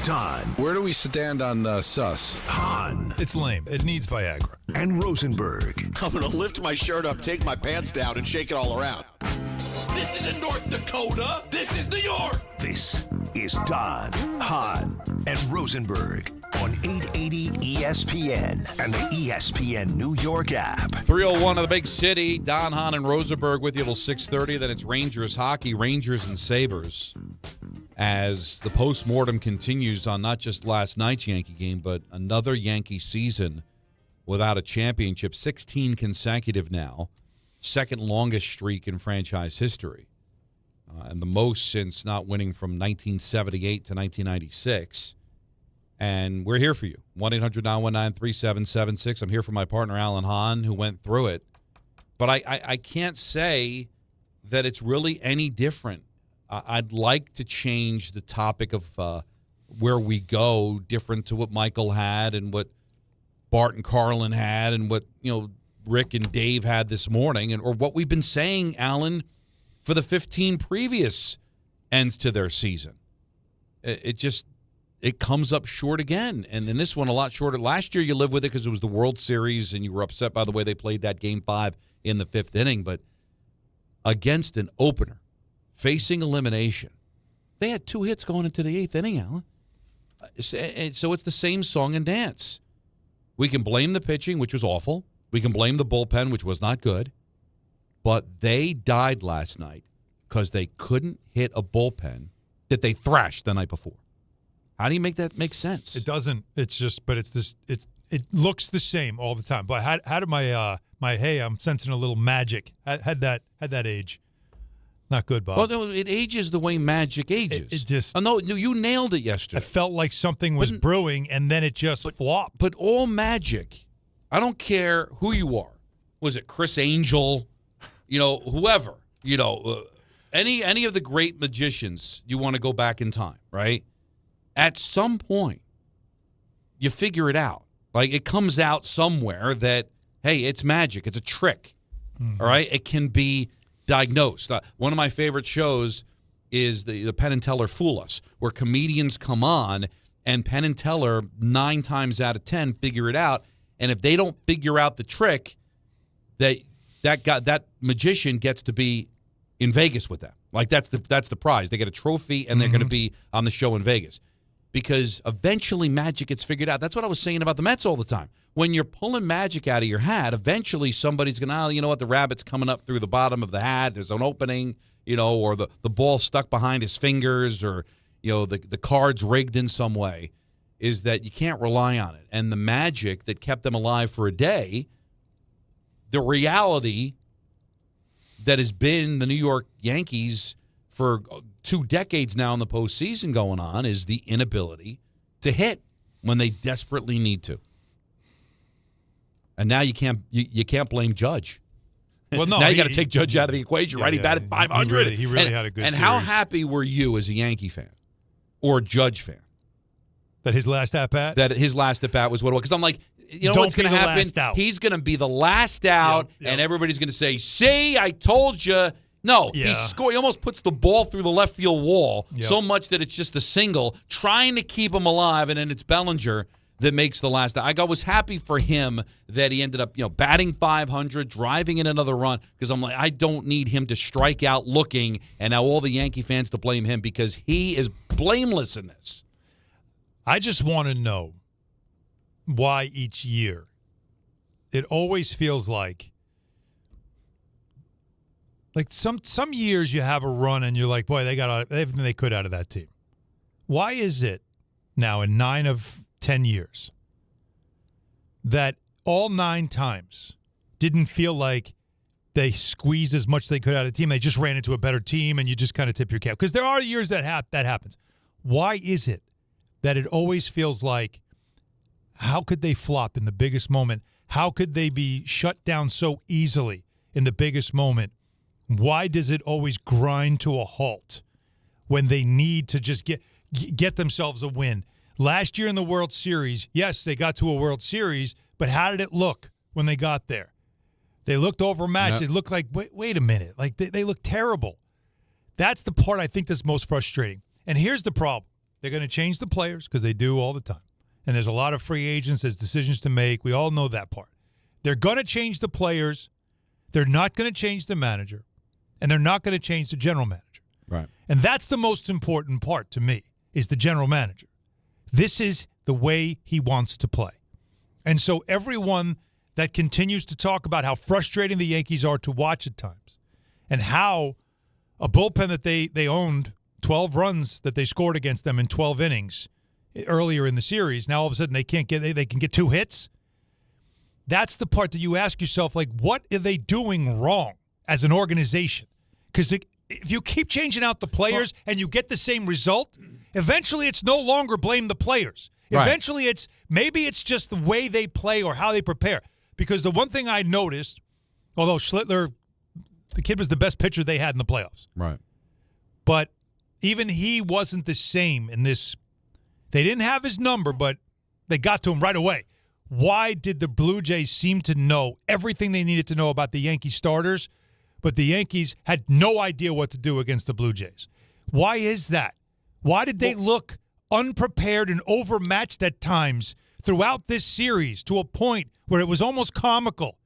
Don. Where do we stand on sus? Hahn. It's lame. It needs Viagra. And Rosenberg. I'm going to lift my shirt up, take my pants down, and shake it all around. This isn't North Dakota. This is New York. This is Don, Hahn, and Rosenberg on 880 ESPN and the ESPN New York app. 301 of the big city. Don, Hahn, and Rosenberg with you till 6:30. Then it's Rangers hockey, Rangers and Sabres, as the postmortem continues on not just last night's Yankee game, but another Yankee season without a championship, 16 consecutive now, second longest streak in franchise history, and the most since not winning from 1978 to 1996. And we're here for you. 1-800-919-3776. I'm here for my partner, Alan Hahn, who went through it. But I can't say that it's really any different. I'd like to change the topic of where we go different to what Michael had and what Bart and Carlin had and what, Rick and Dave had this morning, or what we've been saying, Alan, for the 15 previous ends to their season. It comes up short again, and in this one a lot shorter. Last year you lived with it because it was the World Series, and you were upset by the way they played that Game 5 in the fifth inning. But against an opener, facing elimination, they had 2 hits going into the eighth inning, Alan. So it's the same song and dance. We can blame the pitching, which was awful. We can blame the bullpen, which was not good. But they died last night because they couldn't hit a bullpen that they thrashed the night before. How do you make that make sense? It doesn't. It's just, but it's this. It looks the same all the time. But how did my hey, I'm sensing a little magic. Had that age. Not good, Bob. Well, it ages the way magic ages. It just. Oh, no, you nailed it yesterday. I felt like something was brewing, and then it just flopped. But all magic, I don't care who you are. Was it Chris Angel? Whoever. Any of the great magicians, you want to go back in time, right? At some point, you figure it out. Like, it comes out somewhere that, hey, it's magic. It's a trick. Mm-hmm. All right? It can be diagnosed. One of my favorite shows is the Penn and Teller Fool Us, where comedians come on and Penn and Teller 9 times out of 10 figure it out. And if they don't figure out the trick, that magician gets to be in Vegas with them. Like, that's the prize. They get a trophy, and they're going to be on the show in Vegas. Because eventually magic gets figured out. That's what I was saying about the Mets all the time. When you're pulling magic out of your hat, eventually somebody's going to, you know what, the rabbit's coming up through the bottom of the hat. There's an opening, or the ball stuck behind his fingers, or, the card's rigged in some way, is that you can't rely on it. And the magic that kept them alive for a day, the reality that has been the New York Yankees for 2 decades now in the postseason going on, is the inability to hit when they desperately need to. And now you can't blame Judge. Well, no, now you got to take Judge out of the equation, right? He batted 500. He really had a good series. And how happy were you as a Yankee fan or a Judge fan? That his last at-bat? That his last at-bat was what it was. Because I'm like, what's going to happen? He's going to be the last out, and everybody's going to say, see, I told you. No, he scored. He almost puts the ball through the left field wall so much that it's just a single, trying to keep him alive, and then it's Bellinger that makes the last. I was happy for him that he ended up, batting 500, driving in another run, because I'm like, I don't need him to strike out looking, and now all the Yankee fans to blame him because he is blameless in this. I just want to know why each year it always feels like some years you have a run and you're like, boy, they got everything they could out of that team. Why is it now in 9 of 10 years that all 9 times didn't feel like they squeezed as much as they could out of the team? They just ran into a better team and you just kind of tip your cap. Because there are years that happens. Why is it that it always feels like, how could they flop in the biggest moment? How could they be shut down so easily in the biggest moment? Why does it always grind to a halt when they need to just get themselves a win? Last year in the World Series, yes, they got to a World Series, but how did it look when they got there? They looked overmatched. Yep. It looked like, wait a minute, like they looked terrible. That's the part I think that's most frustrating. And here's the problem. they're going to change the players because they do all the time. And there's a lot of free agents. There's decisions to make. We all know that part. They're going to change the players. They're not going to change the manager. And they're not going to change the general manager. Right. And that's the most important part to me, is the general manager. This is the way he wants to play. And so everyone that continues to talk about how frustrating the Yankees are to watch at times and how a bullpen that they owned, 12 runs that they scored against them in 12 innings earlier in the series, now all of a sudden they can get 2 hits. That's the part that you ask yourself, like, what are they doing wrong as an organization? Because if you keep changing out the players and you get the same result, eventually it's no longer blame the players. Right. Eventually maybe it's just the way they play or how they prepare. Because the one thing I noticed, although Schlittler, the kid was the best pitcher they had in the playoffs. Right. But even he wasn't the same in this. They didn't have his number, but they got to him right away. Why did the Blue Jays seem to know everything they needed to know about the Yankee starters, but the Yankees had no idea what to do against the Blue Jays? Why is that? Why did they look unprepared and overmatched at times throughout this series to a point where it was almost comical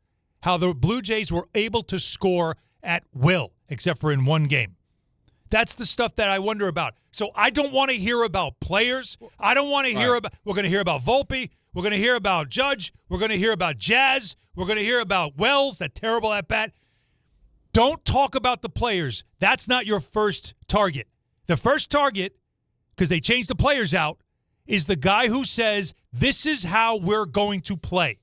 how the Blue Jays were able to score at will, except for in one game? That's the stuff that I wonder about. So I don't want to hear about players. I don't want to hear about – we're going to hear about Volpe. We're going to hear about Judge. We're going to hear about Jazz. We're going to hear about Wells, that terrible at-bat. Don't talk about the players. That's not your first target. The first target, because they changed the players out, is the guy who says, this is how we're going to play.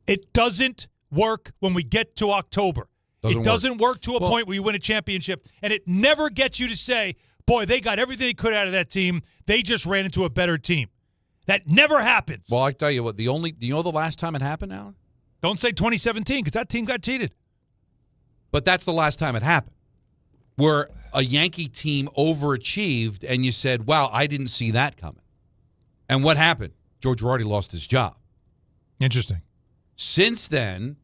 It doesn't work when we get to October. It doesn't work to a point where you win a championship, and it never gets you to say, boy, they got everything they could out of that team. They just ran into a better team. That never happens. Well, I tell you what, do you know the last time it happened, Alan? Don't say 2017, because that team got cheated. But that's the last time it happened, where a Yankee team overachieved, and you said, wow, I didn't see that coming. And what happened? Joe Girardi lost his job. Interesting. Since then,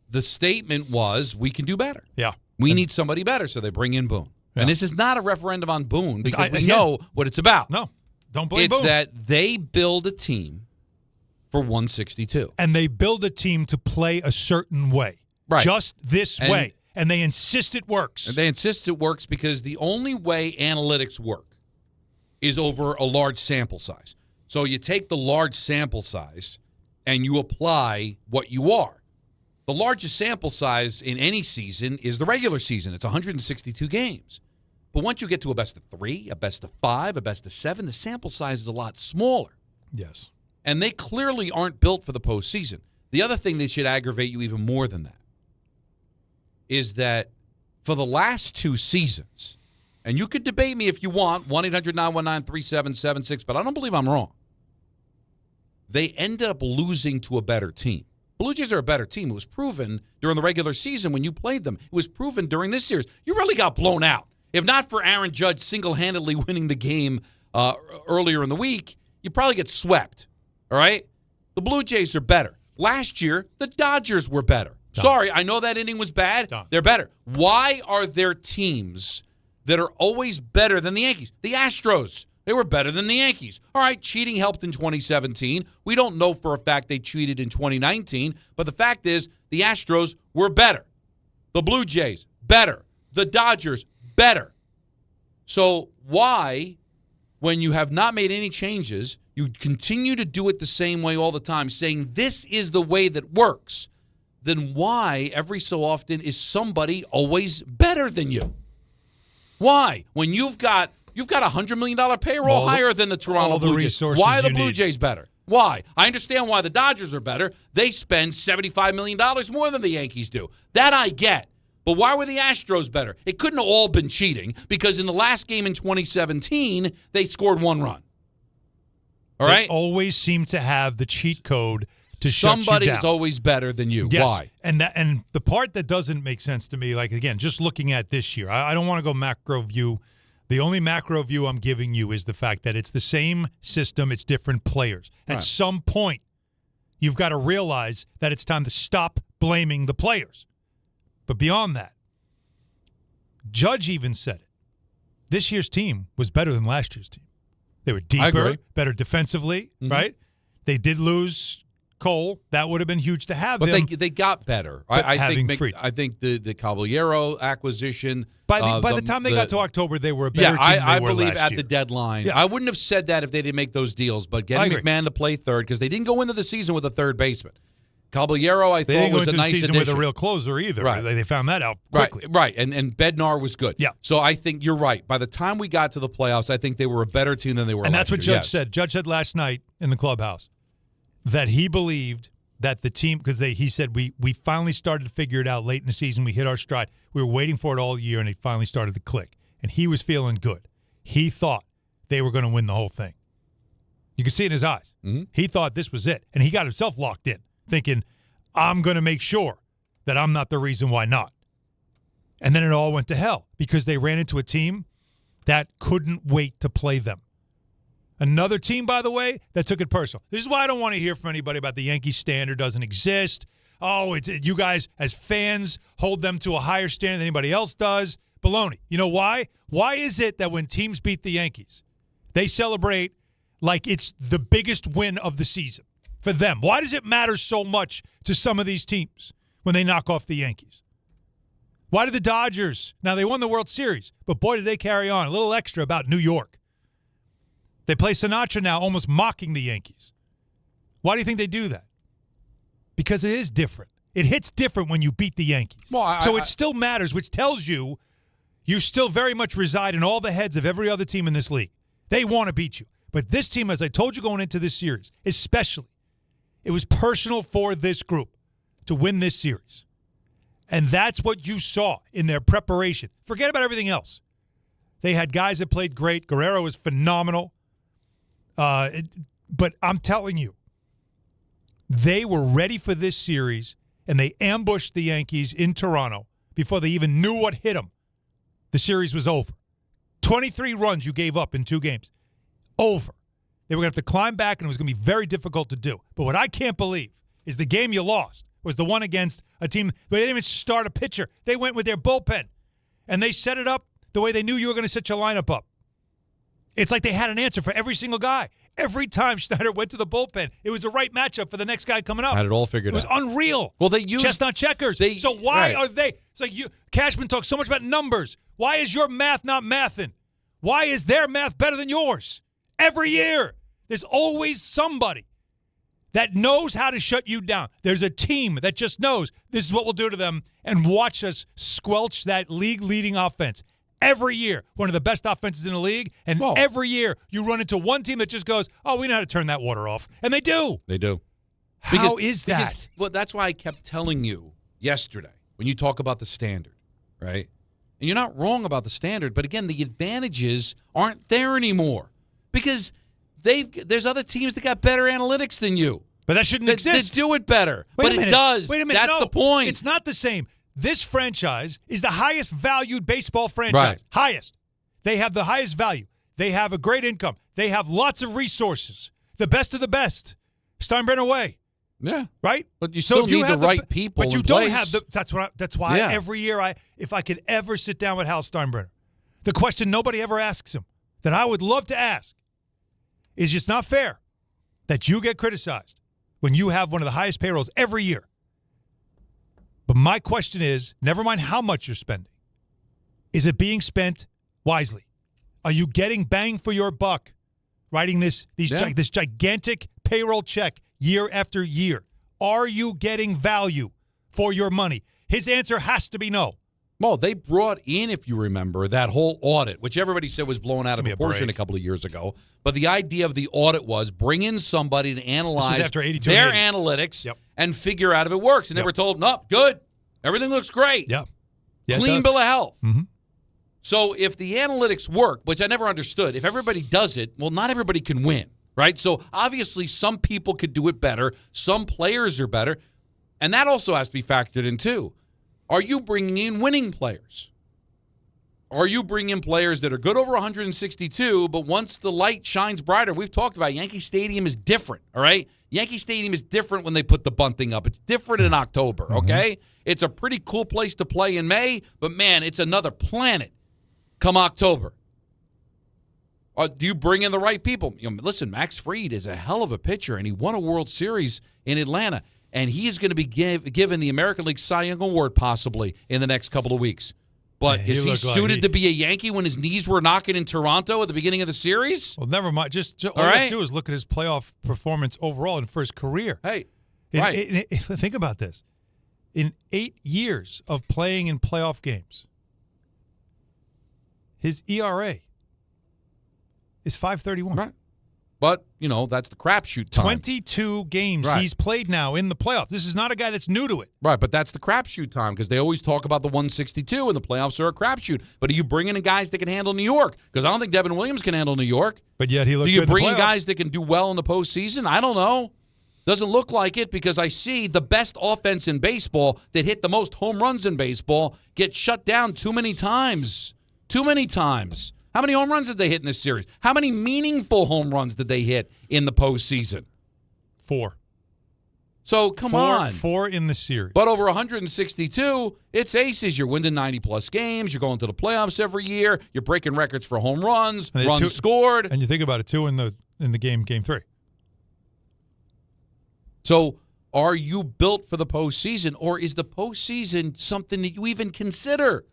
the statement was, we can do better. Yeah. We need somebody better, so they bring in Boone. Yeah. And this is not a referendum on Boone, because we know what it's about. No, don't blame It's Boone. that they build a team for 162. And they build a team to play a certain way. Right. Just this way. And they insist it works. And they insist it works because the only way analytics work is over a large sample size. So you take the large sample size and you apply what you are. The largest sample size in any season is the regular season. It's 162 games. But once you get to a best of 3, a best of 5, a best of 7, the sample size is a lot smaller. Yes. And they clearly aren't built for the postseason. The other thing that should aggravate you even more than that is that for the last 2 seasons, and you could debate me if you want, 1-800-919-3776, but I don't believe I'm wrong. They ended up losing to a better team. Blue Jays are a better team. It was proven during the regular season when you played them. It was proven during this series. You really got blown out. If not for Aaron Judge single-handedly winning the game earlier in the week, you probably get swept. All right? The Blue Jays are better. Last year, the Dodgers were better. Sorry, I know that inning was bad. They're better. Why are there teams that are always better than the Yankees? The Astros, they were better than the Yankees. All right, cheating helped in 2017. We don't know for a fact they cheated in 2019, but the fact is the Astros were better. The Blue Jays, better. The Dodgers, better. So why, when you have not made any changes, you continue to do it the same way all the time, saying this is the way that works, then why every so often is somebody always better than you? Why? When you've got a $100 million payroll higher than the Toronto Blue Jays. Why are the Blue Jays better? Why? I understand why the Dodgers are better. They spend $75 million more than the Yankees do. That I get. But why were the Astros better? It couldn't have all been cheating because in the last game in 2017, they scored 1 run. All right? They always seem to have the cheat code to shut you down. Somebody is always better than you. Yes. Why? And the part that doesn't make sense to me, like, again, just looking at this year, I don't want to go macro view. The only macro view I'm giving you is the fact that it's the same system, it's different players. At some point, you've got to realize that it's time to stop blaming the players. But beyond that, Judge even said it. This year's team was better than last year's team. They were I deeper, agree. better defensively, right? They did lose Cole. That would have been huge to have But him. they got better. But I having think Fried. I think the Caballero acquisition. By the time they got to October, they were a better team than they I were believe last at year. the deadline. Yeah. I wouldn't have said that if they didn't make those deals. But I getting agree. McMahon to play third, because they didn't go into the season with a third baseman. Caballero, I They didn't thought, go was into a the nice season addition. with a real closer either. Right. They found that out quickly. Right. And Bednar was good. Yeah. So I think you're right. By the time we got to the playoffs, I think they were a better team than they were And last that's what year. Judge Yes. said. Judge said last night in the clubhouse that he believed that the team, because he said we finally started to figure it out late in the season. We hit our stride. We were waiting for it all year, and it finally started to click. And he was feeling good. He thought they were going to win the whole thing. You could see it in his eyes. Mm-hmm. He thought this was it. And he got himself locked in, thinking, I'm going to make sure that I'm not the reason why not. And then it all went to hell because they ran into a team that couldn't wait to play them. Another team, by the way, that took it personal. This is why I don't want to hear from anybody about the Yankee standard doesn't exist. Oh, you guys as fans hold them to a higher standard than anybody else does. Baloney. You know why? Why is it that when teams beat the Yankees, they celebrate like it's the biggest win of the season for them? Why does it matter so much to some of these teams when they knock off the Yankees? Why did the Dodgers? Now, they won the World Series, but boy, did they carry on. A little extra about New York. They play Sinatra now, almost mocking the Yankees. Why do you think they do that? Because it is different. It hits different when you beat the Yankees. Well, So it still matters, which tells you still very much reside in all the heads of every other team in this league. They want to beat you. But this team, as I told you going into this series, especially, it was personal for this group to win this series. And that's what you saw in their preparation. Forget about everything else. They had guys that played great. Guerrero was phenomenal. But I'm telling you, they were ready for this series, and they ambushed the Yankees in Toronto before they even knew what hit them. The series was over. 23 runs you gave up in 2 games. Over. They were going to have to climb back, and it was going to be very difficult to do. But what I can't believe is the game you lost was the one against a team – they didn't even start a pitcher. They went with their bullpen, and they set it up the way they knew you were going to set your lineup up. It's like they had an answer for every single guy. Every time Schneider went to the bullpen, it was the right matchup for the next guy coming up. Had it all figured out. It was unreal. Well, they used chestnut checkers. So why are they? It's like Cashman talks so much about numbers. Why is your math not mathin'? Why is their math better than yours? Every year, there's always somebody that knows how to shut you down. There's a team that just knows this is what we'll do to them and watch us squelch that league-leading offense. Every year, one of the best offenses in the league, and every year you run into one team that just goes, oh, we know how to turn that water off. And they do. They do. How is that? Well, that's why I kept telling you yesterday when you talk about the standard, right? And you're not wrong about the standard, but again, the advantages aren't there anymore because there's other teams that got better analytics than you. But that shouldn't exist. They do it better. Wait but a minute. It does. Wait a minute. That's the point. It's not the same. This franchise is the highest valued baseball franchise. Right. Highest. They have the highest value. They have a great income. They have lots of resources. The best of the best. Steinbrenner way. Yeah. Right? But you still need the right people But you in don't place. have that's why every year if I could ever sit down with Hal Steinbrenner, the question nobody ever asks him that I would love to ask is it's not fair that you get criticized when you have one of the highest payrolls every year. But my question is, never mind how much you're spending, is it being spent wisely? Are you getting bang for your buck writing this gigantic payroll check year after year? Are you getting value for your money? His answer has to be no. Well, they brought in, if you remember, that whole audit, which everybody said was blown out of proportion a couple of years ago. But the idea of the audit was bring in somebody to analyze after 82 their and 80. analytics and figure out if it works. And they were told, no, good. Everything looks great. Yeah, Clean bill of health. Mm-hmm. So if the analytics work, which I never understood, if everybody does it, well, not everybody can win, right? So obviously some people could do it better. Some players are better. And that also has to be factored in, too. Are you bringing in winning players? Are you bringing in players that are good over 162, but once the light shines brighter, we've talked about Yankee Stadium is different, all right? Yankee Stadium is different when they put the bunting up. It's different in October, okay? It's a pretty cool place to play in May, but, man, it's another planet come October. Do you bring in the right people? Listen, Max Fried is a hell of a pitcher, and he won a World Series in Atlanta, and he is going to be given the American League Cy Young Award possibly in the next couple of weeks. But is he suited to be a Yankee when his knees were knocking in Toronto at the beginning of the series? Well, never mind. Just all you have to do is look at his playoff performance overall in his career. Hey, think about this. In 8 years of playing in playoff games, his ERA is 5.31. Right. But, that's the crapshoot time. 22 games he's played now in the playoffs. This is not a guy that's new to it. Right, but that's the crapshoot time because they always talk about the 162 and the playoffs are a crapshoot. But are you bringing in guys that can handle New York? Because I don't think Devin Williams can handle New York. But yet he looked good in the playoffs. Do you bring in guys that can do well in the postseason? I don't know. Doesn't look like it because I see the best offense in baseball that hit the most home runs in baseball get shut down too many times. Too many times. How many home runs did they hit in this series? How many meaningful home runs did they hit in the postseason? 4. So, come on. 4 in the series. But over 162, it's aces. You're winning 90-plus games. You're going to the playoffs every year. You're breaking records for home runs, runs scored. And you think about it, 2 in the game 3. So, are you built for the postseason, or is the postseason something that you even consider?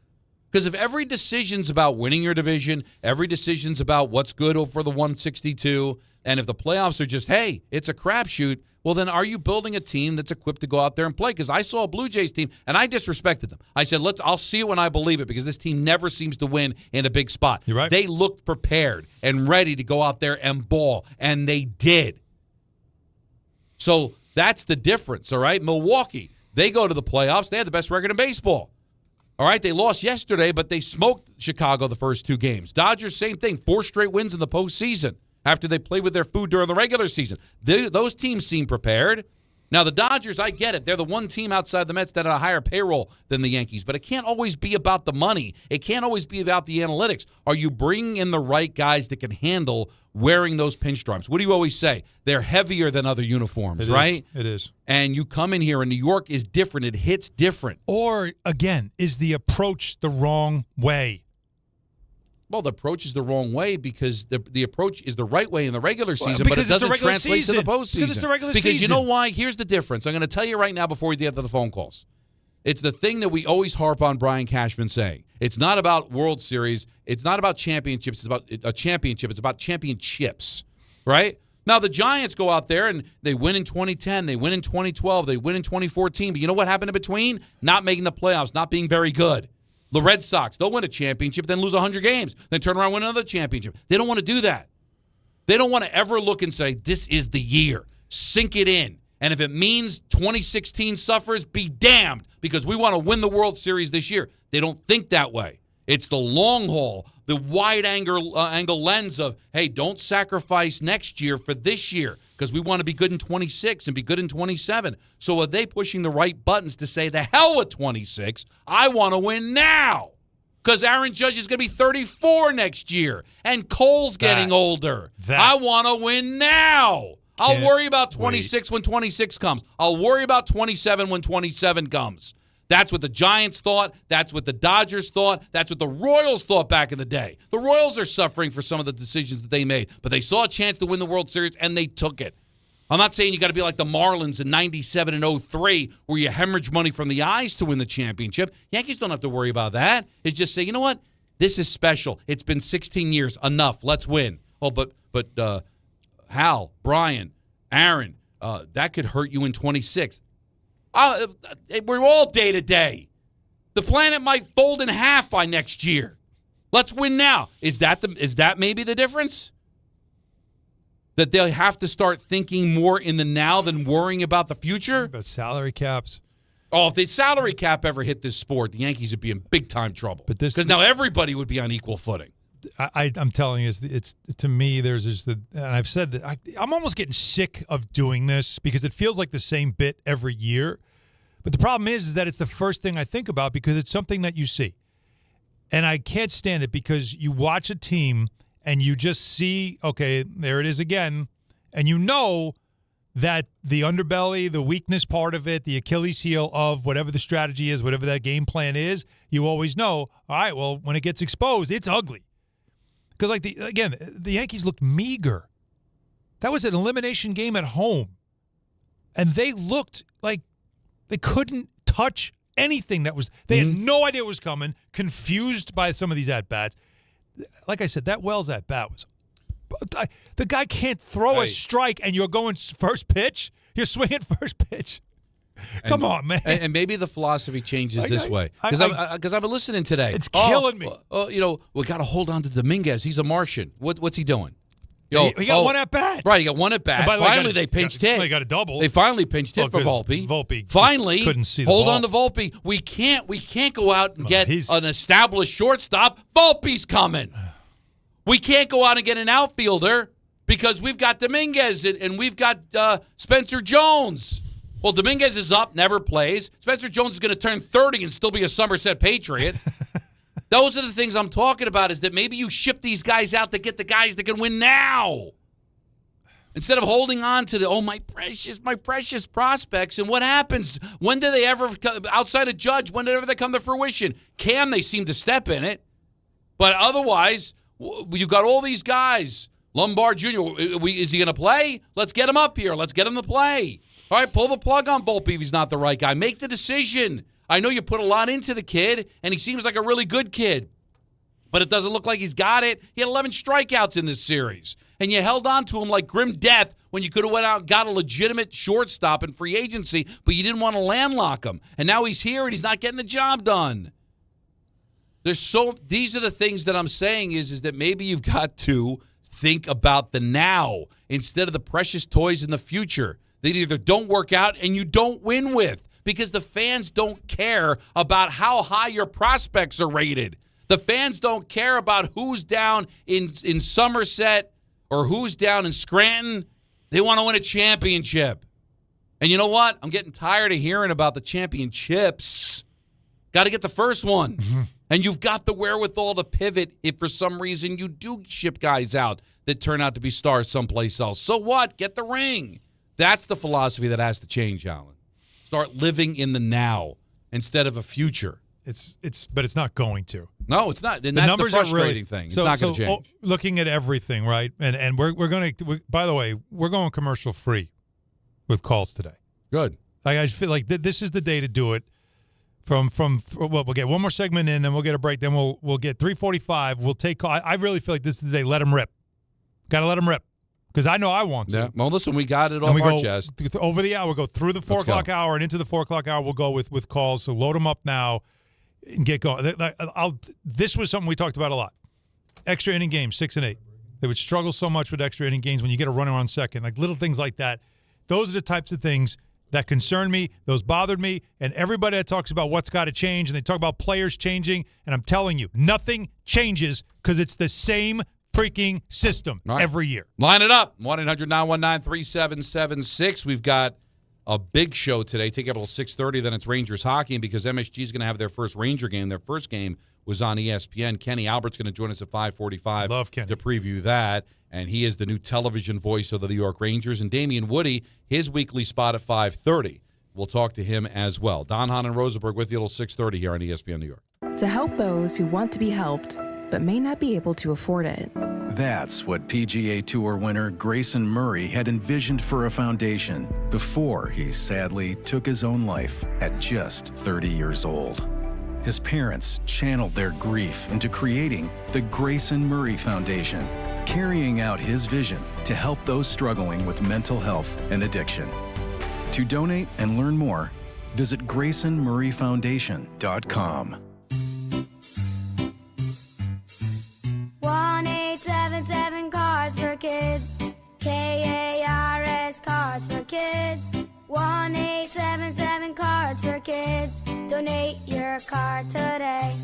Because if every decision's about winning your division, every decision's about what's good for the 162, and if the playoffs are just, hey, it's a crapshoot, well, then are you building a team that's equipped to go out there and play? Because I saw a Blue Jays team, and I disrespected them. I said, I'll see it when I believe it, because this team never seems to win in a big spot. You're right. They looked prepared and ready to go out there and ball, and they did. So that's the difference, all right? Milwaukee, they go to the playoffs. They had the best record in baseball. All right, they lost yesterday, but they smoked Chicago the first 2 games. Dodgers, same thing, 4 straight wins in the postseason after they played with their food during the regular season. Those teams seem prepared. Now, the Dodgers, I get it. They're the one team outside the Mets that had a higher payroll than the Yankees, but it can't always be about the money. It can't always be about the analytics. Are you bringing in the right guys that can handle wearing those pinstripes? What do you always say? They're heavier than other uniforms, right? It is. And you come in here, and New York is different. It hits different. Or, again, is the approach the wrong way? Well, the approach is the wrong way because the approach is the right way in the regular season, but it doesn't translate to the postseason. Because it's the regular season. Because you know why? Here's the difference. I'm going to tell you right now before we get to the phone calls. It's the thing that we always harp on Brian Cashman saying. It's not about World Series. It's not about championships. It's about a championship. It's about championships, right? Now, the Giants go out there and they win in 2010. They win in 2012. They win in 2014. But you know what happened in between? Not making the playoffs, not being very good. The Red Sox, they'll win a championship, then lose 100 games, then turn around and win another championship. They don't want to do that. They don't want to ever look and say, this is the year. Sink it in. And if it means 2016 suffers, be damned, because we want to win the World Series this year. They don't think that way. It's the long haul, the wide angle lens of, hey, don't sacrifice next year for this year because we want to be good in 26 and be good in 27. So are they pushing the right buttons to say, the hell with 26, I want to win now? Because Aaron Judge is going to be 34 next year and Cole's getting older. I want to win now. I'll worry about 26 when 26 comes. I'll worry about 27 when 27 comes. That's what the Giants thought. That's what the Dodgers thought. That's what the Royals thought back in the day. The Royals are suffering for some of the decisions that they made, but they saw a chance to win the World Series, and they took it. I'm not saying you got to be like the Marlins in 97 and 03 where you hemorrhage money from the eyes to win the championship. Yankees don't have to worry about that. It's just say, you know what? This is special. It's been 16 years. Enough. Let's win. Oh, but Hal, Brian, Aaron, that could hurt you in 26. We're all day to day. The planet might fold in half by next year. Let's win now. Is that maybe the difference? That they'll have to start thinking more in the now than worrying about the future? About salary caps. Oh, if the salary cap ever hit this sport, the Yankees would be in big time trouble. Because now everybody would be on equal footing. I'm telling you, it's to me. There's just and I've said that I'm almost getting sick of doing this because it feels like the same bit every year. But the problem is that it's the first thing I think about because it's something that you see, and I can't stand it because you watch a team and you just see, okay, there it is again, and you know that the underbelly, the weakness part of it, the Achilles heel of whatever the strategy is, whatever that game plan is, you always know. All right, well, when it gets exposed, it's ugly. Because, the Yankees looked meager. That was an elimination game at home. And they looked like they couldn't touch anything that was – they had no idea it was coming, confused by some of these at-bats. Like I said, that Wells at-bat was – the guy can't throw a strike, and you're going first pitch? You're swinging first pitch. Come on, man. And maybe the philosophy changes this way. Because I've been listening today. It's killing me. We got to hold on to Dominguez. He's a Martian. What's he doing? He got one at bat. Right, he got one at bat. Finally, they pinched hit. He got a double. They finally pinched hit for Volpe. Volpe finally couldn't see the hold ball. on to Volpe. We can't go out and get an established shortstop. Volpe's coming. We can't go out and get an outfielder because we've got Dominguez and we've got Spencer Jones. Well, Dominguez is up, never plays. Spencer Jones is going to turn 30 and still be a Somerset Patriot. Those are the things I'm talking about, is that maybe you ship these guys out to get the guys that can win now. Instead of holding on to my precious prospects. And what happens? When do they ever, outside of Judge, when did they come to fruition? Cam, they seem to step in it. But otherwise, you got all these guys. Lombard Jr., is he going to play? Let's get him up here. Let's get him to play. All right, pull the plug on Volpe if he's not the right guy. Make the decision. I know you put a lot into the kid, and he seems like a really good kid. But it doesn't look like he's got it. He had 11 strikeouts in this series. And you held on to him like grim death when you could have went out and got a legitimate shortstop in free agency, but you didn't want to landlock him. And now he's here, and he's not getting the job done. These are the things that I'm saying is that maybe you've got to think about the now instead of the precious toys in the future that either don't work out and you don't win with, because the fans don't care about how high your prospects are rated. The fans don't care about who's down in Somerset or who's down in Scranton. They want to win a championship. And you know what? I'm getting tired of hearing about the championships. Got to get the first one. Mm-hmm. And you've got the wherewithal to pivot if for some reason you do ship guys out that turn out to be stars someplace else. So what? Get the ring. That's the philosophy that has to change, Alan. Start living in the now instead of a future. But it's not going to. No, it's not. And that's the frustrating thing. It's not going to change. Looking at everything, right? And we're going to. By the way, we're going commercial free with calls today. Good. I feel like this is the day to do it. We'll get one more segment in, then we'll get a break. Then we'll get 3:45. We'll take call. I really feel like this is the day. Let them rip. Got to let them rip. Because I know I want to. Yeah. Well, listen, we got it off our chest. Over the hour, we'll go through the 4 o'clock hour and into the 4 o'clock hour. We'll go with calls. So load them up now and get going. This was something we talked about a lot. Extra inning games, 6 and 8. They would struggle so much with extra inning games when you get a runner on second. Like little things like that. Those are the types of things that concern me. Those bothered me. And everybody that talks about what's got to change, and they talk about players changing, and I'm telling you, nothing changes because it's the same freaking system every year. Line it up. 1-800-919-3776. We've got a big show today. Take up until 6:30. Then it's Rangers hockey, and because MSG is going to have their first Ranger game. Their first game was on ESPN. Kenny Albert's going to join us at 5:45. Love Kenny. To preview that. And he is the new television voice of the New York Rangers. And Damian Woody, his weekly spot at 5:30. We'll talk to him as well. Don, Hahn, and Rosenberg with you till 6:30 here on ESPN New York. To help those who want to be helped but may not be able to afford it. That's what PGA Tour winner Grayson Murray had envisioned for a foundation before he sadly took his own life at just 30 years old. His parents channeled their grief into creating the Grayson Murray Foundation, carrying out his vision to help those struggling with mental health and addiction. To donate and learn more, visit GraysonMurrayFoundation.com. 1-877 Cards for Kids. KARS Cards for Kids. 1-877 Cards for Kids. Donate your card today.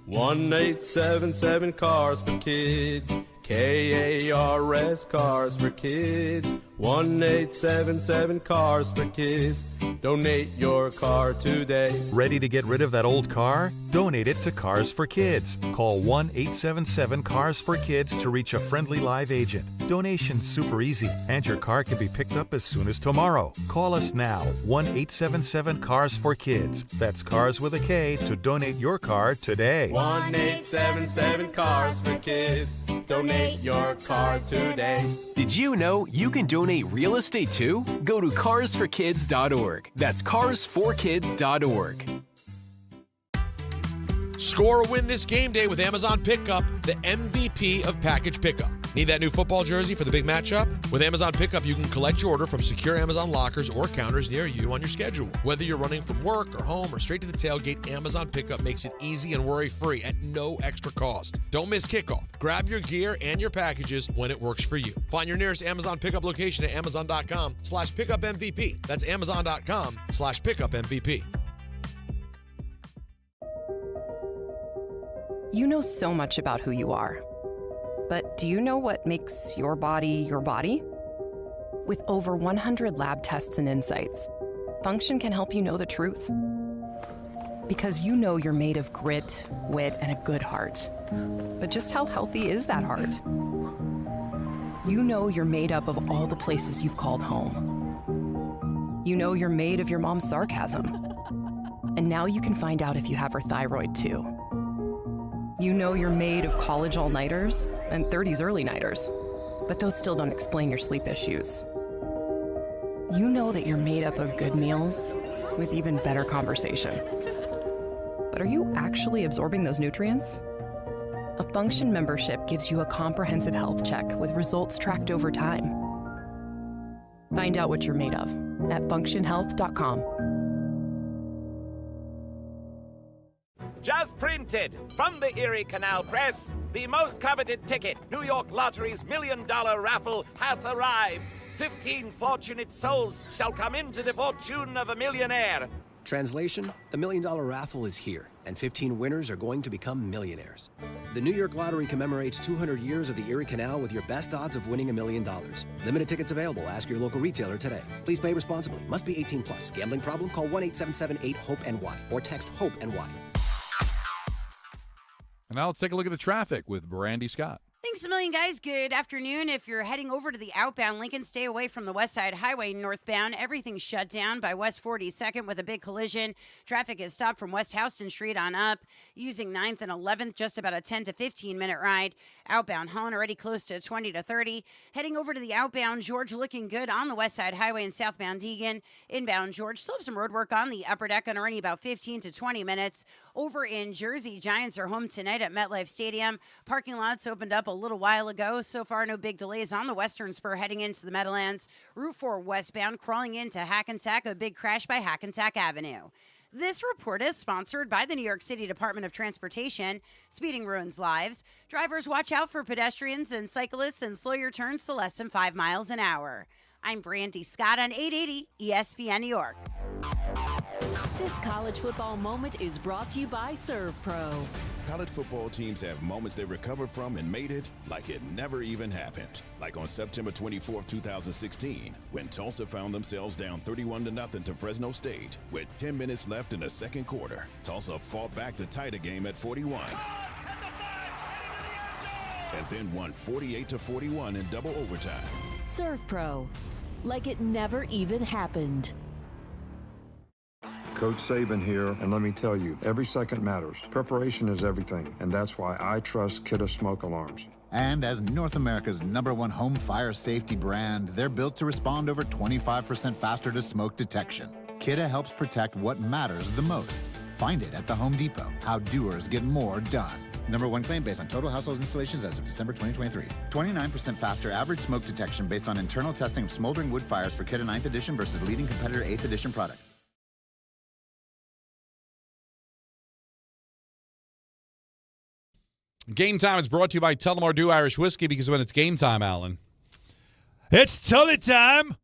1-877 Cars for Kids. KARS Cars for Kids. 1-877 Cars for Kids. Donate your car today. Ready to get rid of that old car? Donate it to Cars for Kids. Call 1-877 Cars for Kids to reach a friendly live agent. Donation's super easy, and your car can be picked up as soon as tomorrow. Call us now, 1-877 Cars for Kids. That's Cars with a K to donate your car today. 1-877 Cars for Kids. Donate your car today. Did you know you can donate real estate too? Go to carsforkids.org. That's carsforkids.org. Score a win this game day with Amazon Pickup, the MVP of package pickup. Need that new football jersey for the big matchup? With Amazon Pickup, you can collect your order from secure Amazon lockers or counters near you on your schedule. Whether you're running from work or home or straight to the tailgate, Amazon Pickup makes it easy and worry-free at no extra cost. Don't miss kickoff. Grab your gear and your packages when it works for you. Find your nearest Amazon Pickup location at amazon.com/pickupmvp. That's amazon.com/pickupmvp. You know so much about who you are. But do you know what makes your body your body? With over 100 lab tests and insights, Function can help you know the truth. Because you know you're made of grit, wit, and a good heart. But just how healthy is that heart? You know you're made up of all the places you've called home. You know you're made of your mom's sarcasm. And now you can find out if you have her thyroid too. You know you're made of college all-nighters and 30s early-nighters, but those still don't explain your sleep issues. You know that you're made up of good meals with even better conversation. But are you actually absorbing those nutrients? A Function membership gives you a comprehensive health check with results tracked over time. Find out what you're made of at functionhealth.com. Just printed from the Erie Canal Press, the most coveted ticket, New York Lottery's $1 million raffle, hath arrived. 15 fortunate souls shall come into the fortune of a millionaire. Translation, the $1 million raffle is here, and 15 winners are going to become millionaires. The New York Lottery commemorates 200 years of the Erie Canal with your best odds of winning $1 million. Limited tickets available. Ask your local retailer today. Please pay responsibly. Must be 18 plus. Gambling problem? Call 1-877-8-HOPE-NY or text HOPE-NY. And now let's take a look at the traffic with Brandy Scott. Thanks a million, guys. Good afternoon. If you're heading over to the outbound Lincoln, stay away from the West Side Highway northbound. Everything's shut down by West 42nd with a big collision. Traffic is stopped from West Houston Street on up, using 9th and 11th, just about a 10 to 15-minute ride. Outbound Hahn already close to 20 to 30. Heading over to the outbound George, looking good on the West Side Highway and southbound Deegan. Inbound George, still have some road work on the upper deck and already about 15 to 20 minutes. Over in Jersey, Giants are home tonight at MetLife Stadium. Parking lots opened up a little while ago. So far, no big delays on the western spur heading into the Meadowlands. Route 4 westbound crawling into Hackensack, a big crash by Hackensack Avenue. This report is sponsored by the New York City Department of Transportation. Speeding ruins lives. Drivers, watch out for pedestrians and cyclists and slow your turns to less than 5 miles an hour. I'm Brandy Scott on 880 ESPN New York. This college football moment is brought to you by ServPro. College football teams have moments they recovered from and made it like it never even happened. Like on September 24, 2016, when Tulsa found themselves down 31-0 to Fresno State. With 10 minutes left in the second quarter, Tulsa fought back to tie the game at 41. And then won 48-41 in double overtime. ServPro, like it never even happened. Coach Saban here, and let me tell you, every second matters. Preparation is everything, and that's why I trust Kidde Smoke Alarms. And as North America's #1 home fire safety brand, they're built to respond over 25% faster to smoke detection. Kidde helps protect what matters the most. Find it at the Home Depot. How doers get more done. #1 claim based on total household installations as of December 2023. 29% faster average smoke detection based on internal testing of smoldering wood fires for Kidde 9th edition versus leading competitor 8th edition products. Game Time is brought to you by Tullamore Dew Irish Whiskey, because when it's game time, Alan, it's Tully time.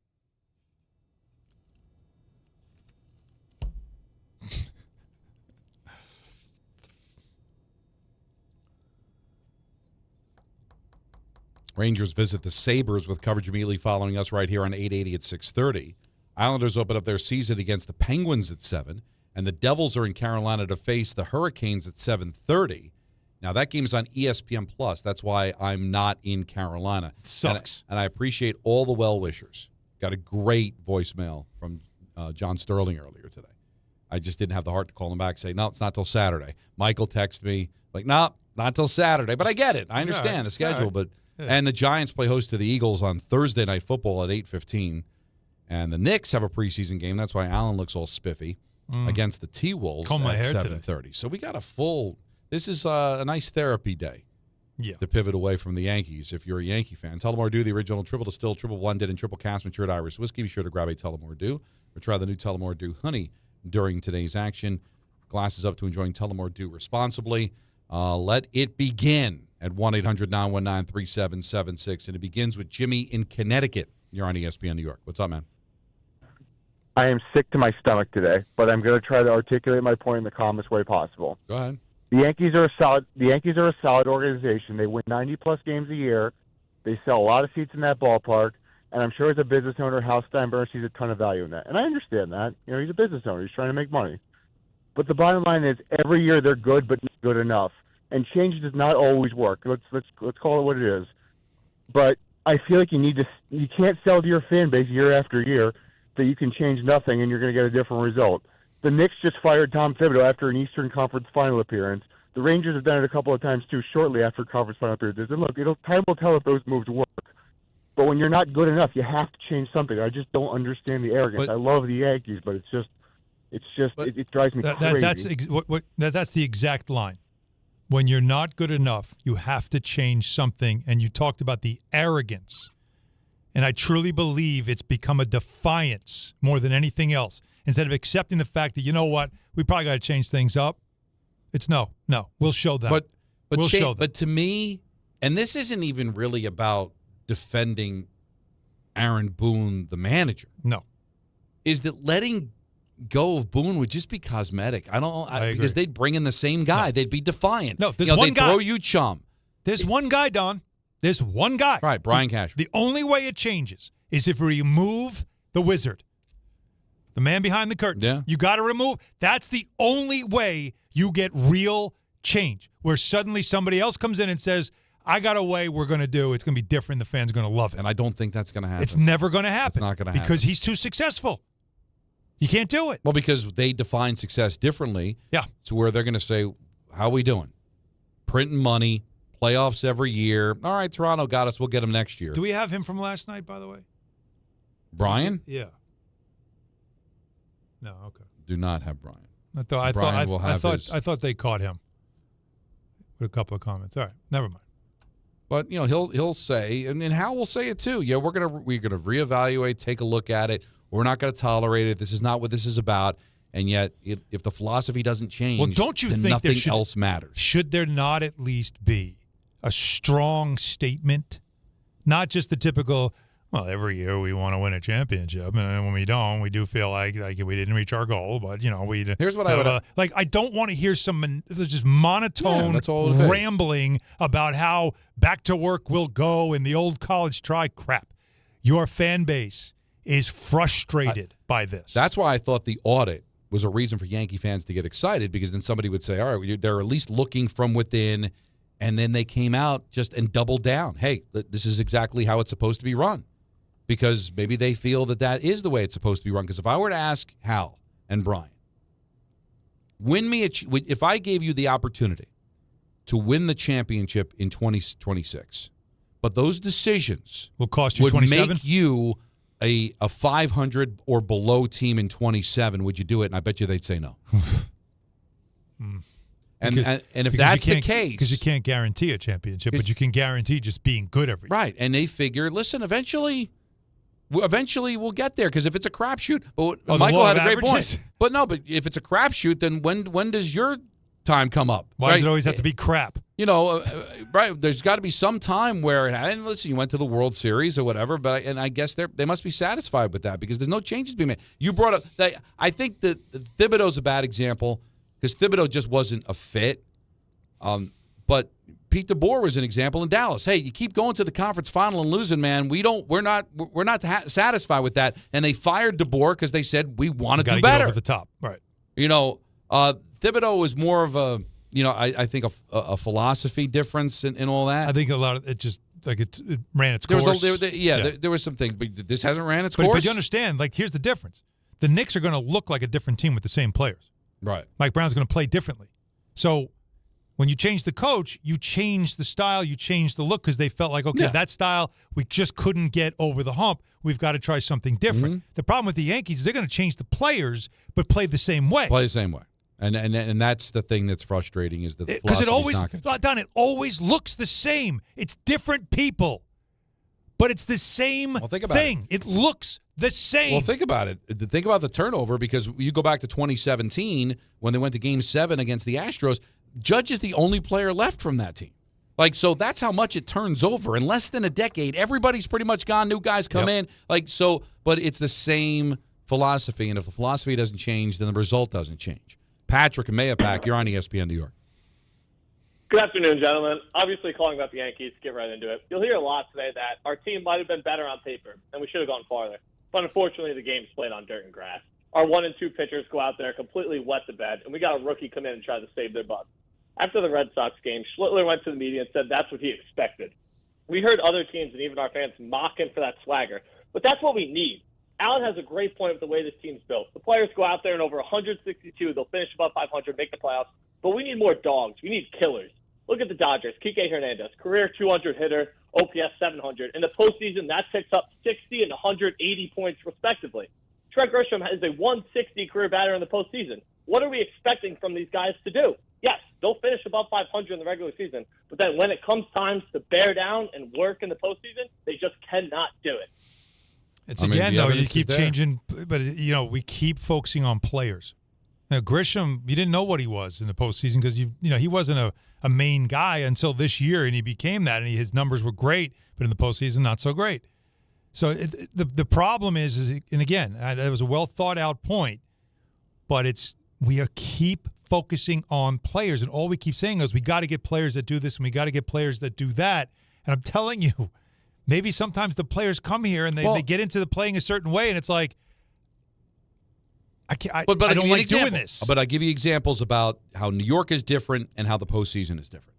Rangers visit the Sabres with coverage immediately following us right here on 880 at 6:30. Islanders open up their season against the Penguins at 7, and the Devils are in Carolina to face the Hurricanes at 7:30. Now, that game is on ESPN+. That's why I'm not in Carolina. It sucks. And I appreciate all the well-wishers. Got a great voicemail from John Sterling earlier today. I just didn't have the heart to call him back and say, no, it's not till Saturday. Michael texted me, like, no, not till Saturday. But I get it. I understand the schedule. But And the Giants play host to the Eagles on Thursday Night Football at 8:15. And the Knicks have a preseason game. That's why Allen looks all spiffy against the T-Wolves at 7:30. So we got a full – this is a nice therapy day to pivot away from the Yankees if you're a Yankee fan. Tullamore Dew, the original triple distilled, triple blended, and triple cast matured Irish whiskey. Be sure to grab a Tullamore Dew or try the new Tullamore Dew Honey during today's action. Glasses up to enjoying Tullamore Dew responsibly. Let it begin at 1-800-919-3776. And it begins with Jimmy in Connecticut. You're on ESPN New York. What's up, man? I am sick to my stomach today, but I'm going to try to articulate my point in the calmest way possible. Go ahead. The Yankees are a solid organization. They win 90-plus games a year. They sell a lot of seats in that ballpark, and I'm sure as a business owner, Hal Steinbrenner sees a ton of value in that. And I understand that. You know, he's a business owner. He's trying to make money. But the bottom line is every year they're good, but not good enough. And change does not always work. Let's call it what it is. But I feel like you can't sell to your fan base year after year that you can change nothing and you're going to get a different result. The Knicks just fired Tom Thibodeau after an Eastern Conference final appearance. The Rangers have done it a couple of times, too, shortly after conference final appearances. And look, time will tell if those moves work. But when you're not good enough, you have to change something. I just don't understand the arrogance. I love the Yankees, but it drives me crazy. That's the exact line. When you're not good enough, you have to change something. And you talked about the arrogance. And I truly believe it's become a defiance more than anything else. Instead of accepting the fact that, you know what, we probably got to change things up. It's no, we'll show them. But show them. But to me, and this isn't even really about defending Aaron Boone, the manager. No. Is that letting go of Boone would just be cosmetic. I agree. Because they'd bring in the same guy. No. They'd be defiant. No, there's one guy. They'd throw you chum. There's one guy, Don. There's one guy. Right, Brian Cashman. The only way it changes is if we remove the wizard, the man behind the curtain. Yeah. You got to remove. That's the only way you get real change, where suddenly somebody else comes in and says, I got a way we're going to do. It's going to be different. The fans are going to love it. And I don't think that's going to happen. It's never going to happen. It's not going to happen. Because he's too successful. You can't do it. Well, because they define success differently. Yeah. To where they're going to say, how are we doing? Printing money. Playoffs every year. All right, Toronto got us. We'll get him next year. Do we have him from last night, by the way? Brian? Yeah. No, okay. Do not have Brian. I thought they caught him with a couple of comments. All right, never mind. But he'll say, and then Hal will say it too. Yeah, we're gonna reevaluate, take a look at it. We're not going to tolerate it. This is not what this is about. And yet, if the philosophy doesn't change, well, don't you then think nothing else matters. Should there not at least be a strong statement, not just the typical, well, every year we want to win a championship, and when we don't, we do feel like we didn't reach our goal, but, Here's what I would I don't want to hear some just monotone rambling about how back to work will go and the old college try crap. Your fan base is frustrated by this. That's why I thought the audit was a reason for Yankee fans to get excited, because then somebody would say, all right, they're at least looking from within. And then they came out and doubled down. Hey, this is exactly how it's supposed to be run. Because maybe they feel that is the way it's supposed to be run. Because if I were to ask Hal and Brian, if I gave you the opportunity to win the championship in 2026, but those decisions will cost you would 27? make you a 500 or below team in 27, would you do it? And I bet you they'd say no. And if that's the case, because you can't guarantee a championship, but you can guarantee just being good every year. Right, and they figure, listen, eventually we'll get there, because if it's a crapshoot, but Michael had a great point. But if it's a crapshoot, then when does your time come up? Why does it always have to be crap? Right? There's got to be some time where, and listen, you went to the World Series or whatever, and I guess they must be satisfied with that, because there's no changes being made. You brought up that. I think that Thibodeau's a bad example, because Thibodeau just wasn't a fit. But Pete DeBoer was an example in Dallas. Hey, you keep going to the conference final and losing, man. We're not satisfied with that. And they fired DeBoer because they said we want to do better. Get over the top, right? Thibodeau was more of a, I think a philosophy difference in all that. I think a lot of it just like it ran its course. There were some things, but this hasn't ran its course. But you understand, like, here's the difference. The Knicks are going to look like a different team with the same players. Right. Mike Brown's going to play differently. So when you change the coach, you change the style, you change the look because they felt like, okay, that style, we just couldn't get over the hump. We've got to try something different. Mm-hmm. The problem with the Yankees is they're going to change the players but play the same way. Play the same way. And that's the thing that's frustrating is that because it always looks the same. It's different people, but it's the same thing. It looks the same. Well, think about it. Think about the turnover because you go back to 2017 when they went to Game 7 against the Astros. Judge is the only player left from that team. So that's how much it turns over. In less than a decade, everybody's pretty much gone. New guys come in. But it's the same philosophy, and if the philosophy doesn't change, then the result doesn't change. Patrick and Mayapack, you're on ESPN New York. Good afternoon, gentlemen. Obviously, calling about the Yankees, get right into it. You'll hear a lot today that our team might have been better on paper, and we should have gone farther. But unfortunately, the game's played on dirt and grass. Our 1 and 2 pitchers go out there, completely wet the bed, and we got a rookie come in and try to save their butts. After the Red Sox game, Schlittler went to the media and said that's what he expected. We heard other teams and even our fans mock him for that swagger, but that's what we need. Allen has a great point with the way this team's built. The players go out there and over 162, they'll finish above 500, make the playoffs. But we need more dogs. We need killers. Look at the Dodgers. Kike Hernandez, career 200 hitter, OPS 700. In the postseason, that picks up 60 and 180 points respectively. Trent Grisham is a 160 career batter in the postseason. What are we expecting from these guys to do? Yes, they'll finish above 500 in the regular season, but then when it comes time to bear down and work in the postseason, they just cannot do it. You keep changing, but we keep focusing on players. Now, Grisham, you didn't know what he was in the postseason because he wasn't a main guy until this year, and he became that, and his numbers were great, but in the postseason, not so great. So the problem is, and again, it was a well thought out point, but we keep focusing on players, and all we keep saying is we got to get players that do this, and we got to get players that do that. And I'm telling you. Maybe sometimes the players come here and they get into the playing a certain way, and it's like, I don't like doing this. But I give you examples about how New York is different and how the postseason is different.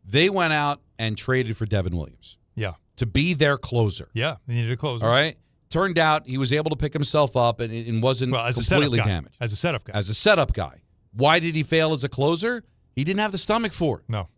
They went out and traded for Devin Williams. Yeah. To be their closer. Yeah, they needed a closer. All right? Turned out he was able to pick himself up and wasn't completely damaged. As a setup guy. As a setup guy. Why did he fail as a closer? He didn't have the stomach for it. No.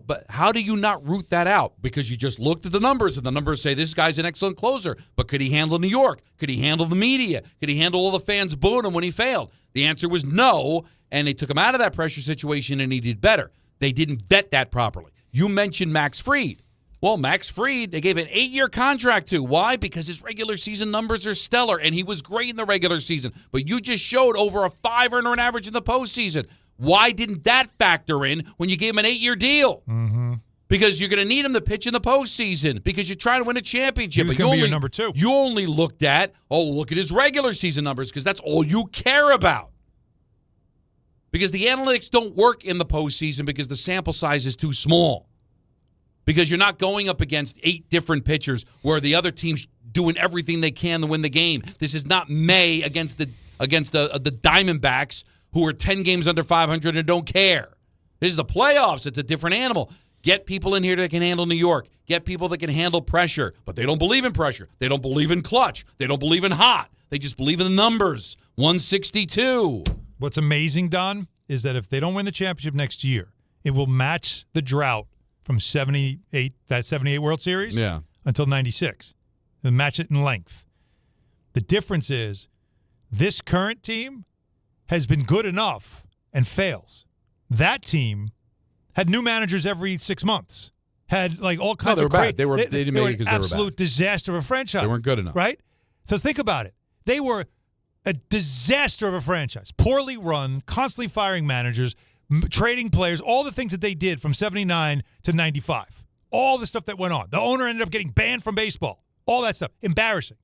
But how do you not root that out? Because you just looked at the numbers, and the numbers say this guy's an excellent closer. But could he handle New York? Could he handle the media? Could he handle all the fans booing him when he failed? The answer was no, and they took him out of that pressure situation, and he did better. They didn't vet that properly. You mentioned Max Fried. Well, Max Fried, they gave an 8-year contract to. Why? Because his regular season numbers are stellar, and he was great in the regular season. But you just showed over a 5 earner an average in the postseason. Why didn't that factor in when you gave him an 8-year deal? Mm-hmm. Because you're going to need him to pitch in the postseason because you're trying to win a championship. He was going to be your number 2. You only looked at, look at his regular season numbers because that's all you care about. Because the analytics don't work in the postseason because the sample size is too small. Because you're not going up against 8 different pitchers where the other team's doing everything they can to win the game. This is not May against the Diamondbacks, who are 10 games under 500 and don't care. This is the playoffs. It's a different animal. Get people in here that can handle New York. Get people that can handle pressure. But they don't believe in pressure. They don't believe in clutch. They don't believe in hot. They just believe in the numbers. 162. What's amazing, Don, is that if they don't win the championship next year, it will match the drought from 78, that 78 World Series, until 96. It'll match it in length. The difference is this current team has been good enough and fails. That team had new managers every 6 months. Had all kinds of bad. They didn't make it because they were bad. Absolute disaster of a franchise. They weren't good enough. Right? So think about it. They were a disaster of a franchise. Poorly run, constantly firing managers, trading players, all the things that they did from 79 to 95. All the stuff that went on. The owner ended up getting banned from baseball. All that stuff. Embarrassing.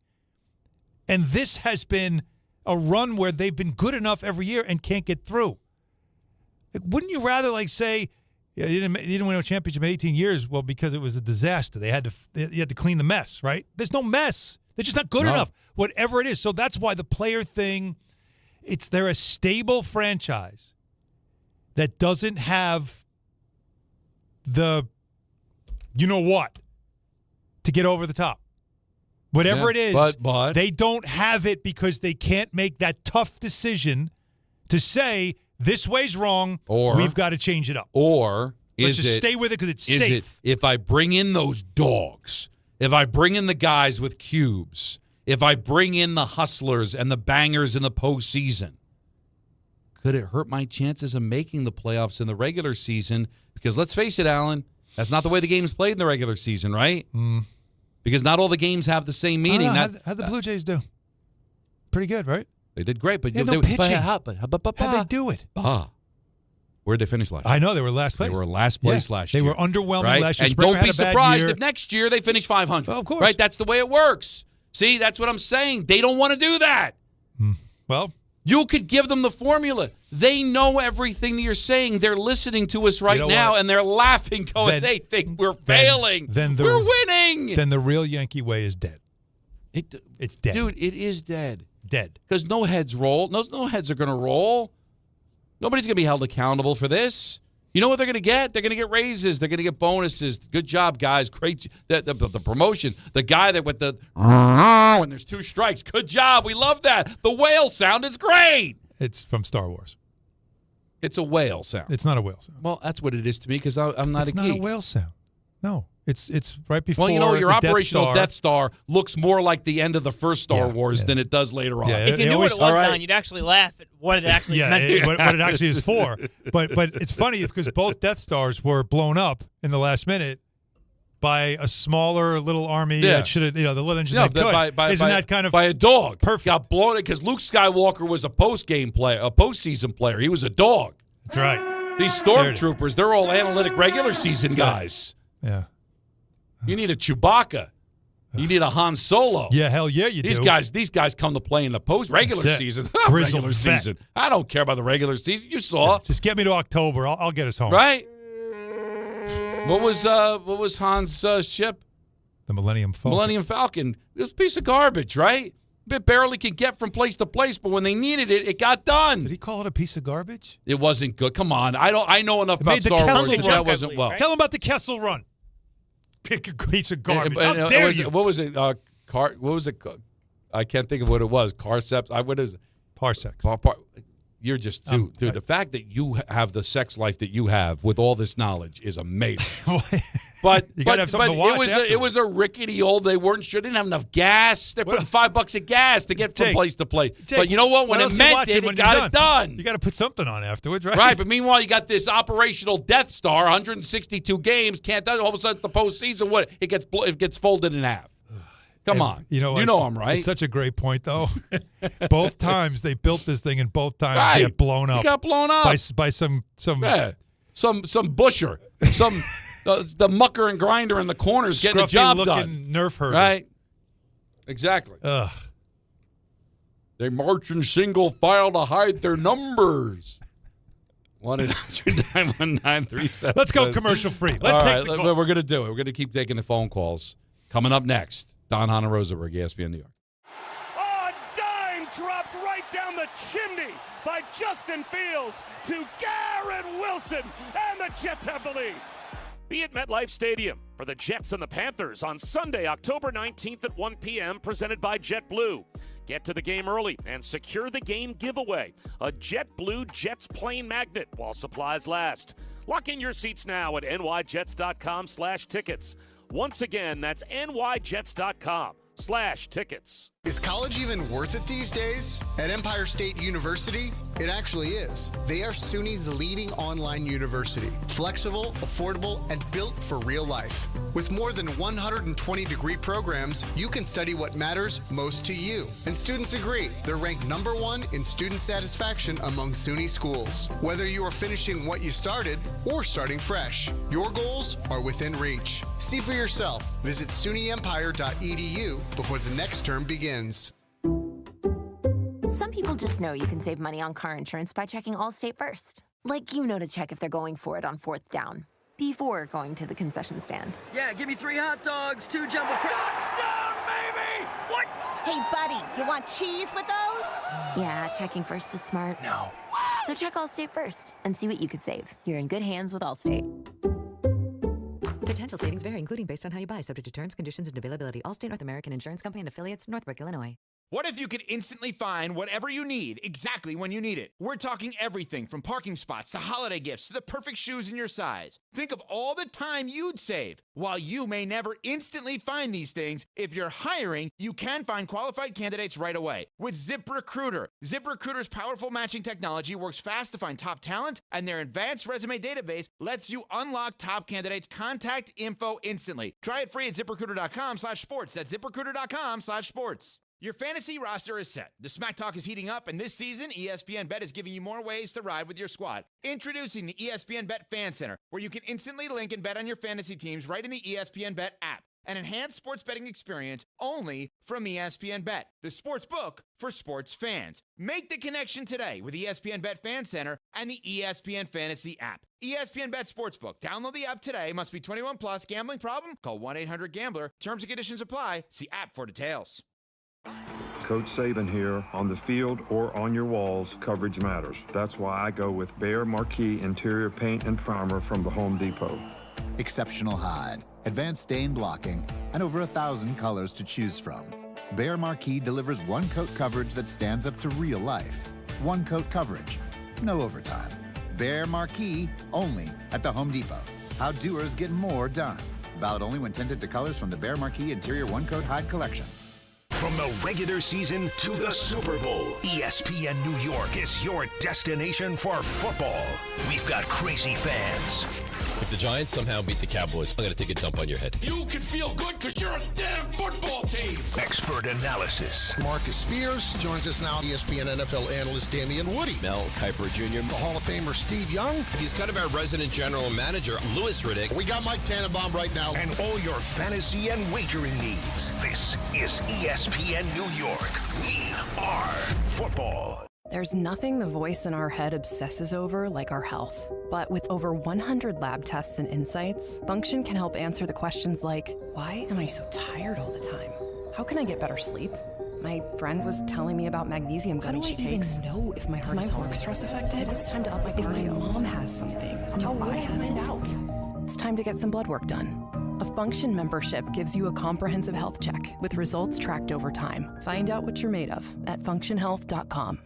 And this has been a run where they've been good enough every year and can't get through. Wouldn't you rather say, Yeah, you didn't win a championship in 18 years. Well, because it was a disaster. You had to clean the mess, right? There's no mess. They're just not good enough. Whatever it is. So that's why the player thing. They're a stable franchise that doesn't have the, you know what, to get over the top. Whatever it is, but they don't have it because they can't make that tough decision to say this way's wrong, or we've got to change it up. Or Let's just stay with it because it's safe. If I bring in those dogs, if I bring in the guys with cubes, if I bring in the hustlers and the bangers in the postseason, could it hurt my chances of making the playoffs in the regular season? Because let's face it, Alan, that's not the way the game's played in the regular season, right? Because not all the games have the same meaning. How'd the Blue Jays do? Pretty good, right? They did great, but pitching. How'd they do it? Where'd they finish last year? I know, they were last place. They were last place last year. They were underwhelming right? last year. And Springer don't be surprised year. if next year they finish 500. Oh, of course. Right? That's the way it works. See, that's what I'm saying. They don't want to do that. Well, you could give them the formula. They know everything that you're saying. They're listening to us right now, and they're laughing, going, they think we're failing. We're winning. Then the real Yankee way is dead. It's dead. Dude, it is dead. Dead. Because no heads roll. No heads are going to roll. Nobody's going to be held accountable for this. You know what they're going to get? They're going to get raises. They're going to get bonuses. Good job, guys. Great. The promotion. The guy that with the when there's 2 strikes. Good job. We love that. The whale sound is great. It's from Star Wars. It's a whale sound. It's not a whale sound. Well, that's what it is to me because I'm not a geek. It's not a whale sound. No. It's right before. Well, you know, your the operational Death Star looks more like the end of the first Star Wars than it does later on. If you knew what it was, Don, you'd actually laugh at what it actually meant. what it actually is for. But it's funny because both Death Stars were blown up in the last minute by a smaller little army that should have, the little engine that could. Isn't that kind of by a dog? Perfect. Got blown because Luke Skywalker was a postseason player. He was a dog. That's right. These stormtroopers, they're all analytic regular season guys. Yeah. You need a Chewbacca. You need a Han Solo. Yeah, hell yeah, you do. These guys come to play in the regular season. Regular season. I don't care about the regular season. You saw. Just get me to October. I'll get us home. Right. What was Han's ship? The Millennium Falcon. Millennium Falcon. It was a piece of garbage, right? It barely could get from place to place, but when they needed it, it got done. Did he call it a piece of garbage? It wasn't good. Come on. I know enough about Star Wars that wasn't well. Tell him about the Kessel Run. Pick a piece of garbage. How dare you? What was it? What was it? I can't think of what it was. Carceps. What is it? Parsecs. You're just too, dude. The fact that you have the sex life that you have with all this knowledge is amazing. But you gotta have something to watch it was a rickety old. They weren't sure. Didn't have enough gas. They're putting $5 of gas to get from place to place. But you know what? When it meant it got it done. You got to put something on afterwards, right? Right. But meanwhile, you got this operational Death Star, 162 games, can't do it. All of a sudden, the postseason, what it gets folded in half. Come on. You know I'm right. It's such a great point, though. Both times they built this thing, and both times they got blown up. It got blown up by some busher, the mucker and grinder in the corners getting the job done. Nerf herder. Right. Exactly. Ugh. They march in single file to hide their numbers. 1-800-919-37. Let's go commercial free. Let's take the call. We're going to do it. We're going to keep taking the phone calls. Coming up next, Don, Hahn, and Rosenberg, ESPN New York. A dime dropped right down the chimney by Justin Fields to Garrett Wilson, and the Jets have the lead. Be at MetLife Stadium for the Jets and the Panthers on Sunday, October 19th at 1 p.m., presented by JetBlue. Get to the game early and secure the game giveaway, a JetBlue Jets plane magnet while supplies last. Lock in your seats now at nyjets.com/tickets. Once again, that's nyjets.com/tickets. Is college even worth it these days? At Empire State University, it actually is. They are SUNY's leading online university. Flexible, affordable, and built for real life. With more than 120 degree programs, you can study what matters most to you. And students agree. They're ranked #1 in student satisfaction among SUNY schools. Whether you are finishing what you started or starting fresh, your goals are within reach. See for yourself. Visit SUNYEmpire.edu before the next term begins. Some people just know you can save money on car insurance by checking Allstate first. Like, to check if they're going for it on 4th down before going to the concession stand. Yeah, give me 3 hot dogs, 2 jumbo touchdown, baby! What? Hey, buddy, you want cheese with those? Yeah, checking first is smart. No. So check Allstate first and see what you could save. You're in good hands with Allstate. Potential savings vary, including based on how you buy, subject to terms, conditions, and availability. Allstate North American Insurance Company and affiliates, Northbrook, Illinois. What if you could instantly find whatever you need exactly when you need it? We're talking everything from parking spots to holiday gifts to the perfect shoes in your size. Think of all the time you'd save. While you may never instantly find these things, if you're hiring, you can find qualified candidates right away. With ZipRecruiter. ZipRecruiter's powerful matching technology works fast to find top talent, and their advanced resume database lets you unlock top candidates' contact info instantly. Try it free at ZipRecruiter.com/sports. That's ZipRecruiter.com/sports. Your fantasy roster is set. The Smack Talk is heating up, and this season, ESPN Bet is giving you more ways to ride with your squad. Introducing the ESPN Bet Fan Center, where you can instantly link and bet on your fantasy teams right in the ESPN Bet app. An enhanced sports betting experience only from ESPN Bet, the sports book for sports fans. Make the connection today with ESPN Bet Fan Center and the ESPN Fantasy app. ESPN Bet Sportsbook. Download the app today. Must be 21 plus. Gambling problem? Call 1-800-GAMBLER. Terms and conditions apply. See app for details. Coach Saban here. On the field or on your walls, coverage matters. That's why I go with Behr Marquee Interior Paint and Primer from the Home Depot. Exceptional hide, advanced stain blocking, and over 1,000 colors to choose from. Behr Marquee delivers one-coat coverage that stands up to real life. One-coat coverage, no overtime. Behr Marquee, only at the Home Depot. How doers get more done. Valid only when tinted to colors from the Behr Marquee Interior One-Coat Hide Collection. From the regular season to the Super Bowl, ESPN New York is your destination for football. We've got crazy fans. If the Giants somehow beat the Cowboys, I'm going to take a dump on your head. You can feel good because you're a damn football team. Expert analysis. Marcus Spears joins us now. ESPN NFL analyst Damian Woody. Mel Kiper Jr. The Hall of Famer Steve Young. He's kind of our resident general manager, Louis Riddick. We got Mike Tannenbaum right now. And all your fantasy and wagering needs. This is ESPN New York. We are football. There's nothing the voice in our head obsesses over like our health. But with over 100 lab tests and insights, Function can help answer the questions like, why am I so tired all the time? How can I get better sleep? My friend was telling me about magnesium gummies she takes. Know if my heart is work stress affected? It's time to up my cardio. If my mom has something, how would I find out? It's time to get some blood work done. A Function membership gives you a comprehensive health check with results tracked over time. Find out what you're made of at functionhealth.com.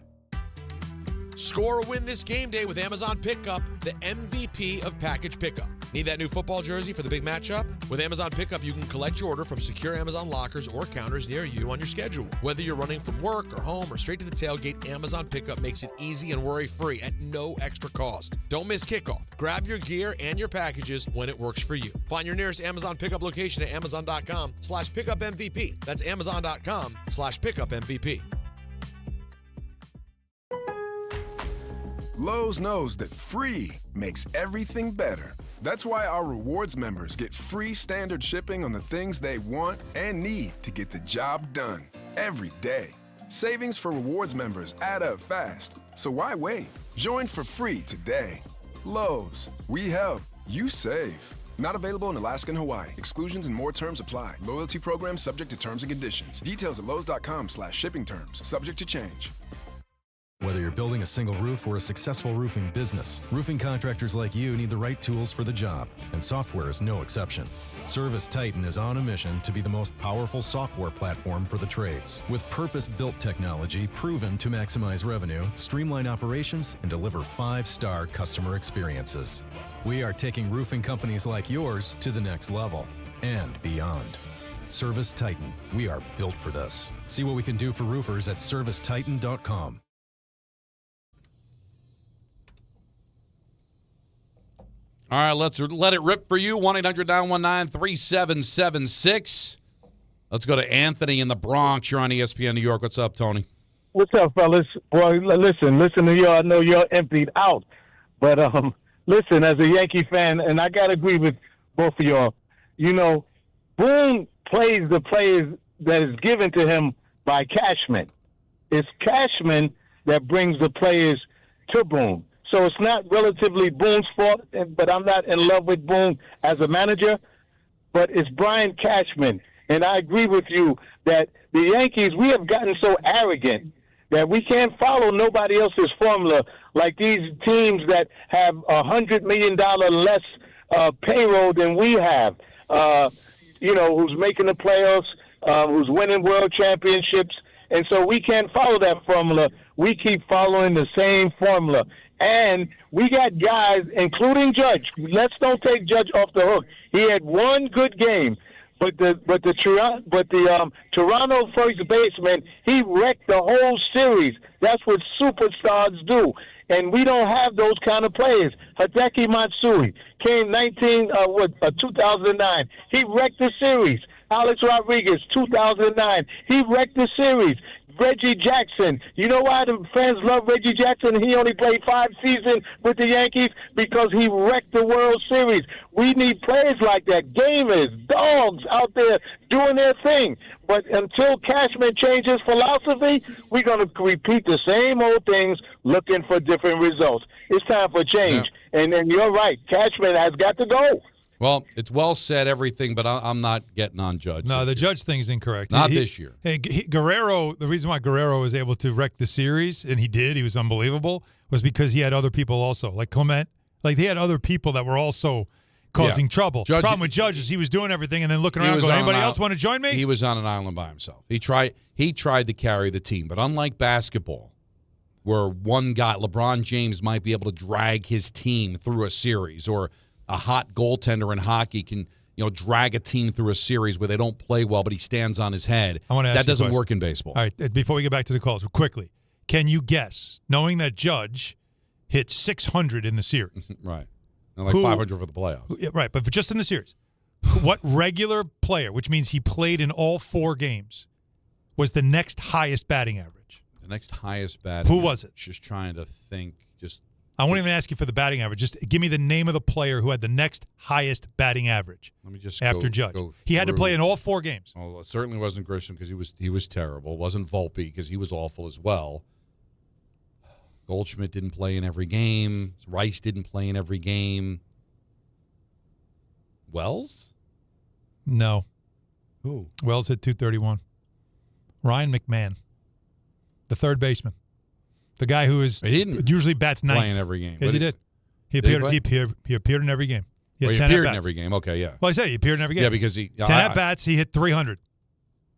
Score a win this game day with Amazon Pickup, the MVP of package pickup. Need that new football jersey for the big matchup? With Amazon Pickup, you can collect your order from secure Amazon lockers or counters near you on your schedule. Whether you're running from work or home or straight to the tailgate, Amazon Pickup makes it easy and worry-free at no extra cost. Don't miss kickoff. Grab your gear and your packages when it works for you. Find your nearest Amazon Pickup location at amazon.com/pickupmvp. That's amazon.com/pickupmvp. Lowe's knows that free makes everything better. That's why our rewards members get free standard shipping on the things they want and need to get the job done every day. Savings for rewards members add up fast, so why wait? Join for free today. Lowe's, we help, you save. Not available in Alaska and Hawaii. Exclusions and more terms apply. Loyalty program subject to terms and conditions. Details at lowes.com/shipping terms. Subject to change. Whether you're building a single roof or a successful roofing business, roofing contractors like you need the right tools for the job, and software is no exception. Service Titan is on a mission to be the most powerful software platform for the trades, with purpose-built technology proven to maximize revenue, streamline operations, and deliver 5-star customer experiences. We are taking roofing companies like yours to the next level and beyond. Service Titan, we are built for this. See what we can do for roofers at servicetitan.com. All right, let's let it rip for you. 1-800-919-3776. Let's go to Anthony in the Bronx. You're on ESPN New York. What's up, Tony? What's up, fellas? Boy, listen to you. I know you're emptied out. But listen, as a Yankee fan, and I got to agree with both of y'all, Boone plays the players that is given to him by Cashman. It's Cashman that brings the players to Boone. So it's not relatively Boone's fault, but I'm not in love with Boone as a manager. But it's Brian Cashman. And I agree with you that the Yankees, we have gotten so arrogant that we can't follow nobody else's formula like these teams that have $100 million less payroll than we have, who's making the playoffs, who's winning world championships. And so we can't follow that formula. We keep following the same formula. And we got guys, including Judge. Let's don't take Judge off the hook. He had one good game. But the Toronto first baseman, he wrecked the whole series. That's what superstars do. And we don't have those kind of players. Hideki Matsui came 2009. He wrecked the series. Alex Rodriguez, 2009. He wrecked the series. Reggie Jackson. You know why the fans love Reggie Jackson? He only played 5 seasons with the Yankees because he wrecked the World Series. We need players like that, gamers, dogs out there doing their thing. But until Cashman changes philosophy, we're going to repeat the same old things looking for different results. It's time for change. Yeah. And you're right. Cashman has got to go. Well, it's well said, everything, but I'm not getting on Judge. No, the Judge thing is incorrect. Not this year. Hey, Guerrero, the reason why Guerrero was able to wreck the series, and he did, he was unbelievable, was because he had other people also, like Clement. Like, he had other people that were also causing trouble. The problem with Judge is he was doing everything and then looking around going, anybody else want to join me? He was on an island by himself. He tried to carry the team, but unlike basketball, where one guy, LeBron James, might be able to drag his team through a series, or a hot goaltender in hockey can, drag a team through a series where they don't play well, but he stands on his head. That doesn't work in baseball. All right, before we get back to the calls, quickly, can you guess, knowing that Judge hit 600 in the series? Right. And like 500 for the playoffs. Yeah, right, but just in the series, what regular player, which means he played in all 4 games, was the next highest batting average? The next highest batting Who was it? Just trying to think. I won't even ask you for the batting average. Just give me the name of the player who had the next highest batting average. Let me just after Judge. He had to play in all 4 games. Well, it certainly wasn't Grisham because he was terrible. It wasn't Volpe because he was awful as well. Goldschmidt didn't play in every game. Rice didn't play in every game. Wells? No. Who? Wells hit 231. Ryan McMahon, the third baseman. The guy who usually bats ninth. Play in every game. Yes, he did. He appeared in every game. He appeared in every game. Okay, yeah. Well, I said he appeared in every game. Yeah, because 10 at-bats, he hit 300.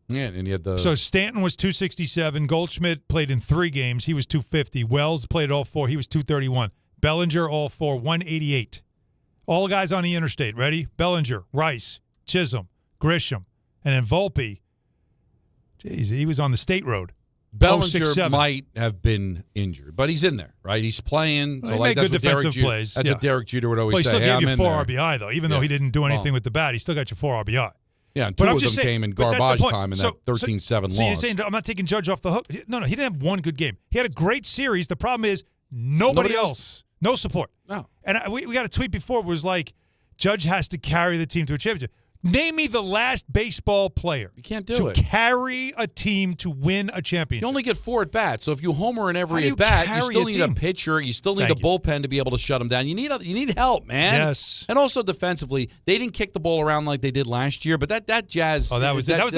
Yeah, and he had So Stanton was 267. Goldschmidt played in 3 games. He was 250. Wells played all 4. He was 231. Bellinger, all 4, 188. All the guys on the interstate. Ready? Bellinger, Rice, Chisholm, Grisham, and then Volpe. Jeez, he was on the state road. Bellinger might have been injured, but he's in there, right? He's playing. Well, he made good defensive plays. That's what Derek Jeter would always say. He still gave you 4 RBI, though. Even though he didn't do anything with the bat, he still got you 4 RBI. Yeah, and 2 of them came in garbage time in that 13-7 loss. So you're saying I'm not taking Judge off the hook? No, he didn't have one good game. He had a great series. The problem is nobody else. No support. No. And we got a tweet before. It was like, Judge has to carry the team to a championship. Name me the last baseball player. You can't do it. To carry a team to win a championship. You only get 4 at bats. So if you homer in every at bat, you still need a pitcher. You still need a bullpen to be able to shut them down. You need help, man. Yes. And also defensively, they didn't kick the ball around like they did last year. But that Jazz. Oh, that was the game.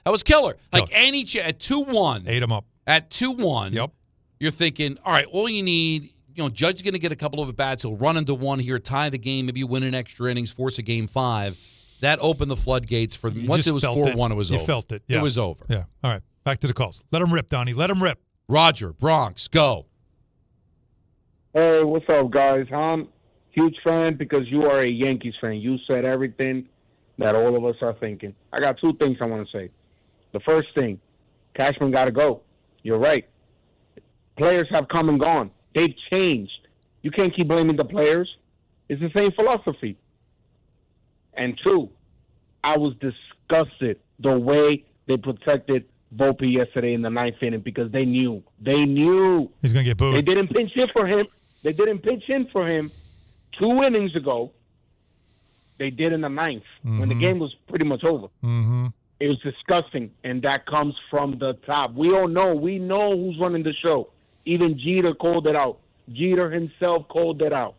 That was killer. Like any at 2-1. Ate them up. At 2-1. Yep. You're thinking, all right, all you need. Judge's going to get a couple of at bats. He'll run into one here, tie the game, maybe win an extra innings, force a game 5. That opened the floodgates for once it was 4-1, it was over. You felt it. Yeah. It was over. Yeah. All right. Back to the calls. Let him rip, Donnie. Let him rip. Roger, Bronx, go. Hey, what's up, guys? I'm huge fan because you are a Yankees fan. You said everything that all of us are thinking. I got 2 things I want to say. The first thing, Cashman got to go. You're right. Players have come and gone. They've changed. You can't keep blaming the players. It's the same philosophy. And 2, I was disgusted the way they protected Volpe yesterday in the 9th inning because they knew. He's going to get booed. They didn't pinch in for him 2 innings ago. They did in the 9th when the game was pretty much over. Mm-hmm. It was disgusting, and that comes from the top. We all know. We know who's running the show. Even Jeter called it out. Jeter himself called it out.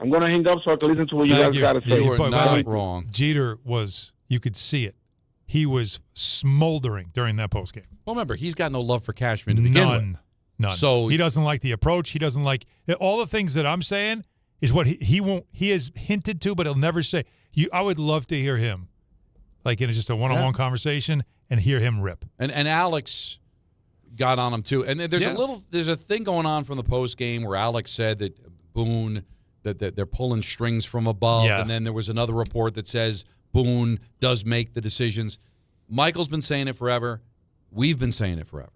I'm going to hang up so I can listen to what you Thank guys got to say. You are not wrong. Jeter was, you could see it. He was smoldering during that postgame. Well, remember, he's got no love for Cashman to begin with. None. So he doesn't like the approach. He doesn't like all the things that I'm saying is what he won't. He has hinted to, but he'll never say. I would love to hear him, like in just a one-on-one conversation, and hear him rip. And Alex got on him too. And there's a thing going on from the post game where Alex said that Boone that they're pulling strings from above, and then there was another report that says Boone does make the decisions. Michael's been saying it forever. We've been saying it forever.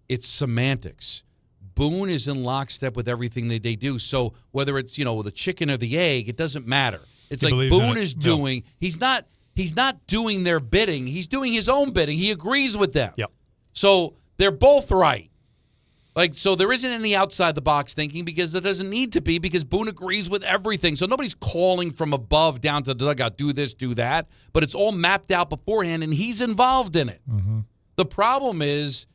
It's semantics. Boone is in lockstep with everything that they do. So whether it's, the chicken or the egg, it doesn't matter. It's like Boone is doing. He's not doing their bidding. He's doing his own bidding. He agrees with them. Yep. So they're both right. So there isn't any outside the box thinking because there doesn't need to be because Boone agrees with everything. So nobody's calling from above down to the dugout, do this, do that. But it's all mapped out beforehand, and he's involved in it. Mm-hmm. The problem is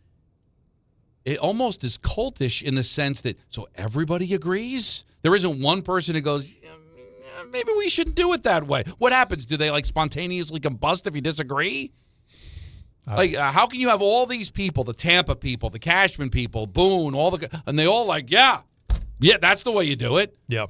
it almost is cultish in the sense that so everybody agrees? There isn't one person who goes, maybe we shouldn't do it that way. What happens? Do they spontaneously combust if you disagree? How can you have all these people, the Tampa people, the Cashman people, Boone, and they all yeah, that's the way you do it. Yeah.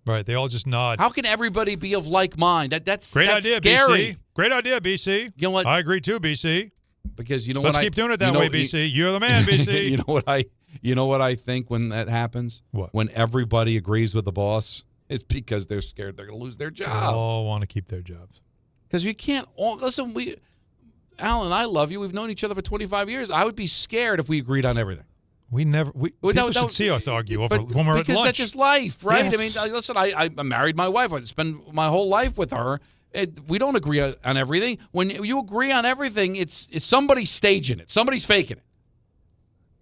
Right. They all just nod. How can everybody be of like mind? That's idea, scary. BC. Great idea, BC. You know what? I agree too, BC. Because let's keep doing it that way, BC. You're the man, BC. You know what I think when that happens? What? When everybody agrees with the boss, it's because they're scared they're going to lose their job. They all want to keep their jobs. Because you can't listen. Alan, I love you. We've known each other for 25 years. I would be scared if we agreed on everything. People should see us argue when we're at lunch. Because that's just life, right? Yes. I mean, listen, I married my wife. I spend my whole life with her. We don't agree on everything. When you agree on everything, it's somebody staging it. Somebody's faking it.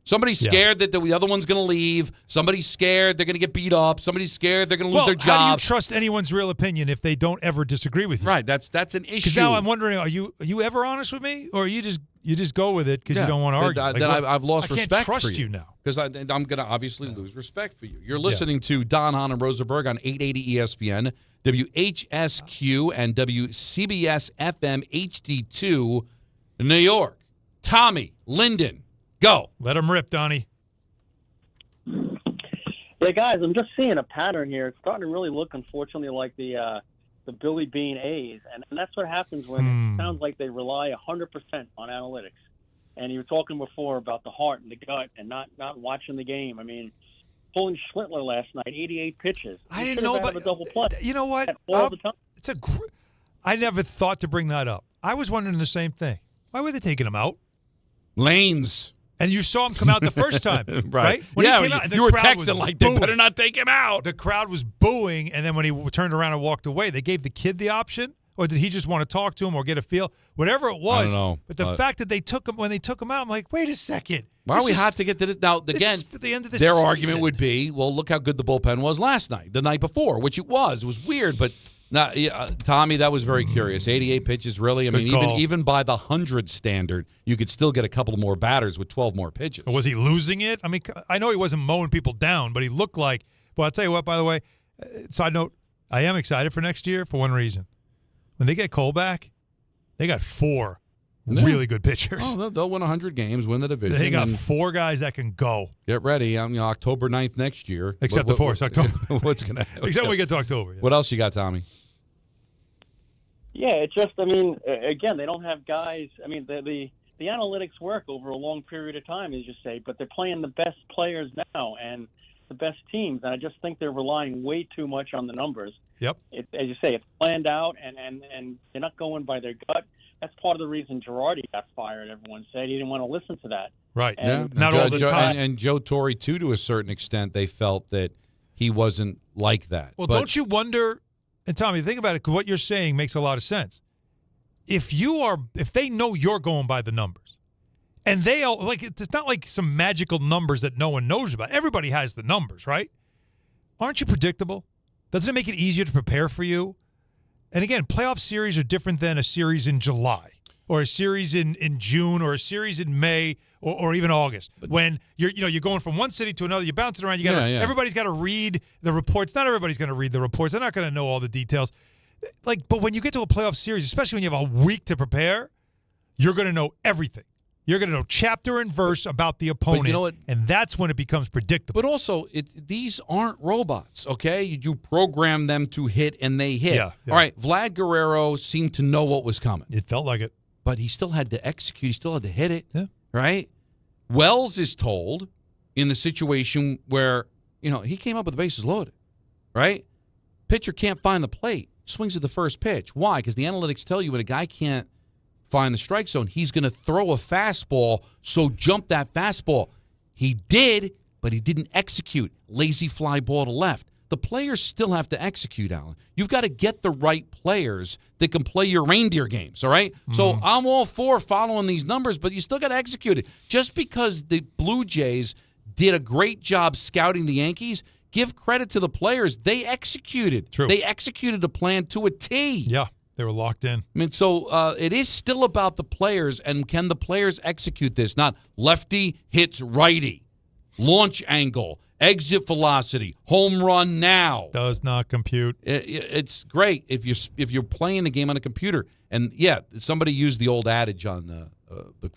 Somebody's scared that the other one's going to leave. Somebody's scared they're going to get beat up. Somebody's scared they're going to lose their job. How do you trust anyone's real opinion if they don't ever disagree with you? Right, that's an issue. Because now I'm wondering, are you ever honest with me, or you just go with it because you don't want to argue? Then I've lost respect for you. I can't trust you now. Because I'm going to obviously lose respect for you. You're listening to Don, Hahn, and Rosenberg on 880 ESPN, WHSQ, and WCBS FM HD2, New York. Tommy, Linden, go. Let him rip, Donnie. Yeah, guys, I'm just seeing a pattern here. It's starting to really look, unfortunately, like the Billy Bean A's, and that's what happens when it sounds like they rely 100% on analytics. And you were talking before about the heart and the gut and not watching the game. I mean, pulling Schlittler last night, 88 pitches. I didn't know about a double play. You know what? All the time. I never thought to bring that up. I was wondering the same thing. Why were they taking him out? Lanes. And you saw him come out the first time, right? When he came out, you were texting like, they better not take him out. The crowd was booing, and then when he turned around and walked away, they gave the kid the option, or did he just want to talk to him or get a feel? Whatever it was. I don't know. But the fact that they took him, when they took him out, I'm like, wait a second. Why are we hot to get to this? Now, again, at the end of the their season. argument would be, well, look how good the bullpen was last night, the night before, which it was. It was weird, but Tommy, that was very curious. 88 pitches, really? I mean, even by the 100 standard, you could still get a couple more batters with 12 more pitches. Was he losing it? I mean, I know he wasn't mowing people down, but he looked like – well, I'll tell you what, by the way, side note, I am excited for next year for one reason. When they get Cole back, they got 4 really good pitchers. Oh, they'll win 100 games, win the division. They got 4 guys that can go. Get ready. October 9th next year. Except the 4th, October. What's going to happen? Except when we get to October. Yeah. What else you got, Tommy? Yeah, it's just, I mean, again, they don't have guys. I mean, the analytics work over a long period of time, as you say, but they're playing the best players now and the best teams, and I just think they're relying way too much on the numbers. Yep. As you say, it's planned out, and they're not going by their gut. That's part of the reason Girardi got fired, everyone said. He didn't want to listen to that. Right. And, Not all the time. And Joe Torre, too, to a certain extent, they felt that he wasn't like that. Well, don't you wonder, and Tommy, think about it, 'cause what you're saying makes a lot of sense. If they know you're going by the numbers, and they all, like, it's not like some magical numbers that no one knows about. Everybody has the numbers, right? Aren't you predictable? Doesn't it make it easier to prepare for you? And again, playoff series are different than a series in July. or a series in June or a series in May or even August. When you're going from one city to another, you're bouncing around. Everybody's got to read the reports. Not everybody's going to read the reports. They're not going to know all the details. But when you get to a playoff series, especially when you have a week to prepare, you're going to know everything. You're going to know chapter and verse about the opponent, you know what? And that's when it becomes predictable. But also, these aren't robots, okay? You program them to hit, and they hit. Yeah. All right, Vlad Guerrero seemed to know what was coming. It felt like it. But he still had to execute. He still had to hit it, yeah. Right? Wells is told in the situation where, he came up with the bases loaded, right? Pitcher can't find the plate, swings at the first pitch. Why? Because the analytics tell you when a guy can't find the strike zone, he's going to throw a fastball, so jump that fastball. He did, but he didn't execute. Lazy fly ball to left. The players still have to execute, Alan. You've got to get the right players that can play your reindeer games, all right? Mm-hmm. So I'm all for following these numbers, but you still got to execute it. Just because the Blue Jays did a great job scouting the Yankees, give credit to the players. They executed. True. They executed a plan to a T. Yeah. They were locked in. I mean, so it is still about the players, and can the players execute this? Not lefty hits righty, launch angle, exit velocity, home run now. Does not compute. It's great if you're playing the game on a computer. And yeah, somebody used the old adage on the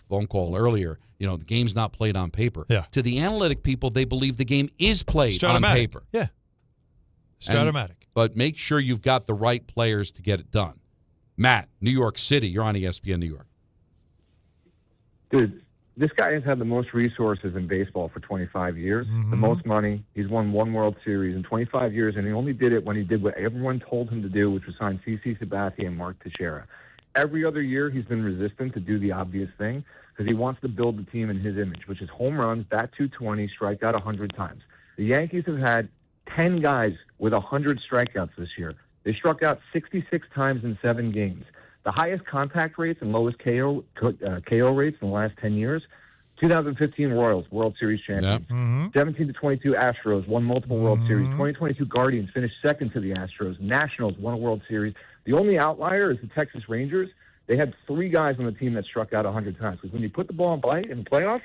phone call earlier. The game's not played on paper. Yeah. To the analytic people, they believe the game is played on paper. Yeah. Stratomatic. But make sure you've got the right players to get it done. Matt, New York City. You're on ESPN New York. Dude, this guy has had the most resources in baseball for 25 years, the most money. He's won one World Series in 25 years, and he only did it when he did what everyone told him to do, which was sign CC Sabathia and Mark Teixeira. Every other year, he's been resistant to do the obvious thing because he wants to build the team in his image, which is home runs, bat 220, strike out 100 times. The Yankees have had 10 guys with 100 strikeouts this year. They struck out 66 times in 7 games. The highest contact rates and lowest KO rates in the last 10 years, 2015 Royals, World Series champions. Mm-hmm. 17 to 22 Astros won multiple World Series. 2022 Guardians finished second to the Astros. Nationals won a World Series. The only outlier is the Texas Rangers. They had 3 guys on the team that struck out 100 times. Because when you put the ball in play in the playoffs,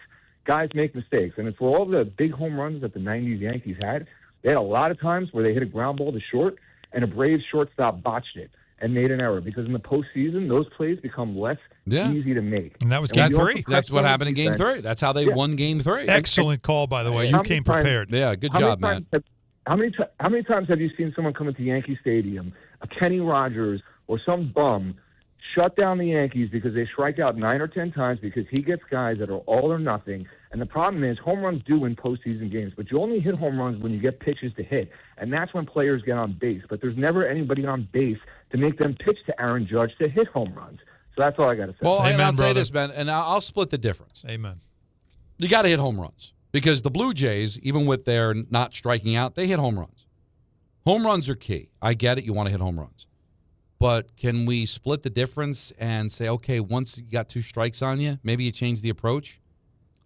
guys make mistakes. And for all the big home runs that the 90s Yankees had, they had a lot of times where they hit a ground ball to short, and a Braves shortstop botched it and made an error. Because in the postseason, those plays become less easy to make. And that was Game 3. That's what happened in Game 3. That's how they won Game 3. Excellent call, by the way. You came prepared. Yeah, good job, man. How many times have you seen someone come into Yankee Stadium, a Kenny Rogers or some bum, shut down the Yankees because they strike out 9 or 10 times because he gets guys that are all or nothing? And the problem is home runs do win postseason games, but you only hit home runs when you get pitches to hit. And that's when players get on base. But there's never anybody on base to make them pitch to Aaron Judge to hit home runs. So that's all I got to say. Well, and I'll tell you this, man, and I'll split the difference. Amen. You got to hit home runs because the Blue Jays, even with their not striking out, they hit home runs. Home runs are key. I get it. You want to hit home runs. But can we split the difference and say, okay, once you got 2 strikes on you, maybe you change the approach?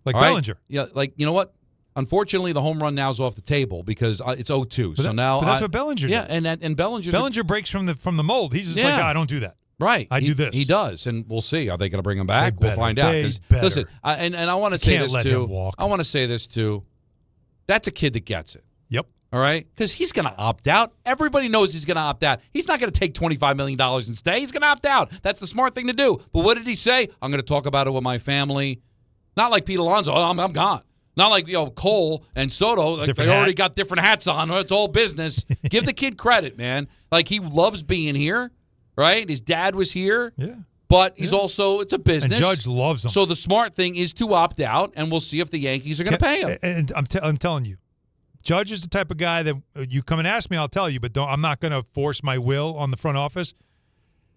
Like Bellinger. Yeah, like, you know what? Unfortunately, the home run now is off the table because it's 0-2. But that's what Bellinger does. Yeah, and Bellinger breaks from the mold. He's just like, I don't do that. Right. I do this. He does, and we'll see. Are they going to bring him back? We'll find out. Listen, and I want to say this too. I want to say this too. That's a kid that gets it. Yep. All right? Because he's going to opt out. Everybody knows he's going to opt out. He's not going to take $25 million and stay. He's going to opt out. That's the smart thing to do. But what did he say? I'm going to talk about it with my family. Not like Pete Alonso. I'm gone. Not like Cole and Soto. Like they already got different hats on. It's all business. Give the kid credit, man. Like he loves being here, right? His dad was here. Yeah. But he's also, it's a business. And Judge loves him. So the smart thing is to opt out, and we'll see if the Yankees are going to pay him. And I'm telling you, Judge is the type of guy that you come and ask me, I'll tell you, but I'm not going to force my will on the front office.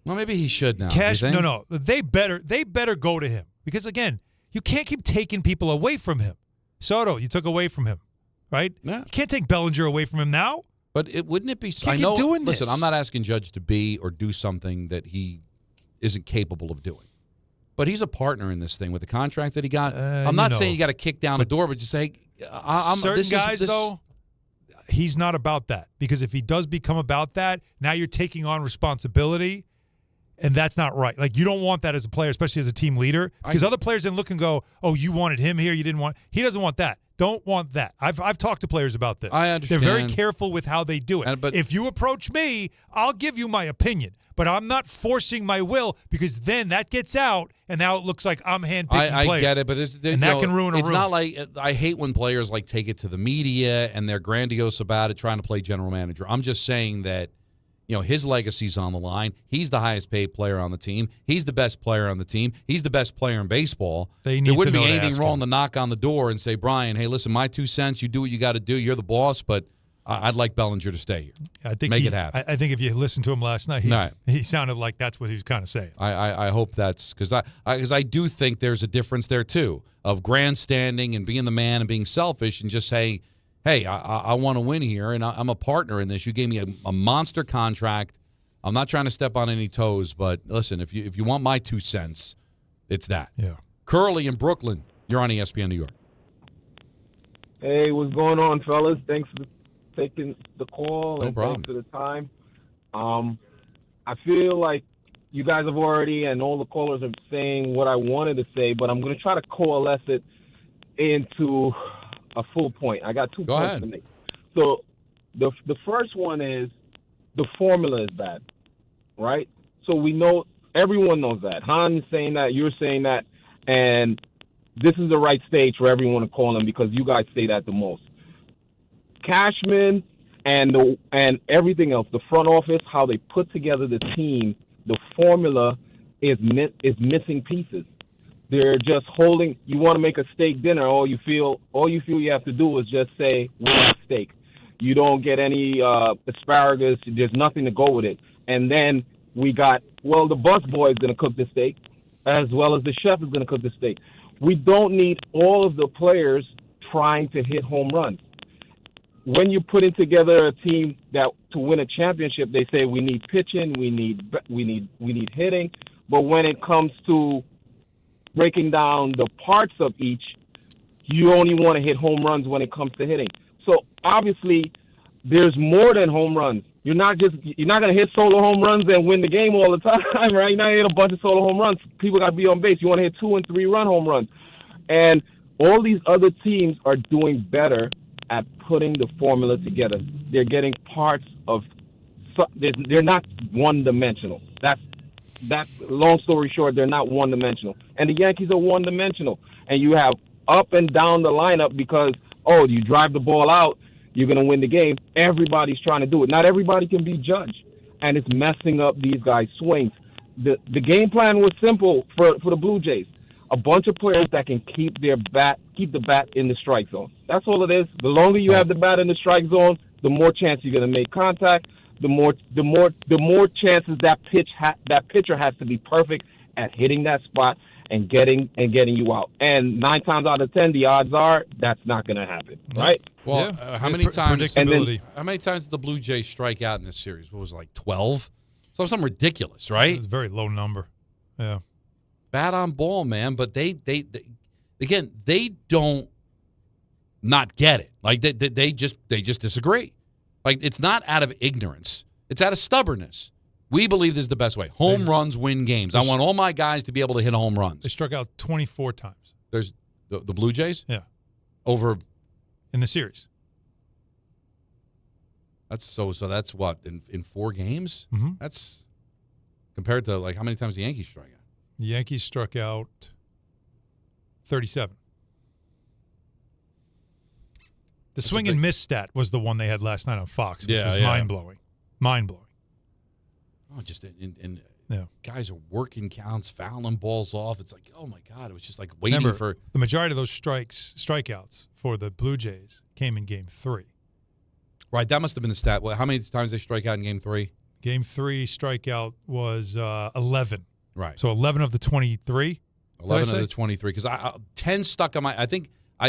Well, maybe he should now. No. They better go to him because again, you can't keep taking people away from him. Soto, you took away from him, right? Yeah. You can't take Bellinger away from him now. But wouldn't it be? I know. Doing listen, this. I'm not asking Judge to be or do something that he isn't capable of doing. But he's a partner in this thing with the contract that he got. I'm not saying you got to kick down the door, but just say, certain guys, though, he's not about that. Because if he does become about that, now you're taking on responsibility. And that's not right. Like, you don't want that as a player, especially as a team leader, because other players then look and go, oh, you wanted him here, you didn't want – he doesn't want that. Don't want that. I've talked to players about this. I understand. They're very careful with how they do it. But if you approach me, I'll give you my opinion. But I'm not forcing my will, because then that gets out, and now it looks like I'm handpicking players. I get it, but and that can ruin a room. It's not like – I hate when players, like, take it to the media and they're grandiose about it, trying to play general manager. I'm just saying that – his legacy's on the line. He's the highest paid player on the team. He's the best player on the team. He's the best player in baseball. There wouldn't be anything wrong to knock on the door and say, Brian, hey, listen, my 2 cents, you do what you got to do. You're the boss, but I'd like Bellinger to stay here. I think Make it happen. I think if you listened to him last night, he sounded like that's what he was kind of saying. I hope that's because I do think there's a difference there, too, of grandstanding and being the man and being selfish and just saying, hey, I want to win here, and I'm a partner in this. You gave me a monster contract. I'm not trying to step on any toes, but listen, if you want my 2 cents, it's that. Yeah. Curly in Brooklyn, you're on ESPN New York. Hey, what's going on, fellas? Thanks for taking the call No problem. Thanks for the time. I feel like you guys have already, and all the callers are saying what I wanted to say, but I'm going to try to coalesce it into a full point. I got 2 points to make. So the first one is the formula is bad, right? So we know, everyone knows that. Hahn is saying that, you're saying that, and this is the right stage for everyone to call him because you guys say that the most. Cashman and everything else, the front office, how they put together the team, the formula is missing pieces. They're just holding. You want to make a steak dinner. All you feel you have to do is just say, we have steak. You don't get any asparagus. There's nothing to go with it. And then we got, the bus boy is going to cook the steak, as well as the chef is going to cook the steak. We don't need all of the players trying to hit home runs. When you're putting together a team that to win a championship, they say we need pitching, we need hitting. But when it comes to breaking down the parts of each, you only want to hit home runs when it comes to hitting. So obviously, there's more than home runs. You're not going to hit solo home runs and win the game all the time, right? You're not going to hit a bunch of solo home runs. People got to be on base. You want to hit 2 and 3 run home runs. And all these other teams are doing better at putting the formula together. They're getting parts of. They're not one-dimensional. That's long story short, they're not one-dimensional. And the Yankees are one-dimensional. And you have up and down the lineup because, you drive the ball out, you're going to win the game. Everybody's trying to do it. Not everybody can be judged. And it's messing up these guys' swings. The game plan was simple for the Blue Jays. A bunch of players that can keep the bat in the strike zone. That's all it is. The longer you have the bat in the strike zone, the more chance you're going to make contact. The more chances that pitcher has to be perfect at hitting that spot and getting you out. And 9 times out of 10, the odds are that's not going to happen, right? Well, how many times? Predictability. How many times did the Blue Jays strike out in this series? What was it, like 12? Something ridiculous, right? It's a very low number. Yeah. Bat on ball, man. But they don't not get it. Like they just disagree. Like, it's not out of ignorance. It's out of stubbornness. We believe this is the best way. Home runs win games. I want all my guys to be able to hit home runs. They struck out 24 times. There's the Blue Jays? Yeah. Over? In the series. That's so that's what, in 4 games? Mm-hmm. That's compared to, like, how many times the Yankees struck out? The Yankees struck out 37. The swing and miss stat was the one they had last night on Fox, which was mind-blowing. Mind-blowing. Oh, just guys are working counts, fouling balls off. It's like, oh, my God. It was just like waiting for. The majority of those strikeouts for the Blue Jays came in Game 3. Right. That must have been the stat. How many times they strike out in Game 3? Game 3 strikeout was 11. Right. So 11 of the 23. 11 of the 23. Because 10 stuck on my. I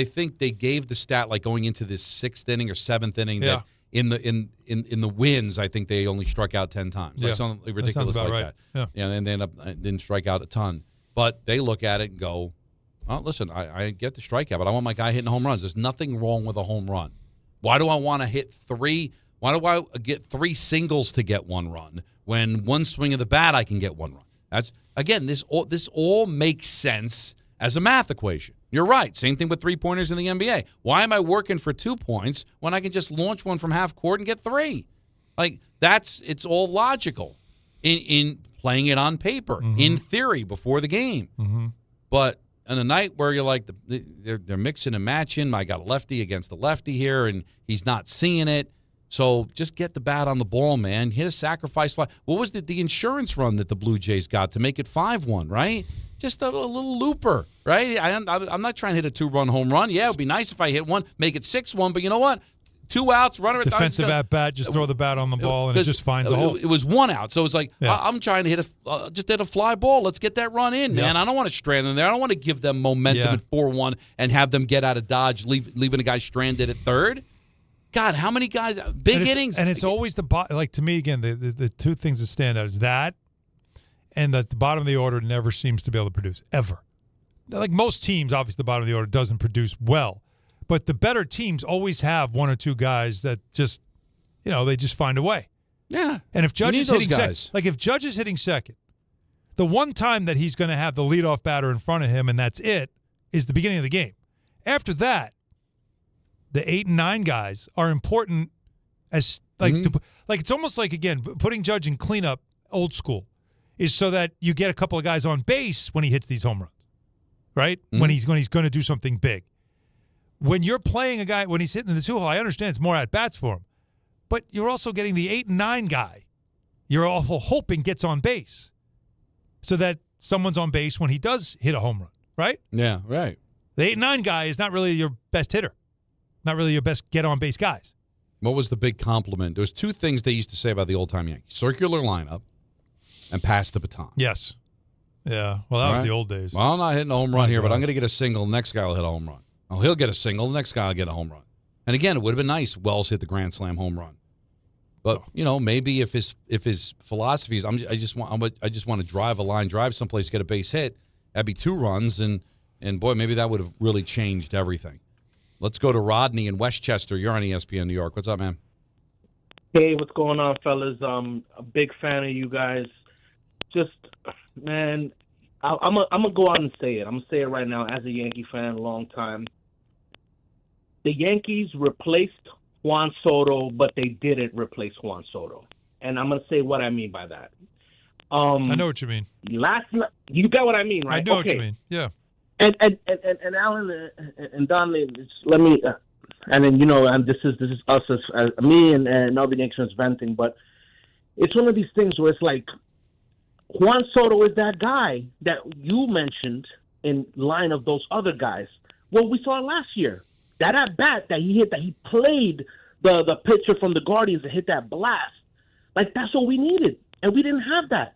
think they gave the stat like going into this 6th inning or 7th inning that in the wins, I think they only struck out 10 times. Like something ridiculous like right. that. Yeah. And they didn't strike out a ton. But they look at it and go, well, listen, I get the strikeout, but I want my guy hitting home runs. There's nothing wrong with a home run. Why do I want to hit 3 Why do I get 3 singles to get 1 run when one swing of the bat I can get 1 run? That's again, this all makes sense as a math equation. You're right. Same thing with 3-pointers in the NBA. Why am I working for 2 points when I can just launch one from half court and get 3? Like it's all logical in playing it on paper, in theory, before the game. But on a night where you're like they're mixing and matching, I got a lefty against a lefty here, and he's not seeing it. So just get the bat on the ball, man. Hit a sacrifice fly. What was the insurance run that the Blue Jays got to make it 5-1, right? Just a little looper, right? I'm not trying to hit a 2-run home run. Yeah, it would be nice if I hit one, make it 6-1, but you know what? 2 outs, runner at defensive at bat, just throw the bat on the ball, and it just finds a hole. It was 1 out, so it's like I'm trying to hit a fly ball. Let's get that run in, man. I don't want to strand them there. I don't want to give them momentum at 4-1 and have them get out of dodge, leaving a guy stranded at third. God, how many guys? Big innings, and it's always to me again. The 2 things that stand out is that, and that the bottom of the order never seems to be able to produce ever. Like most teams, obviously the bottom of the order doesn't produce well. But the better teams always have 1 or 2 guys that just, they just find a way. Yeah. And if Judge is hitting guys. if Judge is hitting second, the one time that he's going to have the leadoff batter in front of him, and that's it, is the beginning of the game. After that, the 8 and 9 guys are important as it's almost like, again, putting Judge in cleanup, old school, is so that you get a couple of guys on base when he hits these home runs, right? When he's going to do something big. When you're playing a guy, when he's hitting the 2-hole, I understand it's more at-bats for him. But you're also getting the 8 and 9 guy. You're also hoping gets on base so that someone's on base when he does hit a home run, right? Yeah, right. The 8 and 9 guy is not really your best hitter, not really your best get-on-base guys. What was the big compliment? There was 2 things they used to say about the old-time Yankees. Circular lineup and pass the baton. Yes. Yeah, well, that was the old days. Well, I'm not hitting a home run here, but I'm going to get a single. The next guy will hit a home run. Oh, he'll get a single. The next guy will get a home run. And again, it would have been nice. Wells hit the grand slam home run. But maybe if his philosophy is I just want to drive a line drive someplace, get a base hit, that'd be 2 runs, and boy, maybe that would have really changed everything. Let's go to Rodney in Westchester. You're on ESPN New York. What's up, man? Hey, what's going on, fellas? I'm a big fan of you guys. Just, man, I'm gonna go out and say it. I'm gonna say it right now as a Yankee fan, a long time. The Yankees replaced Juan Soto, but they didn't replace Juan Soto, and I'm gonna say what I mean by that. I know what you mean. Last night, you got what I mean, right? I know what you mean. Yeah. And Alan and Don, let me, and then and this is us as me and other Yankees venting, but it's one of these things where it's like Juan Soto is that guy that you mentioned in line of those other guys. Well, we saw last year. That at bat that he hit, that he played the pitcher from the Guardians to hit that blast. Like, that's what we needed. And we didn't have that.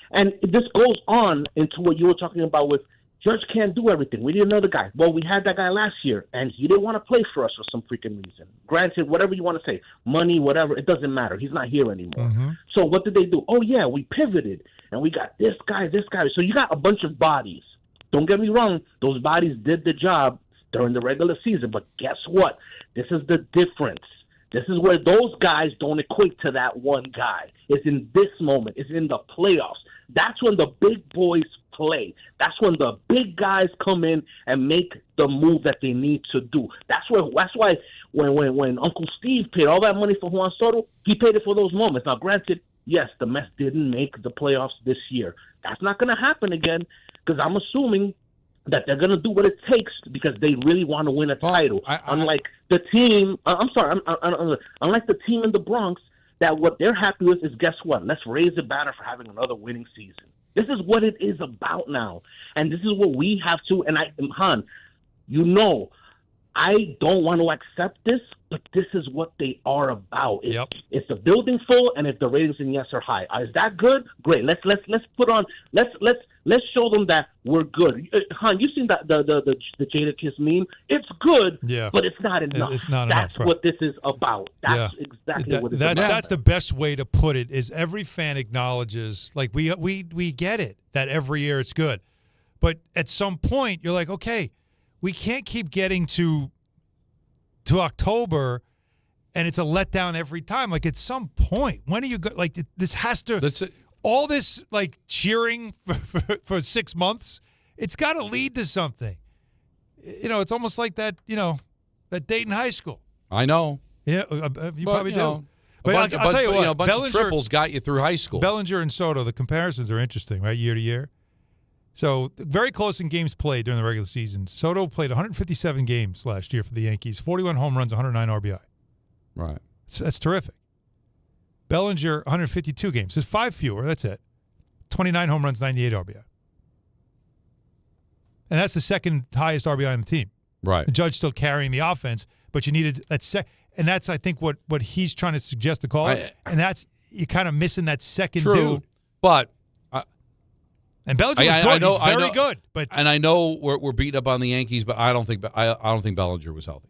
And this goes on into what you were talking about with Judge can't do everything. We need another guy. Well, we had that guy last year, and he didn't want to play for us for some freaking reason. Granted, whatever you want to say, money, whatever, it doesn't matter. He's not here anymore. Mm-hmm. So what did they do? Oh, yeah, we pivoted, and we got this guy. So you got a bunch of bodies. Don't get me wrong. Those bodies did the job during the regular season. But guess what? This is the difference. This is where those guys don't equate to that one guy. It's in this moment. It's in the playoffs. That's when the big boys play. That's when the big guys come in and make the move that they need to do. That's why when Uncle Steve paid all that money for Juan Soto, he paid it for those moments. Now, granted, yes, the Mets didn't make the playoffs this year. That's not going to happen again because I'm assuming that they're going to do what it takes because they really want to win a title. Unlike the team, unlike the team in the Bronx, that what they're happy with is, guess what? Let's raise the banner for having another winning season. This is what it is about now. And this is what we have to, and Hahn, I don't want to accept this, but this is what they are about. It's the building full, and if the ratings in yes are high, is that good? Great. Let's show them that we're good. Hahn, you seen that the Jada Kiss meme? It's good, but it's not enough. It's not enough. That's what this is about. That's exactly what it's about. That's the best way to put it. Is every fan acknowledges, like we get it that every year it's good, but at some point you're like, okay, we can't keep getting to October and it's a letdown every time. Like, at some point, when are you like, this has to all this like cheering for 6 months, it's got to lead to something. It's almost like that, that Dayton High School. I know. Yeah, you probably do. But I'll tell you what, a bunch of triples got you through high school. Bellinger and Soto, the comparisons are interesting, right, year to year. So very close in games played during the regular season. Soto played 157 games last year for the Yankees, 41 home runs, 109 RBI. Right. That's terrific. Bellinger, 152 games. There's 5 fewer. That's it. 29 home runs, 98 RBI. And that's the second highest RBI on the team. Right. The Judge still carrying the offense, but you needed that and that's, I think, what he's trying to suggest to call it. And that's, you're kind of missing that second dude. But and Bellinger was good. He's very good. But I know we're beating up on the Yankees, but I don't think Bellinger was healthy.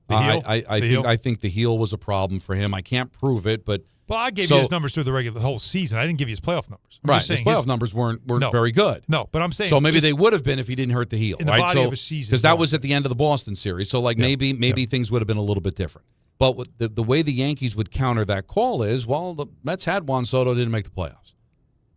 The heel? I think the heel was a problem for him. I can't prove it, but I gave you his numbers through the whole season. I didn't give you his playoff numbers. Right, his playoff numbers weren't very good. No, but I'm saying so maybe they would have been if he didn't hurt the heel, in the right? body of a season, because that was at the end of the Boston series. So maybe things would have been a little bit different. But the way the Yankees would counter that call is, well, the Mets had Juan Soto, didn't make the playoffs,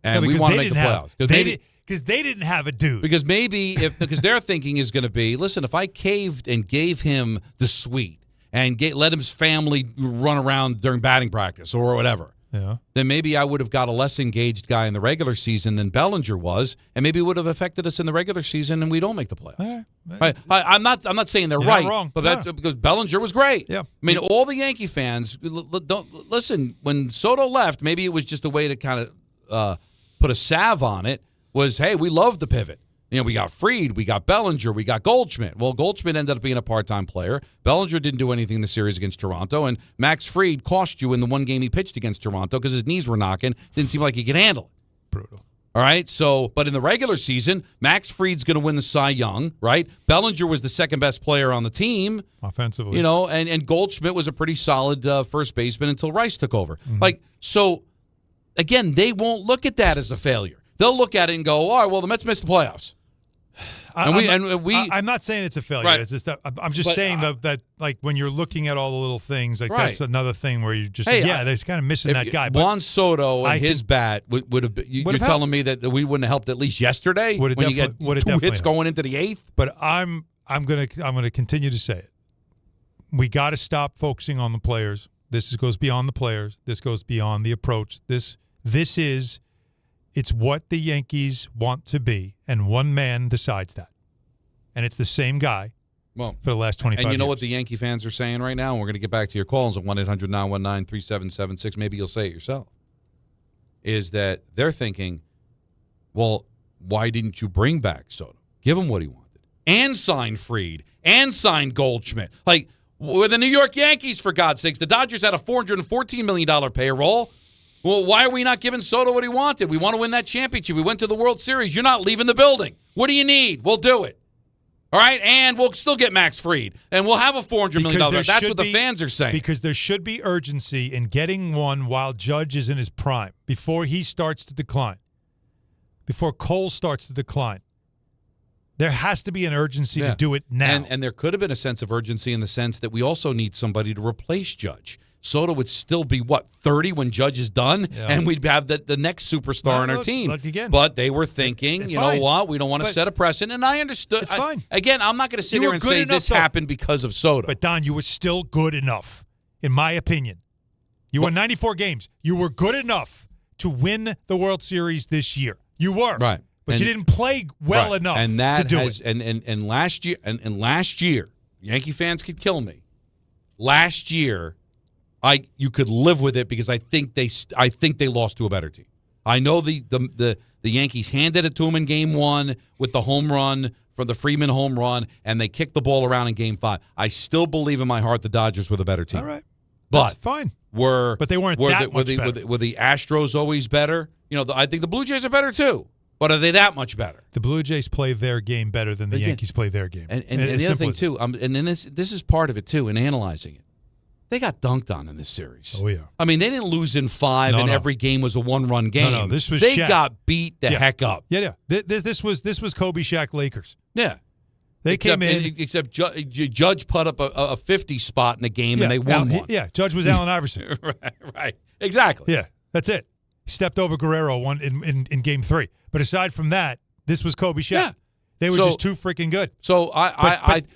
and we want to make the playoffs because they didn't have a dude. Because because their thinking is going to be, listen, if I caved and gave him the suite and let his family run around during batting practice or whatever, then maybe I would have got a less engaged guy in the regular season than Bellinger was, and maybe it would have affected us in the regular season, and we don't make the playoffs. I'm not saying they're right, wrong. But that's because Bellinger was great. Yeah. I mean, all the Yankee fans don't listen. When Soto left, maybe it was just a way to kind of put a salve on it. Was, hey, we love the pivot. We got Fried, we got Bellinger, we got Goldschmidt. Well, Goldschmidt ended up being a part-time player. Bellinger didn't do anything in the series against Toronto, and Max Fried cost you in the one game he pitched against Toronto because his knees were knocking. Didn't seem like he could handle it. Brutal. All right, but in the regular season, Max Fried's going to win the Cy Young, right? Bellinger was the second-best player on the team. Offensively. And Goldschmidt was a pretty solid first baseman until Rice took over. Mm-hmm. So, again, they won't look at that as a failure. They'll look at it and go, all right, well, the Mets missed the playoffs. I'm not saying it's a failure. Right. It's just that I'm just saying that like when you're looking at all the little things, like that's another thing where you just they're kind of missing that guy. Juan Soto and his bat would have. You're telling me that we wouldn't have helped at least yesterday when you get 2 hits going into the 8th. But I'm gonna continue to say it. We got to stop focusing on the players. This goes beyond the players. This goes beyond the approach. It's what the Yankees want to be, and one man decides that. And it's the same guy for the last 25 years. And you know what the Yankee fans are saying right now? And we're going to get back to your calls at 1-800-919-3776. Maybe you'll say it yourself. Is that they're thinking, well, why didn't you bring back Soto? Give him what he wanted. And sign Fried. And sign Goldschmidt. Like, we're the New York Yankees, for God's sakes. The Dodgers had a $414 million payroll. Well, why are we not giving Soto what he wanted? We want to win that championship. We went to the World Series. You're not leaving the building. What do you need? We'll do it. All right? And we'll still get Max Fried. And we'll have a $400 million. That's what the fans are saying. Because there should be urgency in getting one while Judge is in his prime, before he starts to decline, before Cole starts to decline. There has to be an urgency to do it now. And there could have been a sense of urgency in the sense that we also need somebody to replace Judge. Soto would still be, 30 when Judge is done? Yeah. And we'd have the next superstar on our team. But they were thinking, know what? We don't want to set a precedent. And I understood. It's fine. Again, I'm not going to sit here and say this happened because of Soto. But, Don, you were still good enough, in my opinion. You won 94 games. You were good enough to win the World Series this year. You were. Right. But you didn't play well enough to do it. And last year, Yankee fans could kill me. Last year, you could live with it because I think they lost to a better team. I know the Yankees handed it to them in Game 1 with the home run for the Freeman home run, and they kicked the ball around in Game 5. I still believe in my heart the Dodgers were the better team. All right, that's fine. But they weren't that much better. Were the Astros always better? I think the Blue Jays are better too. But are they that much better? The Blue Jays play their game better than the Yankees play their game. And the other thing, too, and then this is part of it, too, in analyzing it. They got dunked on in this series. Oh, yeah. I mean, they didn't lose in 5, and every game was a one-run game. No, this was They Shaq. got beat the heck up. Yeah. This was Kobe, Shaq, Lakers. Yeah. They came in. Except Judge put up a 50 spot in the game, and they won one. Yeah, Judge was Allen Iverson. Right. Exactly. Yeah, that's it. He stepped over Guerrero in Game 3. But aside from that, this was Kobe Shaq. Yeah. They were just too freaking good. So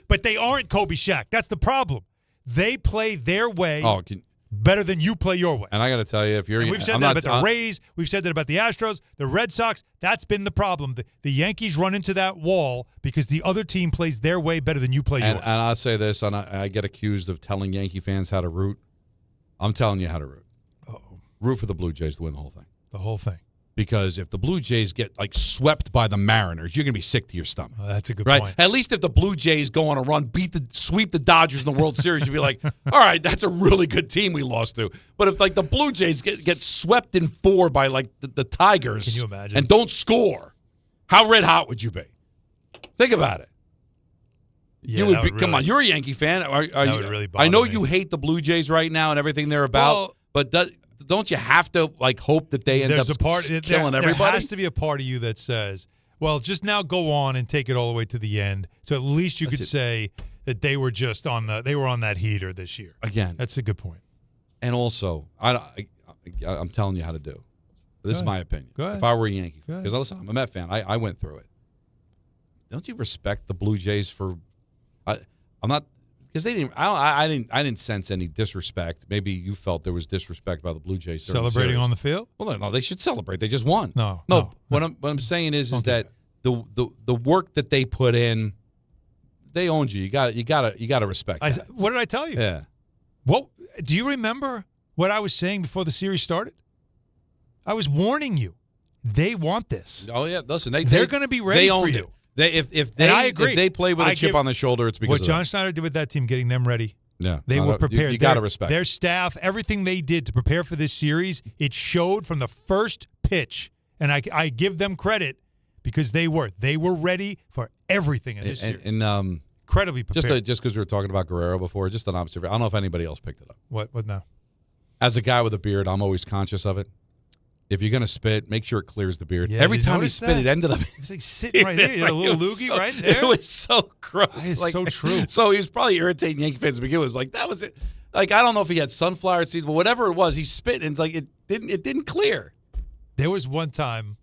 but they aren't Kobe Shaq. That's the problem. They play their way better than you play your way. And I got to tell you, we've said that about the Rays, we've said that about the Astros, the Red Sox. That's been the problem. The Yankees run into that wall because the other team plays their way better than you play yours. And I'll say this, and I get accused of telling Yankee fans how to root. I'm telling you how to root. Uh-oh. Root for the Blue Jays to win the whole thing. The whole thing. Because if the Blue Jays get swept by the Mariners, you're going to be sick to your stomach. Oh, that's a good point. At least if the Blue Jays go on a run, sweep the Dodgers in the World Series, you'd be like, all right, that's a really good team we lost to. But if the Blue Jays get swept in 4 by the Tigers, can you imagine? And don't score, how red hot would you be? Think about it. Yeah, you would be. Come on, you're a Yankee fan. Are you, would really bother I know me. you hate the Blue Jays right now and everything they're about, but don't you have to hope that they end up killing everybody? There has to be a part of you that says, well, just now go on and take it all the way to the end. So at least you could say that they were just on that heater this year. Again. That's a good point. And also, I'm telling you how to do. This is my opinion. Go ahead. If I were a Yankee fan, because listen, I'm a Met fan. I went through it. Don't you respect the Blue Jays for I'm not because they didn't. I didn't sense any disrespect. Maybe you felt there was disrespect by the Blue Jays celebrating on the field. Well, no, they should celebrate. They just won. No. What I'm saying is that the work that they put in, they owned you. You got to respect that. What did I tell you? Yeah. What do you remember? What I was saying before the series started? I was warning you. They want this. Oh yeah. Listen, they're going to be ready for you. If I agree. If they play with a chip on their shoulder, it's because what John Schneider did with that team, getting them ready. Yeah, they were prepared. You got to respect their staff, everything they did to prepare for this series. It showed from the first pitch, and I give them credit because they were ready for everything in this series. And incredibly prepared. Just because we were talking about Guerrero before, just an observation. I don't know if anybody else picked it up. What now? As a guy with a beard, I'm always conscious of it. If you're going to spit, make sure it clears the beard. Yeah, every time he spit, it ended up. He was sitting right there. He had a little loogie right there. It was so gross. That is so true. So he was probably irritating Yankee fans to begin with. That was it. I don't know if he had sunflower seeds, but whatever it was, he spit and it didn't clear. There was one time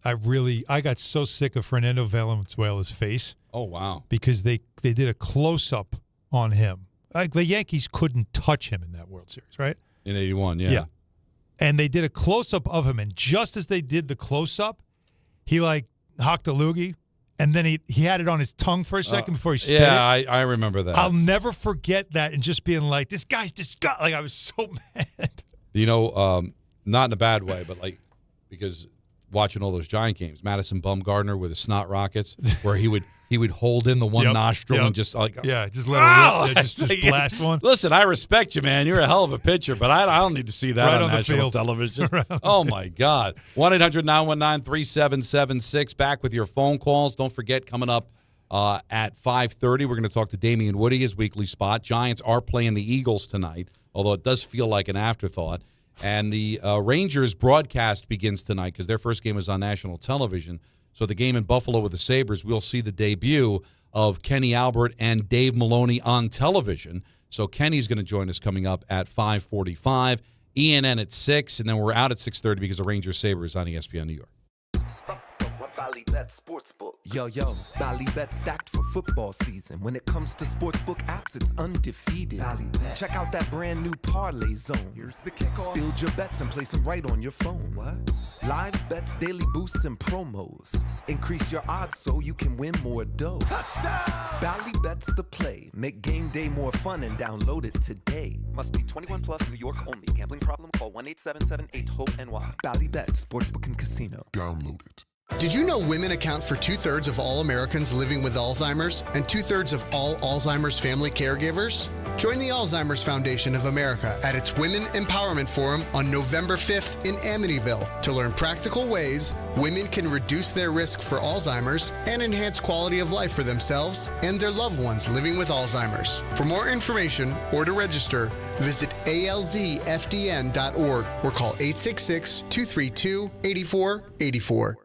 I got so sick of Fernando Valenzuela's face. Oh wow! Because they did a close up on him. The Yankees couldn't touch him in that World Series, right? In '81, yeah. And they did a close-up of him, and just as they did the close-up, he hocked a loogie, and then he had it on his tongue for a second before he spit it. Yeah, I remember that. I'll never forget that, and just being like, this guy's disgusting. I was so mad. Not in a bad way, but because watching all those Giant games, Madison Bumgarner with his snot rockets, where he would hold in the one nostril and just just let it rip. Just blast one. Listen, I respect you, man. You're a hell of a pitcher, but I don't need to see that right on national television. Oh my God! 1-800-919-3776. Back with your phone calls. Don't forget, coming up at 5:30, we're going to talk to Damian Woody, his weekly spot. Giants are playing the Eagles tonight, although it does feel like an afterthought. And the Rangers broadcast begins tonight because their first game is on national television. So the game in Buffalo with the Sabres, we'll see the debut of Kenny Albert and Dave Maloney on television. So Kenny's going to join us coming up at 5:45, ENN at 6, and then we're out at 6:30 because the Rangers Sabres on ESPN New York. Ballybet Sportsbook. Yo, Ballybet stacked for football season. When it comes to sportsbook apps, it's undefeated. Ballybet. Check out that brand new parlay zone. Here's the kickoff. Build your bets and place them right on your phone. What? Live bets, daily boosts, and promos. Increase your odds so you can win more dough. Touchdown! Ballybet's the play. Make game day more fun and download it today. Must be 21 plus, New York only. Gambling problem? Call 1-877-8-HOPE-NY. Ballybet Sportsbook and Casino. Download it. Did you know women account for 2/3 of all Americans living with Alzheimer's and 2/3 of all Alzheimer's family caregivers? Join the Alzheimer's Foundation of America at its Women Empowerment Forum on November 5th in Amityville to learn practical ways women can reduce their risk for Alzheimer's and enhance quality of life for themselves and their loved ones living with Alzheimer's. For more information or to register, visit alzfdn.org or call 866-232-8484.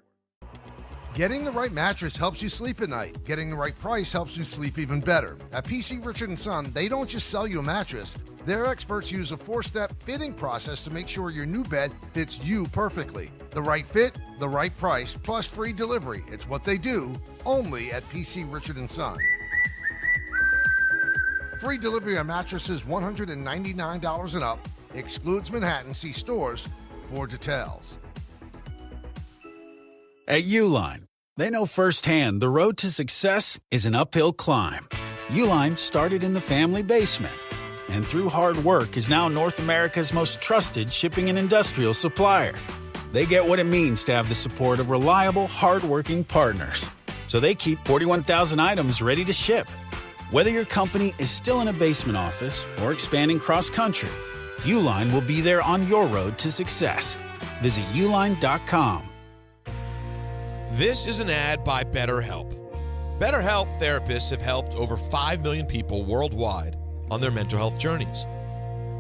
Getting the right mattress helps you sleep at night. Getting the right price helps you sleep even better. At PC Richard & Son, they don't just sell you a mattress. Their experts use a 4-step fitting process to make sure your new bed fits you perfectly. The right fit, the right price, plus free delivery. It's what they do, only at PC Richard & Son. Free delivery on mattresses $199 and up. Excludes Manhattan. See stores for details. At Uline, they know firsthand the road to success is an uphill climb. Uline started in the family basement, and through hard work is now North America's most trusted shipping and industrial supplier. They get what it means to have the support of reliable, hard-working partners. So they keep 41,000 items ready to ship. Whether your company is still in a basement office or expanding cross-country, Uline will be there on your road to success. Visit uline.com. This is an ad by BetterHelp. BetterHelp therapists have helped over 5 million people worldwide on their mental health journeys.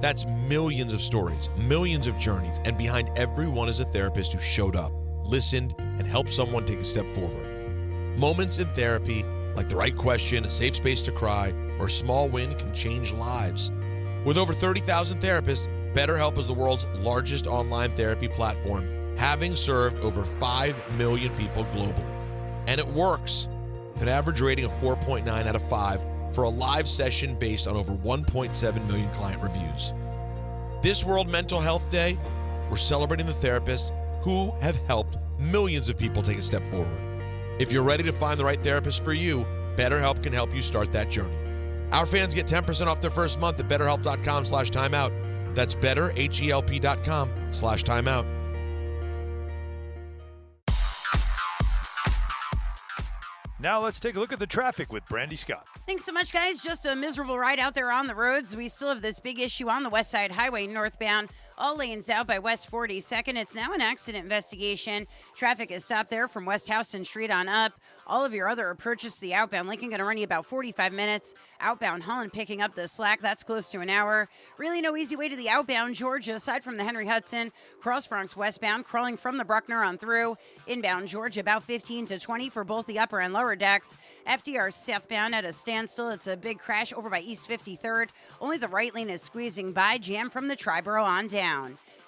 That's millions of stories, millions of journeys, and behind every one is a therapist who showed up, listened, and helped someone take a step forward. Moments in therapy, like the right question, a safe space to cry, or a small win can change lives. With over 30,000 therapists, BetterHelp is the world's largest online therapy platform, having served over 5 million people globally. And it works, with an average rating of 4.9 out of 5 for a live session based on over 1.7 million client reviews. This World Mental Health Day, we're celebrating the therapists who have helped millions of people take a step forward. If you're ready to find the right therapist for you, BetterHelp can help you start that journey. Our fans get 10% off their first month at betterhelp.com/timeout. That's betterhelp.com/timeout. Now let's take a look at the traffic with Brandy Scott. Thanks so much, guys. Just a miserable ride out there on the roads. We still have this big issue on the West Side Highway northbound. All lanes out by West 42nd. It's now an accident investigation. Traffic is stopped there from West Houston Street on up. All of your other approaches to the outbound Lincoln going to run you about 45 minutes. Outbound Holland picking up the slack. That's close to an hour. Really no easy way to the outbound Georgia, aside from the Henry Hudson. Cross Bronx westbound, crawling from the Bruckner on through. Inbound Georgia, about 15 to 20 for both the upper and lower decks. FDR southbound at a standstill. It's a big crash over by East 53rd. Only the right lane is squeezing by. Jam from the Triborough on down.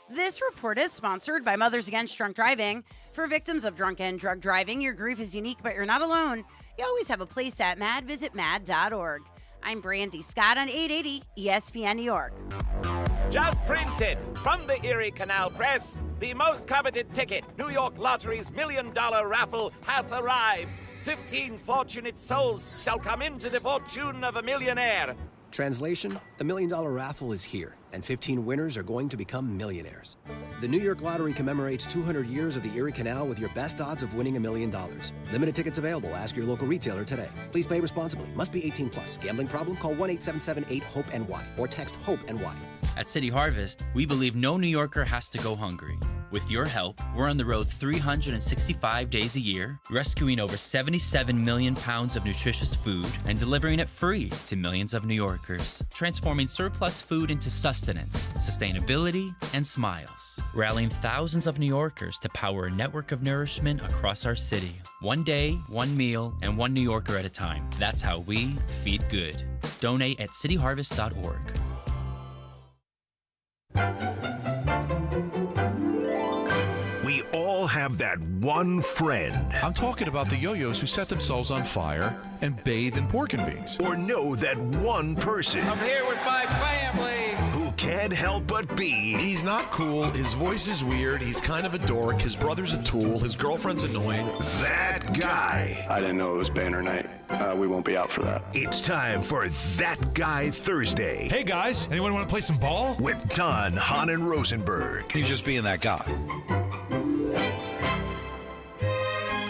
This report is sponsored by Mothers Against Drunk Driving. For victims of drunk and drug driving, your grief is unique, but you're not alone. You always have a place at MAD. Visit mad.org. I'm Brandy Scott on 880 ESPN New York. Just printed from the Erie Canal Press, the most coveted ticket, New York Lottery's $1 million raffle, hath arrived. 15 fortunate souls shall come into the fortune of a millionaire. Translation, the $1 million raffle is here, and 15 winners are going to become millionaires. The New York Lottery commemorates 200 years of the Erie Canal with your best odds of winning $1 million. Limited tickets available. Ask your local retailer today. Please play responsibly. Must be 18 plus. Gambling problem? Call 1-877-8-HOPE-NY or text HOPE-NY. At City Harvest, we believe no New Yorker has to go hungry. With your help, we're on the road 365 days a year, rescuing over 77 million pounds of nutritious food and delivering it free to millions of New Yorkers, transforming surplus food into sustenance, sustainability, and smiles, rallying thousands of New Yorkers to power a network of nourishment across our city. One day, one meal, and one New Yorker at a time. That's how we feed good. Donate at cityharvest.org. We all have that one friend. I'm talking about the yo-yos who set themselves on fire and bathe in pork and beans. Or know that one person. I'm here with my family. Who can't help but be. He's not cool. His voice is weird. He's kind of a dork. His brother's a tool. His girlfriend's annoying. That guy. I didn't know it was banner night. We won't be out for that. It's time for That Guy Thursday. Hey guys, anyone want to play some ball? With Don, Hahn, and Rosenberg. He's just being that guy.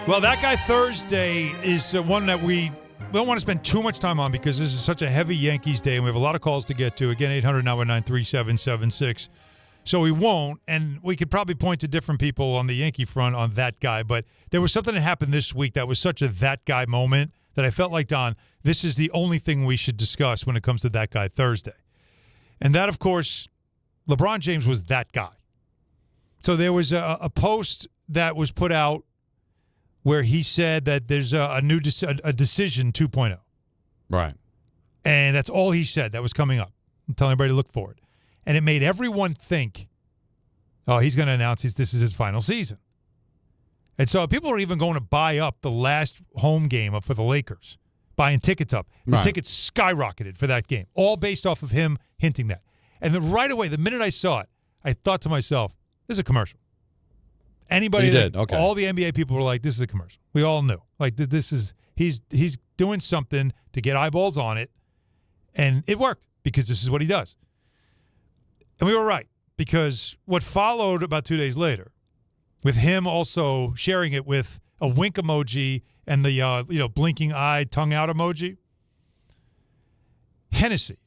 Well, That Guy Thursday is one that we don't want to spend too much time on because this is such a heavy Yankees day, and we have a lot of calls to get to. Again, 800-919-3776. So we won't, and we could probably point to different people on the Yankee front on that guy, but there was something that happened this week that was such a that guy moment that I felt like, Don, this is the only thing we should discuss when it comes to That Guy Thursday. And that, of course, LeBron James was that guy. So there was a post that was put out where he said that there's a decision 2.0. Right. And that's all he said that was coming up. I'm telling everybody to look forward. And it made everyone think, oh, he's going to announce this is his final season. And so people are even going to buy up the last home game up for the Lakers, buying tickets up. The tickets skyrocketed for that game, all based off of him hinting that. And then right away, the minute I saw it, I thought to myself, this is a commercial. Anybody did. Okay. All the NBA people were like, this is a commercial. We all knew. Like, he's doing something to get eyeballs on it. And it worked because this is what he does. And we were right, because what followed about 2 days later, with him also sharing it with a wink emoji and the blinking eye, tongue out emoji. Hennessy,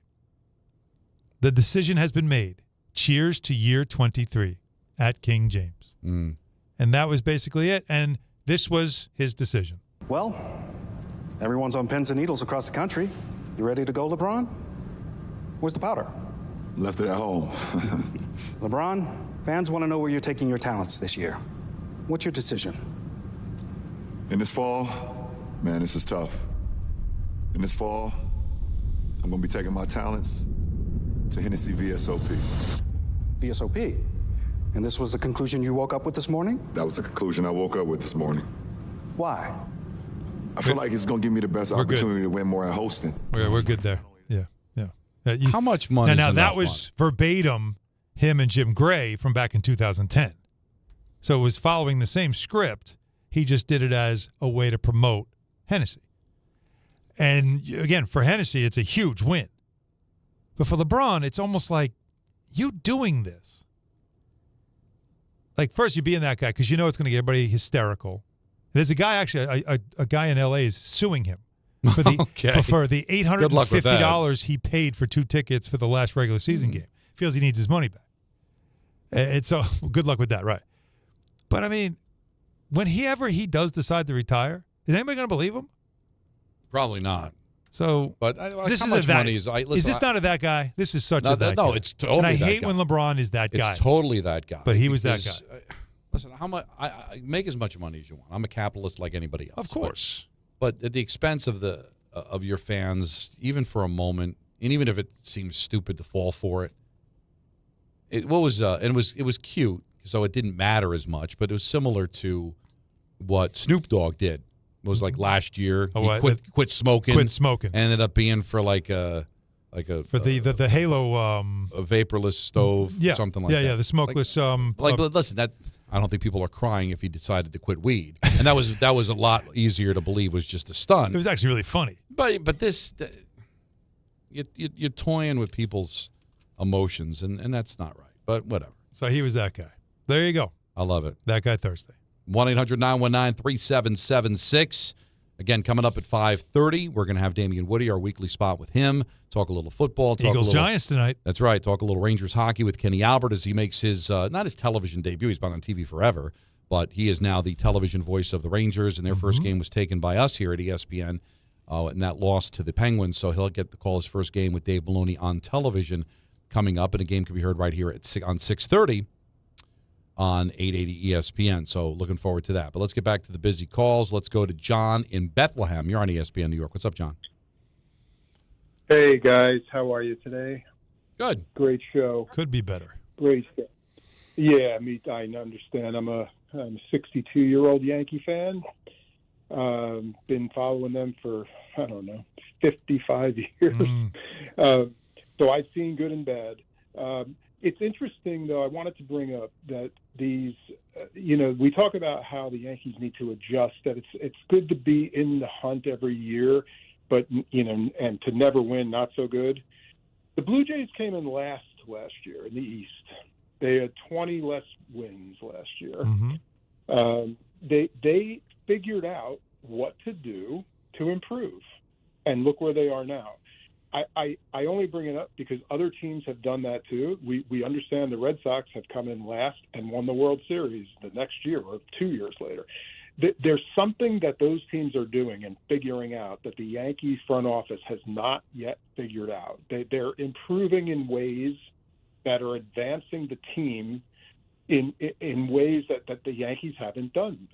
the decision has been made. Cheers to year 23 at King James. Mm. And that was basically it. And this was his decision. Well, everyone's on pins and needles across the country. You ready to go, LeBron? Where's the powder? Left it at home. LeBron, fans want to know where you're taking your talents this year. What's your decision? In this fall, man, this is tough. In this fall, I'm going to be taking my talents to Hennessy VSOP. VSOP? And this was the conclusion you woke up with this morning? That was the conclusion I woke up with this morning. Why? I feel like it's going to give me the best opportunity to win more at hosting. We're good there. Yeah. How much money? Now that was verbatim him and Jim Gray from back in 2010. So it was following the same script. He just did it as a way to promote Hennessy. And again, for Hennessy, it's a huge win. But for LeBron, it's almost like you doing this. Like, first, you being that guy because you know it's going to get everybody hysterical. There's a guy, actually, a guy in L.A. is suing him for the for the $850 he paid for 2 tickets for the last regular season game. Feels he needs his money back. And so, good luck with that, right? But, I mean, whenever he does decide to retire, is anybody going to believe him? Probably not. So, but this how is much that, money is this not a that guy? This is such a that no, guy. it's totally and I that hate guy. when LeBron is that guy. It's totally that guy. But he was that guy. Listen, how much? I make as much money as you want. I'm a capitalist like anybody else. Of course. But at the expense of your fans, even for a moment, and even if it seems stupid to fall for it, it was cute, so it didn't matter as much. But it was similar to what Snoop Dogg did. It was like last year. He quit smoking. Quit smoking. Ended up being for the Halo a vaporless stove, something like that. Yeah, the smokeless. But listen, that I don't think people are crying if he decided to quit weed, and that was a lot easier to believe was just a stunt. It was actually really funny. But this, you're toying with people's emotions, and that's not right. But whatever. So he was that guy. There you go. I love it. That guy Thursday. 1-800-919-3776. Again, coming up at 5:30, we're going to have Damian Woody, our weekly spot with him. Talk a little football. Eagles-Giants tonight. That's right. Talk a little Rangers hockey with Kenny Albert as he makes his, not his television debut. He's been on TV forever, but he is now the television voice of the Rangers, and their first game was taken by us here at ESPN, and that lost to the Penguins, so he'll get to call his first game with Dave Maloney on television coming up, and a game can be heard right here on 6:30. On 880 ESPN. So looking forward to that. But let's get back to the busy calls. Let's go to John in Bethlehem. You're on ESPN New York. What's up, John? Hey, guys. How are you today? Good. Great show. Could be better. Great show. Yeah, I understand. I'm a 62-year-old Yankee fan. Been following them for, 55 years. So I've seen good and bad. It's interesting, though, I wanted to bring up that these, we talk about how the Yankees need to adjust, that it's good to be in the hunt every year, but, and to never win, not so good. The Blue Jays came in last year in the East. They had 20 less wins last year. They figured out what to do to improve, and look where they are now. I only bring it up because other teams have done that too. We understand the Red Sox have come in last and won the World Series the next year or 2 years later. There's something that those teams are doing and figuring out that the Yankees front office has not yet figured out. They're improving in ways that are advancing the team in ways that the Yankees haven't done.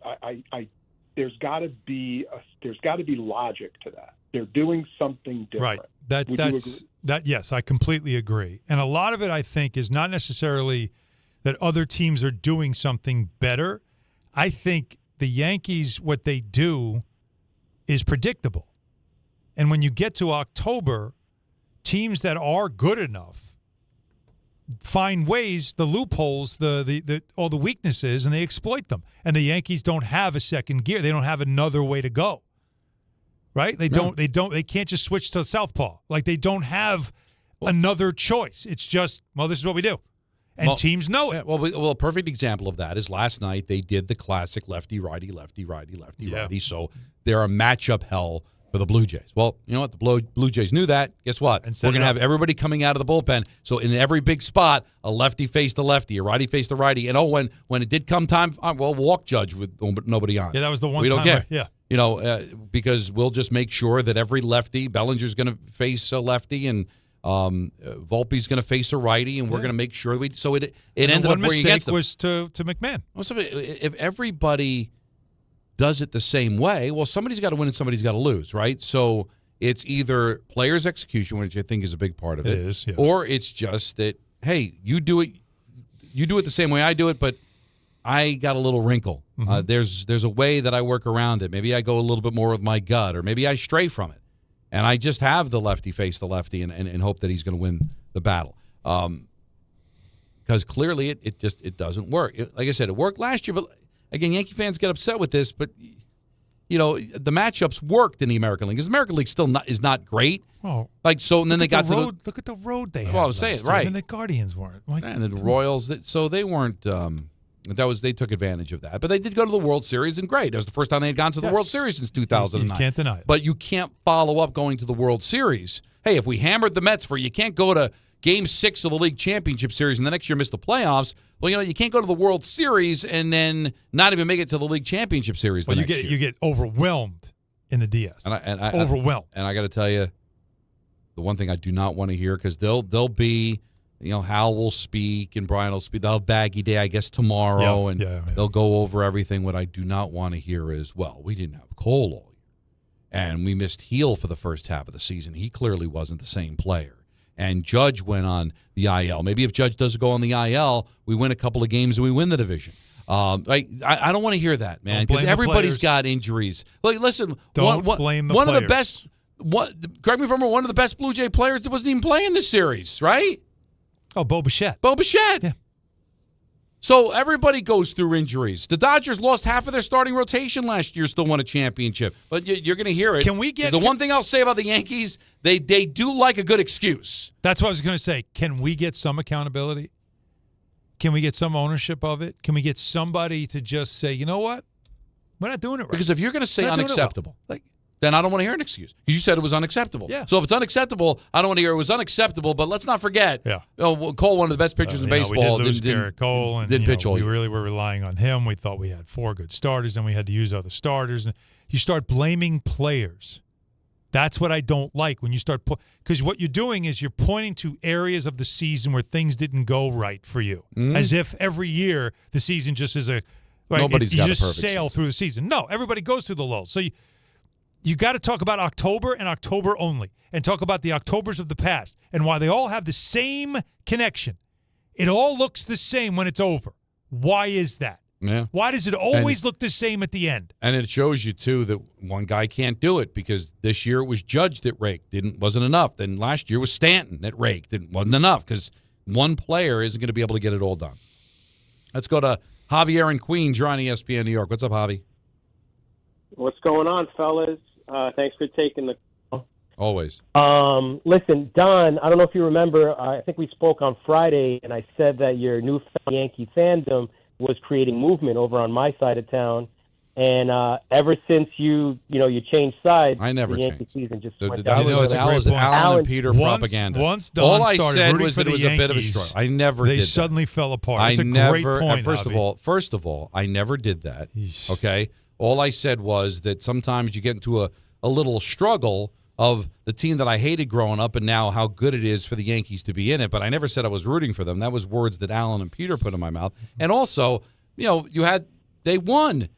there's got to be logic to that. They're doing something different. Right. Yes, I completely agree. And a lot of it, I think, is not necessarily that other teams are doing something better. I think the Yankees, what they do is predictable. And when you get to October, teams that are good enough find ways, the loopholes, all the weaknesses, and they exploit them. And the Yankees don't have a second gear. They don't have another way to go. Right? They can't just switch to southpaw. Like, they don't have another choice. It's just, this is what we do. And teams know it. Well, a perfect example of that is last night they did the classic lefty-righty, lefty-righty. So they're a matchup hell for the Blue Jays. Well, you know what? The Blue Jays knew that. Guess what? We're going to have everybody coming out of the bullpen. So in every big spot, a lefty faced the lefty, a righty faced the righty. And when it did come time, walk Judge with nobody on. Yeah, that was the one we time. We don't care. Yeah. You know, because we'll just make sure that every lefty, Bellinger's going to face a lefty, and Volpe's going to face a righty, and we're going to make sure it ended up where against them. Was to McMahon. Well, if everybody does it the same way, well, somebody's got to win and somebody's got to lose, right? So it's either players' execution, which I think is a big part of it, is, yeah. Or it's just that, hey, you do it the same way I do it, but I got a little wrinkle. Mm-hmm. There's a way that I work around it. Maybe I go a little bit more with my gut, or maybe I stray from it, and I just have the lefty face the lefty and hope that he's going to win the battle. Because clearly it doesn't work. Like I said, it worked last year, but again, Yankee fans get upset with this. But you know, the matchups worked in the American League because the American League still is not great. Oh, and then they got to road. Look at the road they had. Well, I was saying right, and the Guardians weren't. And the Royals, so they weren't. They took advantage of that, but they did go to the World Series, and great. It was the first time they had gone to the World Series since 2009. You can't deny it. But you can't follow up going to the World Series. Hey, if we hammered the Mets you can't go to Game 6 of the League Championship Series and the next year miss the playoffs. Well, you can't go to the World Series and then not even make it to the League Championship Series. Well, you get overwhelmed in the DS. Overwhelmed. And I got to tell you, the one thing I do not want to hear, because they'll be. Hal will speak and Brian will speak. They'll have baggy day, I guess, tomorrow, and they'll go over everything. What I do not want to hear is, we didn't have Cole all year, and we missed Heel for the first half of the season. He clearly wasn't the same player. And Judge went on the IL. Maybe if Judge does go on the IL, we win a couple of games and we win the division. I don't want to hear that, man, because everybody's got injuries. Like, listen, don't blame the one players. of the best. Correct me if I'm wrong. One of the best Blue Jay players that wasn't even playing this series, right? Oh, Bo Bichette. Yeah. So everybody goes through injuries. The Dodgers lost half of their starting rotation last year, still won a championship. But you're going to hear it. Can we get one thing I'll say about the Yankees? They do like a good excuse. That's what I was going to say. Can we get some accountability? Can we get some ownership of it? Can we get somebody to just say, you know what? We're not doing it right. Because if you're going to say unacceptable, then I don't want to hear an excuse. You said it was unacceptable. Yeah. So if it's unacceptable, I don't want to hear it was unacceptable. But let's not forget, Cole, one of the best pitchers in baseball, we did lose Garrett Cole, and didn't pitch all year. We really were relying on him. We thought we had 4 good starters, and we had to use other starters. And you start blaming players. That's what I don't like when you start because what you're doing is you're pointing to areas of the season where things didn't go right for you, as if every year the season just is nobody's got a perfect just sail through the season. No, everybody goes through the lulls. So you got to talk about October and October only, and talk about the Octobers of the past and why they all have the same connection. It all looks the same when it's over. Why is that? Yeah. Why does it always look the same at the end? And it shows you, too, that one guy can't do it, because this year it was Judge that raked. Wasn't enough. Then last year was Stanton that raked. It wasn't enough because one player isn't going to be able to get it all done. Let's go to Javier in Queens. You're on ESPN New York. What's up, Javi? What's going on, fellas? Thanks for taking the call. Always. Listen, Don, I don't know if you remember, I think we spoke on Friday, and I said that your newfound Yankee fandom was creating movement over on my side of town. And ever since you changed sides, I never the Yankee changed. season just That went down. was Alan and Peter propaganda. Once Don all I started said rooting was for that it was the a bit of a Yankees, struggle. I never did that. They suddenly fell apart. It's I a never, great point, First of all, I never did that. Okay? All I said was that sometimes you get into a little struggle of the team that I hated growing up and now how good it is for the Yankees to be in it. But I never said I was rooting for them. That was words that Alan and Peter put in my mouth. And also, they won.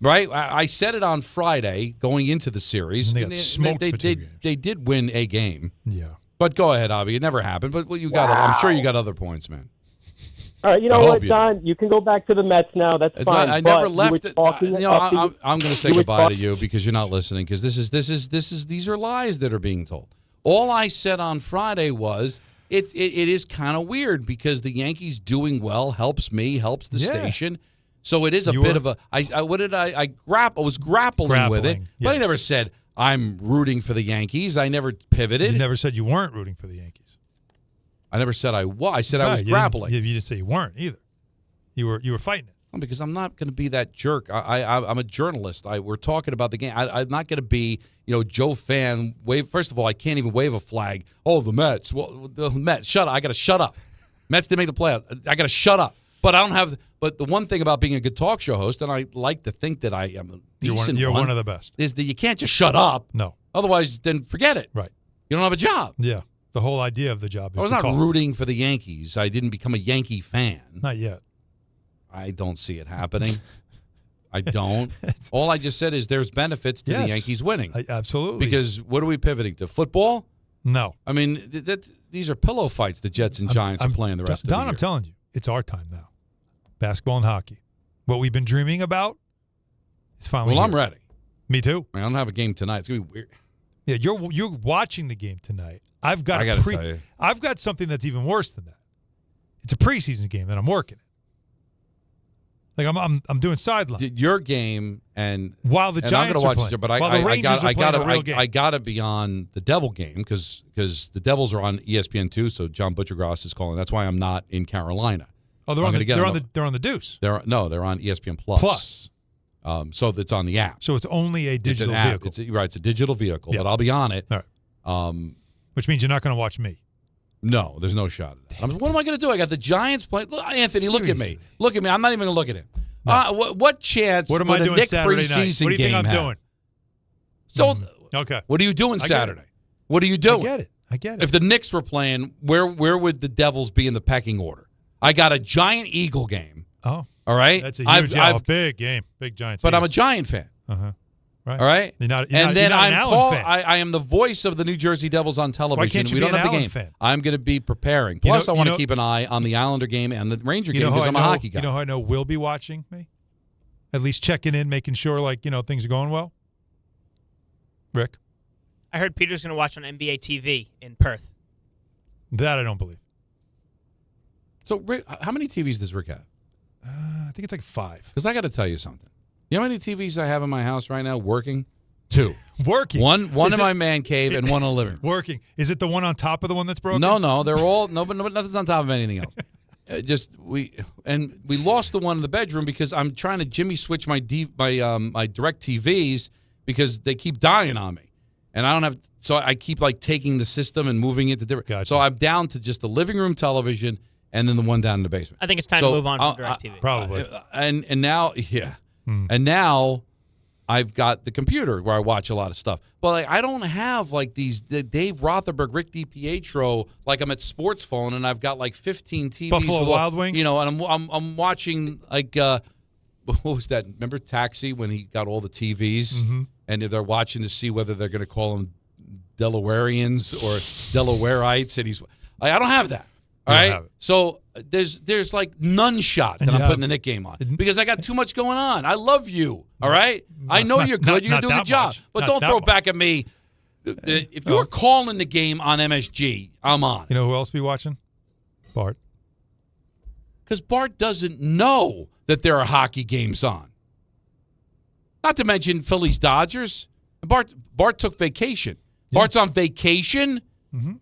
Right? I said it on Friday going into the series. And they got smoked for 2 games. They did win a game. Yeah. But go ahead, Avi. It never happened. But I'm sure you got other points, man. All right, you know what, Don? You can go back to the Mets now. That's fine. I never left it. I'm going to say goodbye to you because you're not listening. Because these are lies that are being told. All I said on Friday was it is kind of weird because the Yankees doing well helps me, helps the station. So it is a bit of a. I was grappling with it, but I never said I'm rooting for the Yankees. I never pivoted. You never said you weren't rooting for the Yankees. I never said I was. I said I was grappling. You didn't say you weren't either. You were fighting it. Well, because I'm not going to be that jerk. I'm a journalist. We're talking about the game. I'm not going to be, Joe Fan. First of all, I can't even wave a flag. Oh, the Mets. Well, the Mets. Shut up. I got to shut up. Mets didn't make the playoffs. I got to shut up. But I don't have. But the one thing about being a good talk show host, and I like to think that I am a decent You're one of the best. Is that you can't just shut up. No. Otherwise, then forget it. Right. You don't have a job. Yeah. The whole idea of the job is I was not rooting for the Yankees. I didn't become a Yankee fan. Not yet. I don't see it happening. I don't. All I just said is there's benefits to the Yankees winning. Absolutely. Because what are we pivoting to? Football? No. I mean, these are pillow fights the Jets and Giants are playing the rest of the year. Don, I'm telling you, it's our time now. Basketball and hockey. What we've been dreaming about is finally Well, here. I'm ready. Me too. I don't have a game tonight. It's going to be weird. Yeah, you're watching the game tonight. I got to tell you. I've got something that's even worse than that. It's a preseason game that I'm working at. Like I'm doing sideline. Your game and while the Giants I'm gonna are watch playing. but while the Rangers are playing a real game. I got to be on the Devil game because the Devils are on ESPN too. So John Butchergross is calling. That's why I'm not in Carolina. Oh, they're on the Deuce. They're on ESPN Plus. So it's on the app. So it's only a digital vehicle. It's a digital vehicle, but I'll be on it. All right. Which means you're not going to watch me. No, there's no shot at that. What am I going to do? I got the Giants playing. Look, Anthony, look at me. Look at me. I'm not even going to look at him. No. What chance what am I doing Nick Saturday preseason night? What do you think I'm have? doing? So, okay. What are you doing Saturday? What are you doing? I get it. If the Knicks were playing, where would the Devils be in the pecking order? I got a Giant Eagle game. Oh. All right? That's a huge big game. Big Giants. But I'm a Giant fan. Uh-huh. Right. All right? I am the voice of the New Jersey Devils on television. Why can't you we be don't an have the Allen game. fan? I'm going to be preparing. Plus, I want to keep an eye on the Islander game and the Ranger game because I'm a hockey guy. You know how I know we'll be watching me? At least checking in, making sure things are going well? Rick? I heard Peter's going to watch on NBA TV in Perth. That I don't believe. So, Rick, how many TVs does Rick have? I think it's like 5. Because I got to tell you something. You know how many TVs I have in my house right now working? 2. Working? One in my man cave and one in the living room. Working. Is it the one on top of the one that's broken? No. They're all nothing's on top of anything else. We lost the one in the bedroom because I'm trying to Jimmy switch my direct TVs because they keep dying on me, and I don't have. So I keep taking the system and moving it to different. Gotcha. So I'm down to just the living room television and then the one down in the basement. I think it's time to move on from DirecTV. Probably. And now, and now I've got the computer where I watch a lot of stuff. But I don't have these the Dave Rothenberg, Rick DiPietro. I'm at Sports Phone and I've got 15 TVs. Buffalo Wild Wings. And I'm watching what was that? Remember Taxi when he got all the TVs and they're watching to see whether they're going to call them Delawareans or Delawareites, and I don't have that. All right, so there's none shot that I'm putting the Knick game on because I got too much going on. I love you. All right, I know you're good. You're doing a good job, but don't throw back at me. If you're calling the game on MSG, I'm on. You know who else be watching? Bart. Because Bart doesn't know that there are hockey games on. Not to mention Phillies Dodgers. Bart took vacation. Bart's on vacation. Mm-hmm.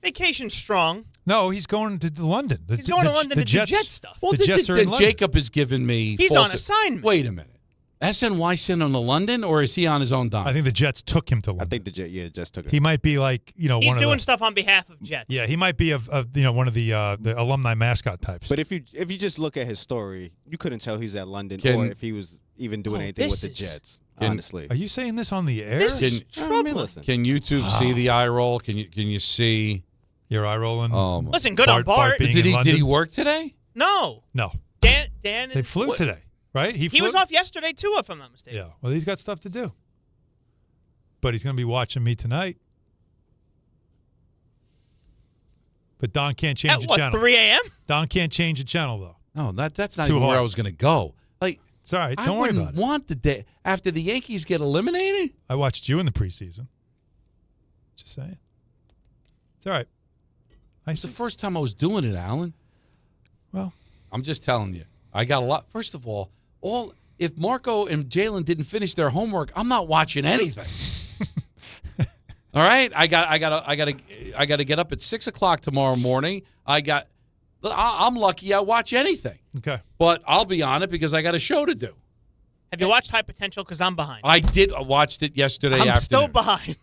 Vacation strong. No, he's going to London. He's going to London to do Jet stuff. Well, the Jets are in London. Jacob has given me. He's on assignment. Wait a minute. SNY sent him to London, or is he on his own dime? I think the Jets took him to London. I think the Jets took him. He might be He's one of doing stuff on behalf of Jets. Yeah, he might be one of the alumni mascot types. But if you just look at his story, you couldn't tell he's at London or if he was even doing anything with the Jets. Honestly, are you saying this on the air? This is troubling. Can YouTube see the eye roll? Can you see your eye rolling? Listen, good on Bart. Did he work today? No. No. Dan. They flew today. Right? He was off yesterday, too, if I'm not mistaken. Yeah. Well, he's got stuff to do. But he's going to be watching me tonight. But Don can't change the channel. 3 a.m.? Don can't change the channel, though. No, that's not Too even where hard. I was going to go. Like, it's all right. Don't worry about it. I wouldn't want the day after the Yankees get eliminated. I watched you in the preseason. Just saying. It's all right. It's the first time I was doing it, Alan. Well, I'm just telling you. I got a lot. First of all, if Marco and Jalen didn't finish their homework, I'm not watching anything. All right, I got to get up at 6 o'clock tomorrow morning. I'm lucky I watch anything. Okay, but I'll be on it because I got a show to do. Have you watched High Potential? Because I'm behind. I did. I watched it yesterday afternoon. I'm still behind.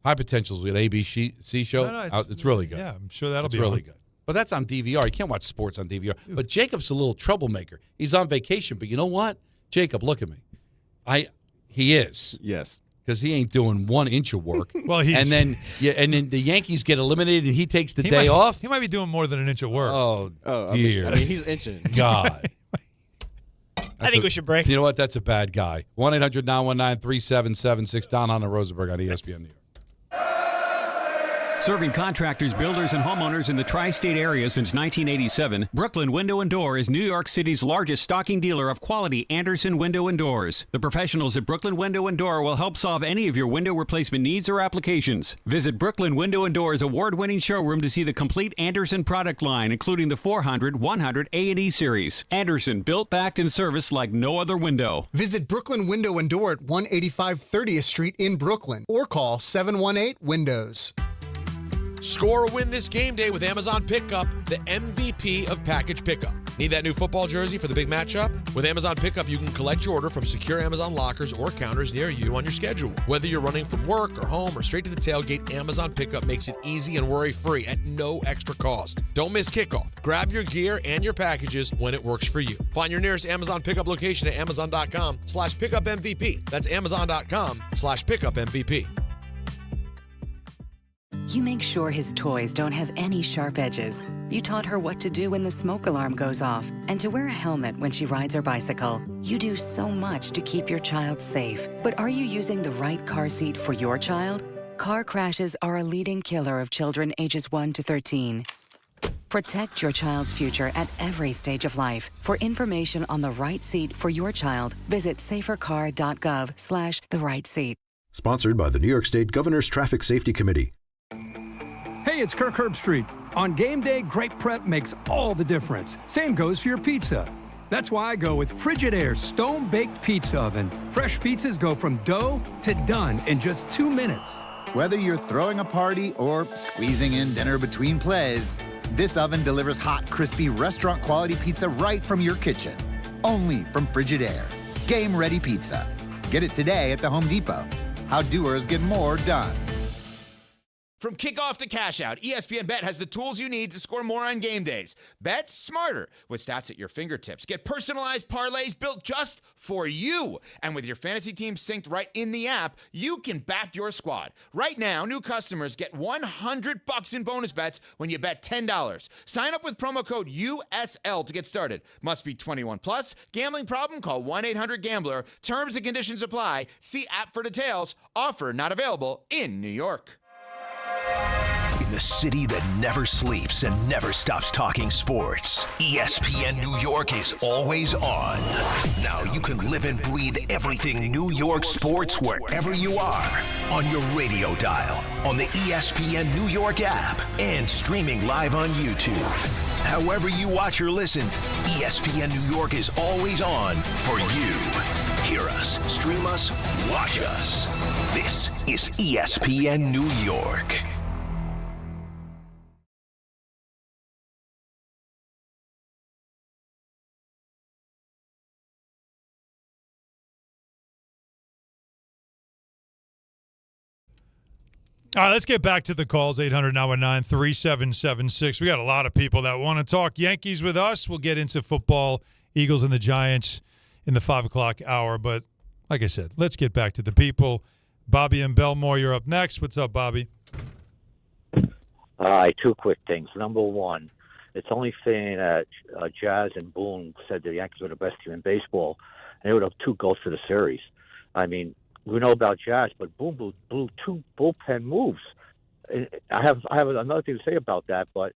High Potential's an ABC show. No, it's really good. Yeah, I'm sure that'll it's be really on. good. But that's on DVR. You can't watch sports on DVR. But Jacob's a little troublemaker. He's on vacation, but you know what? Jacob, look at me. He is. Yes. Because he ain't doing 1 inch of work. Well, and then the Yankees get eliminated, and he takes the day off. He might be doing more than 1 inch of work. Oh dear. I mean, he's inching. God. I think we should break. You know what? That's a bad guy. 1-800-919-3776. Don Hahn and Rosenberg on ESPN New York. Serving contractors, builders, and homeowners in the tri-state area since 1987, Brooklyn Window & Door is New York City's largest stocking dealer of quality Andersen window and doors. The professionals at Brooklyn Window & Door will help solve any of your window replacement needs or applications. Visit Brooklyn Window & Door's award-winning showroom to see the complete Andersen product line, including the 400, 100, A&E series. Andersen, built, backed, and serviced like no other window. Visit Brooklyn Window & Door at 185 30th Street in Brooklyn or call 718-WINDOWS. Score or win this game day with Amazon Pickup, the MVP of package pickup. Need that new football jersey for the big matchup? With Amazon Pickup, you can collect your order from secure Amazon lockers or counters near you on your schedule. Whether you're running from work or home or straight to the tailgate, Amazon Pickup makes it easy and worry-free at no extra cost. Don't miss kickoff. Grab your gear and your packages when it works for you. Find your nearest Amazon Pickup location at amazon.com/pickupmvp. That's amazon.com/pickupmvp. You make sure his toys don't have any sharp edges. You taught her what to do when the smoke alarm goes off and to wear a helmet when she rides her bicycle. You do so much to keep your child safe. But are you using the right car seat for your child? Car crashes are a leading killer of children ages 1 to 13. Protect your child's future at every stage of life. For information on the right seat for your child, visit safercar.gov/the right seat. Sponsored by the New York State Governor's Traffic Safety Committee. Hey, it's Kirk Herbstreit. On game day, great prep makes all the difference. Same goes for your pizza. That's why I go with Frigidaire's stone-baked pizza oven. Fresh pizzas go from dough to done in just 2 minutes. Whether you're throwing a party or squeezing in dinner between plays, this oven delivers hot, crispy, restaurant-quality pizza right from your kitchen. Only from Frigidaire. Game-ready pizza. Get it today at the Home Depot. How doers get more done. From kickoff to cash out, ESPN Bet has the tools you need to score more on game days. Bet smarter with stats at your fingertips. Get personalized parlays built just for you. And with your fantasy team synced right in the app, you can back your squad. Right now, new customers get $100 in bonus bets when you bet $10. Sign up with promo code USL to get started. Must be 21 plus. Gambling problem? Call 1-800-GAMBLER. Terms and conditions apply. See app for details. Offer not available in New York. In the city that never sleeps and never stops talking sports, ESPN New York is always on. Now you can live and breathe everything New York sports wherever you are. On your radio dial, on the ESPN New York app, and streaming live on YouTube. However you watch or listen, ESPN New York is always on for you. Hear us, stream us, watch us. This is ESPN New York. All right, let's get back to the calls, 800-919-3776. We got a lot of people that want to talk Yankees with us. We'll get into football, Eagles and the Giants in the 5 o'clock hour. But like I said, let's get back to the people. Bobby and Belmore, you're up next. What's up, Bobby? All right, 2 quick things. Number one, It's only fitting that Jazz and Boone said the Yankees were the best team in baseball, and they would have 2 goals to the series. I mean, we know about Jazz, but Boone blew 2 bullpen moves. I have another thing to say about that, but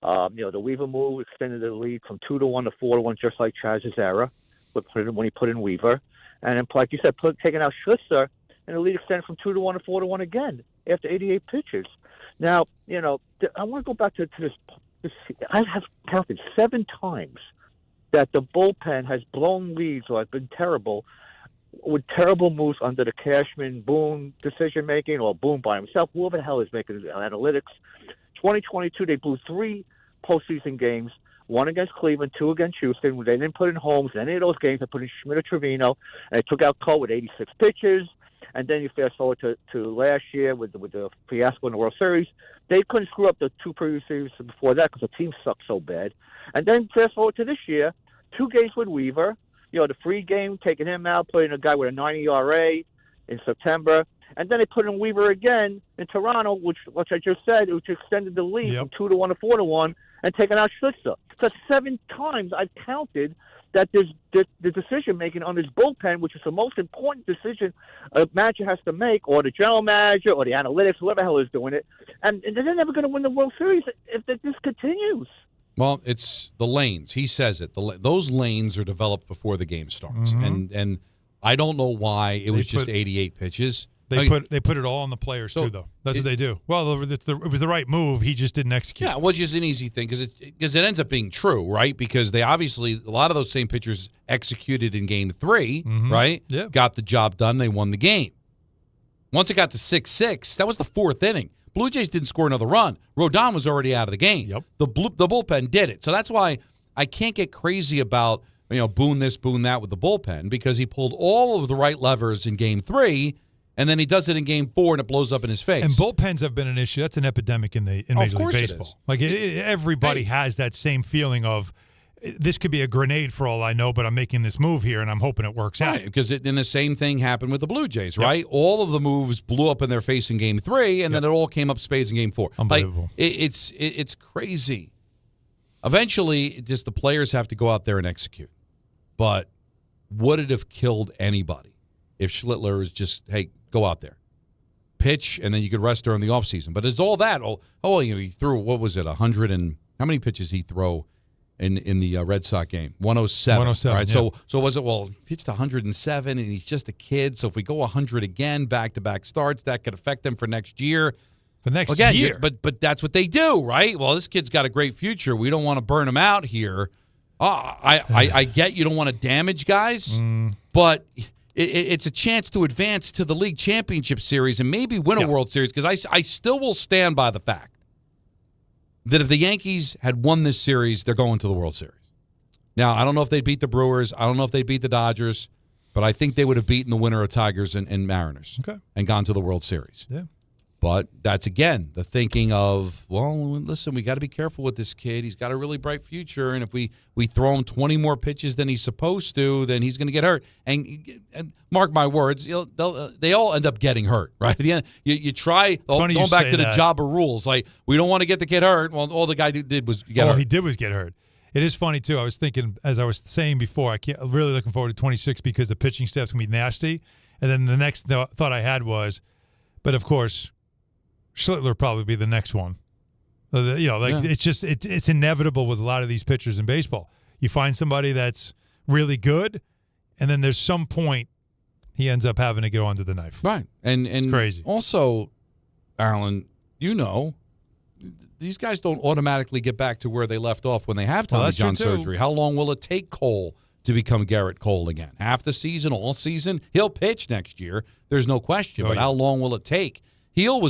the Weaver move extended the lead from 2-1 to 4-1, just like Jazz's era, when he put in Weaver, and then, like you said, taking out Schlitzer, and the lead extended from 2-1 to 4-1 again after 88 pitches. Now, I want to go back to this. I have counted 7 times that the bullpen has blown leads or has been terrible with terrible moves under the Cashman-Boone decision-making, or Boone by himself, whoever the hell is making analytics. 2022, they blew 3 postseason games, 1 against Cleveland, 2 against Houston. They didn't put in Holmes in any of those games. They put in Schmidt or Trevino, and they took out Cole with 86 pitches. And then you fast forward to last year with the fiasco in the World Series. They couldn't screw up the 2 previous series before that because the team sucked so bad. And then fast forward to this year, 2 games with Weaver. The free game, taking him out, putting a guy with a 90 ERA in September. And then they put in Weaver again in Toronto, which I just said, which extended the lead from 2-1 to 4-1, and taking out Schlitzer. Because 7 times I've counted that there's the decision-making on this bullpen, which is the most important decision a manager has to make, or the general manager, or the analytics, whoever the hell is doing it. And they're never going to win the World Series if this continues. Well, it's the lanes. He says it. Those lanes are developed before the game starts. Mm-hmm. And I don't know why it was just 88 pitches. They put it all on the players, too, though. That's what they do. Well, it was the right move. He just didn't execute. Yeah, which is an easy thing because it ends up being true, right? Because they obviously, a lot of those same pitchers executed in Game 3, right? Yeah. Got the job done. They won the game. Once it got to 6-6, that was the 4th inning. Blue Jays didn't score another run. Rodon was already out of the game. Yep. The bullpen did it. So that's why I can't get crazy about, Boone this, Boone that with the bullpen, because he pulled all of the right levers in Game 3, and then he does it in Game 4, and it blows up in his face. And bullpens have been an issue. That's an epidemic in Major League Baseball. Like everybody has that same feeling of, this could be a grenade for all I know, but I'm making this move here, and I'm hoping it works out. Because then the same thing happened with the Blue Jays, right? All of the moves blew up in their face in Game 3, and then it all came up spades in Game 4. Unbelievable. It's crazy. Eventually, just the players have to go out there and execute. But would it have killed anybody if Schlittler was just, hey, go out there, pitch, and then you could rest during the offseason? But it's all that. He threw, what was it, 100 and how many pitches he throw in the Red Sox game? 107. 107, right? yeah. So was it, he pitched 107, and he's just a kid. So if we go 100 again, back-to-back starts, that could affect them for next year. For next Again, year. But that's what they do, right? Well, this kid's got a great future. We don't want to burn him out here. I get you don't want to damage guys, but it's a chance to advance to the league championship series and maybe win a World Series, because I still will stand by the fact that if the Yankees had won this series, they're going to the World Series. Now, I don't know if they'd beat the Brewers. I don't know if they'd beat the Dodgers, but I think they would have beaten the winner of Tigers and Mariners and gone to the World Series. Yeah. But that's, again, the thinking of, well, listen, we got to be careful with this kid. He's got a really bright future, and if we throw him 20 more pitches than he's supposed to, then he's going to get hurt. And mark my words, they all end up getting hurt, right? At the end, you try, going back to the Jabba rules, like, we don't want to get the kid hurt. Well, all the guy did was get hurt. All he did was get hurt. It is funny, too. I was thinking, as I was saying before, I'm really looking forward to 26 because the pitching staff's going to be nasty. And then the next thought I had was, but of course, Schlittler probably be the next one. It's just it's inevitable with a lot of these pitchers in baseball. You find somebody that's really good, and then there's some point he ends up having to go under the knife. Right. And it's crazy. Also, Alan, these guys don't automatically get back to where they left off when they have Tommy John surgery. How long will it take Cole to become Garrett Cole again? Half the season, all season? He'll pitch next year. There's no question. But how long will it take? Heel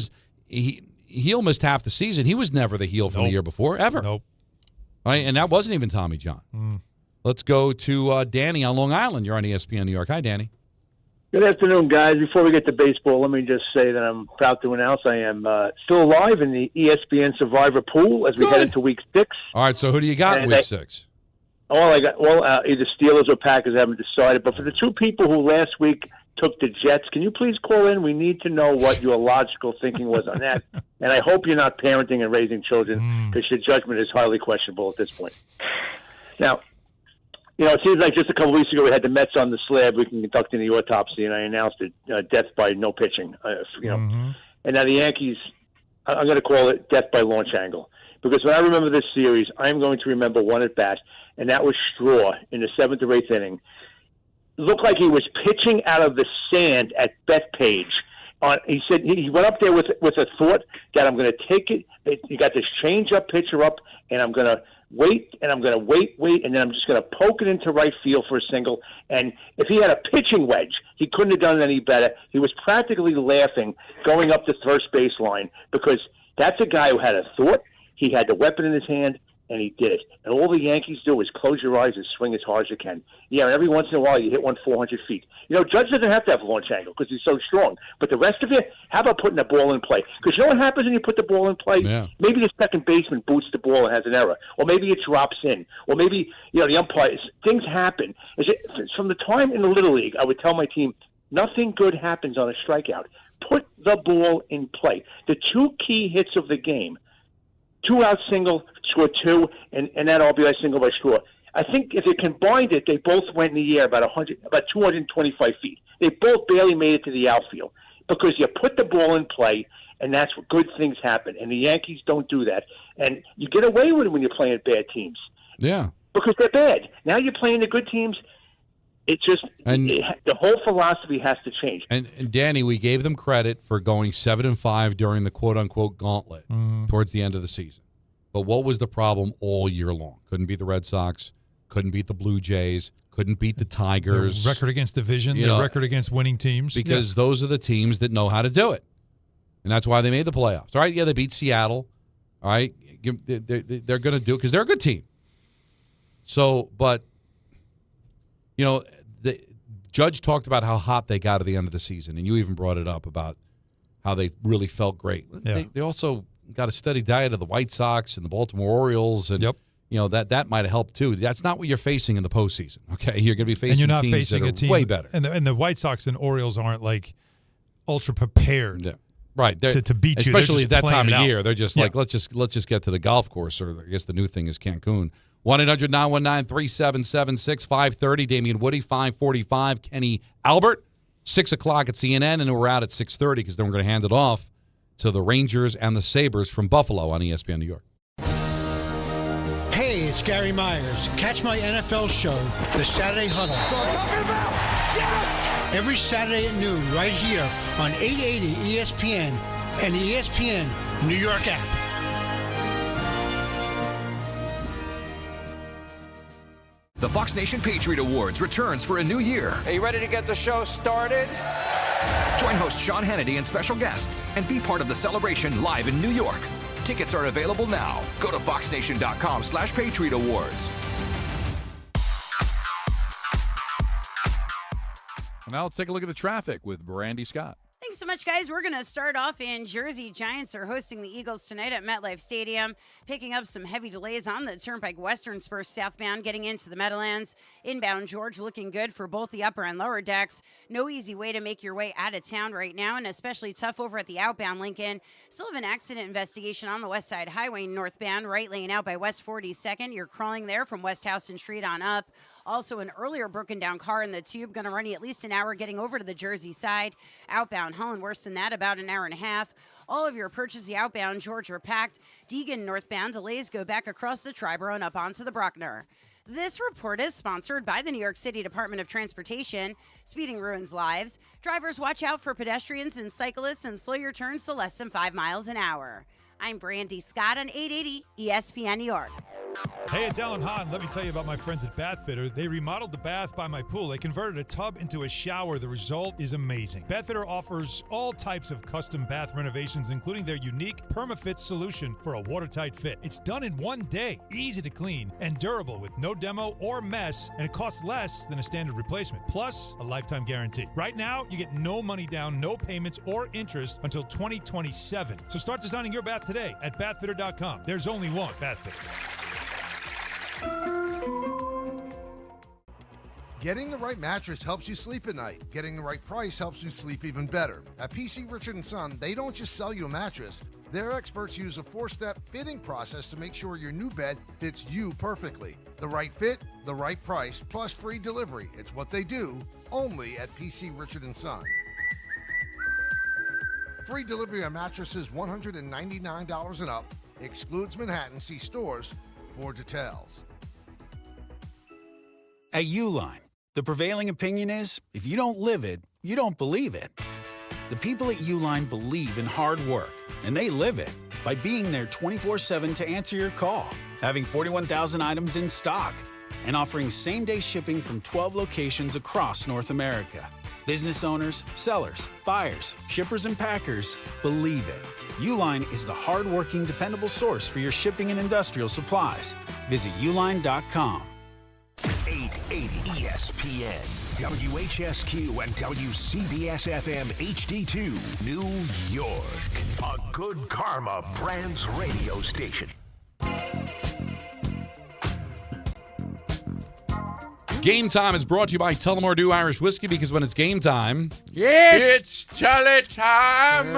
missed half the season. He was never the heel from the year before, ever. Nope. Right? And that wasn't even Tommy John. Let's go to Danny on Long Island. You're on ESPN New York. Hi, Danny. Good afternoon, guys. Before we get to baseball, let me just say that I'm proud to announce I am still alive in the ESPN Survivor pool as we head into Week 6. All right, so who do you got in Week 6? I got either Steelers or Packers. I haven't decided. But for the two people who last week took the Jets. Can you please call in? We need to know what your logical thinking was on that. And I hope you're not parenting and raising children, because your judgment is highly questionable at this point. Now, it seems like just a couple weeks ago we had the Mets on the slab. We can conduct the autopsy, and I announced it, death by no pitching. And now the Yankees, I'm going to call it death by launch angle. Because when I remember this series, I'm going to remember one at bat, and that was Straw in the 7th or 8th inning. Looked like he was pitching out of the sand at Bethpage. He said he went up there with a thought that I'm going to take it. You got this change-up pitcher up, and I'm going to wait, and I'm going to wait, and then I'm just going to poke it into right field for a single. And if he had a pitching wedge, he couldn't have done it any better. He was practically laughing going up the first baseline, because that's a guy who had a thought. He had the weapon in his hand, and he did it. And all the Yankees do is close your eyes and swing as hard as you can. Yeah, and every once in a while you hit one 400 feet. Judge doesn't have to have a launch angle because he's so strong. But the rest of you, how about putting the ball in play? Because you know what happens when you put the ball in play? Yeah. Maybe the second baseman boots the ball and has an error. Or maybe it drops in. Or maybe, the umpire, things happen. From the time in the Little League, I would tell my team, nothing good happens on a strikeout. Put the ball in play. The two key hits of the game, 2-out single, score 2, and that RBI single by Straw. I think if they combined it, they both went in the air about 225 feet. They both barely made it to the outfield because you put the ball in play, and that's what good things happen. And the Yankees don't do that. And you get away with it when you're playing bad teams. Yeah. Because they're bad. Now you're playing the good teams. It's just the whole philosophy has to change. And Danny, we gave them credit for going 7-5 during the quote-unquote gauntlet towards the end of the season. But what was the problem all year long? Couldn't beat the Red Sox, couldn't beat the Blue Jays, couldn't beat the Tigers. Their record against division, their record against winning teams. Because those are the teams that know how to do it. And that's why they made the playoffs. All right, they beat Seattle. All right, they're going to do it because they're a good team. So, but... the Judge talked about how hot they got at the end of the season, and you even brought it up about how they really felt great. Yeah. They also got a steady diet of the White Sox and the Baltimore Orioles, and that might have helped too. That's not what you're facing in the postseason. Okay, you're going to be facing teams that are way better. And the White Sox and Orioles aren't like ultra prepared. Yeah. Right, to beat you, especially at that time of year. They're just like, let's just get to the golf course, or I guess the new thing is Cancun. 1-800-919-3776, 5:30. Damian Woody, 5:45. Kenny Albert, 6 o'clock at CNN, and we're out at 6:30 because then we're going to hand it off to the Rangers and the Sabres from Buffalo on ESPN New York. Hey, it's Gary Myers. Catch my NFL show, The Saturday Huddle. That's what I'm talking about. Yes! Every Saturday at noon, right here on 880 ESPN and the ESPN New York app. The Fox Nation Patriot Awards returns for a new year. Are you ready to get the show started? Join host Sean Hannity and special guests and be part of the celebration live in New York. Tickets are available now. Go to foxnation.com/Patriot Awards. Now let's take a look at the traffic with Brandy Scott. Thanks so much, guys. We're going to start off in Jersey. Giants are hosting the Eagles tonight at MetLife Stadium, picking up some heavy delays on the Turnpike Western Spur southbound getting into the Meadowlands. Inbound George looking good for both the upper and lower decks. No easy way to make your way out of town right now, and especially tough over at the outbound Lincoln. Still have an accident investigation on the West Side Highway northbound, right lane out by West 42nd. You're crawling there from West Houston Street on up. Also, an earlier broken down car in the tube, going to run you at least an hour getting over to the Jersey side. Outbound Holland, worse than that, about an hour and a half. All of your approaches the outbound George are packed. Deegan northbound delays go back across the Triborough and up onto the Brockner. This report is sponsored by the New York City Department of Transportation. Speeding ruins lives. Drivers, watch out for pedestrians and cyclists and slow your turns to less than 5 miles an hour. I'm Brandy Scott on 880 ESPN New York. Hey, it's Alan Hahn. Let me tell you about my friends at Bath Fitter. They remodeled the bath by my pool. They converted a tub into a shower. The result is amazing. Bath Fitter offers all types of custom bath renovations, including their unique PermaFit solution for a watertight fit. It's done in one day, easy to clean, and durable with no demo or mess, and it costs less than a standard replacement, plus a lifetime guarantee. Right now, you get no money down, no payments or interest until 2027. So start designing your bath today at bathfitter.com. There's only one Bath Fitter. Getting the right mattress helps you sleep at night. Getting the right price helps you sleep even better. At PC Richard & Son, they don't just sell you a mattress. Their experts use a 4-step fitting process to make sure your new bed fits you perfectly. The right fit, the right price, plus free delivery. It's what they do, only at PC Richard & Son. Free delivery on mattresses $199 and up. Excludes Manhattan. See stores for details. At Uline, the prevailing opinion is, if you don't live it, you don't believe it. The people at Uline believe in hard work, and they live it by being there 24/7 to answer your call, having 41,000 items in stock, and offering same-day shipping from 12 locations across North America. Business owners, sellers, buyers, shippers, and packers believe it. Uline is the hard-working, dependable source for your shipping and industrial supplies. Visit uline.com. 880 ESPN, WHSQ, and WCBS-FM HD2, New York. A Good Karma Brands radio station. Game Time is brought to you by Tullamore Dew Irish Whiskey, because when it's game time... It's Tully time!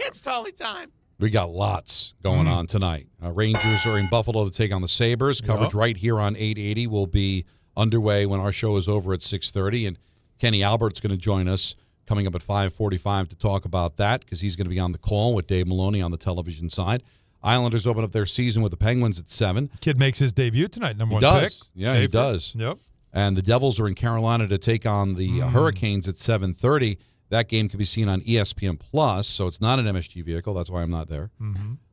It's Tully time. We got lots going on tonight. Rangers are in Buffalo to take on the Sabres. Coverage right here on 880 will be underway when our show is over at 6:30. And Kenny Albert's going to join us coming up at 5:45 to talk about that, because he's going to be on the call with Dave Maloney on the television side. Islanders open up their season with the Penguins at 7. Kid makes his debut tonight, number one pick. Yeah, he does. Yep. And the Devils are in Carolina to take on the Hurricanes at 7:30. That game can be seen on ESPN Plus, so it's not an MSG vehicle. That's why I'm not there.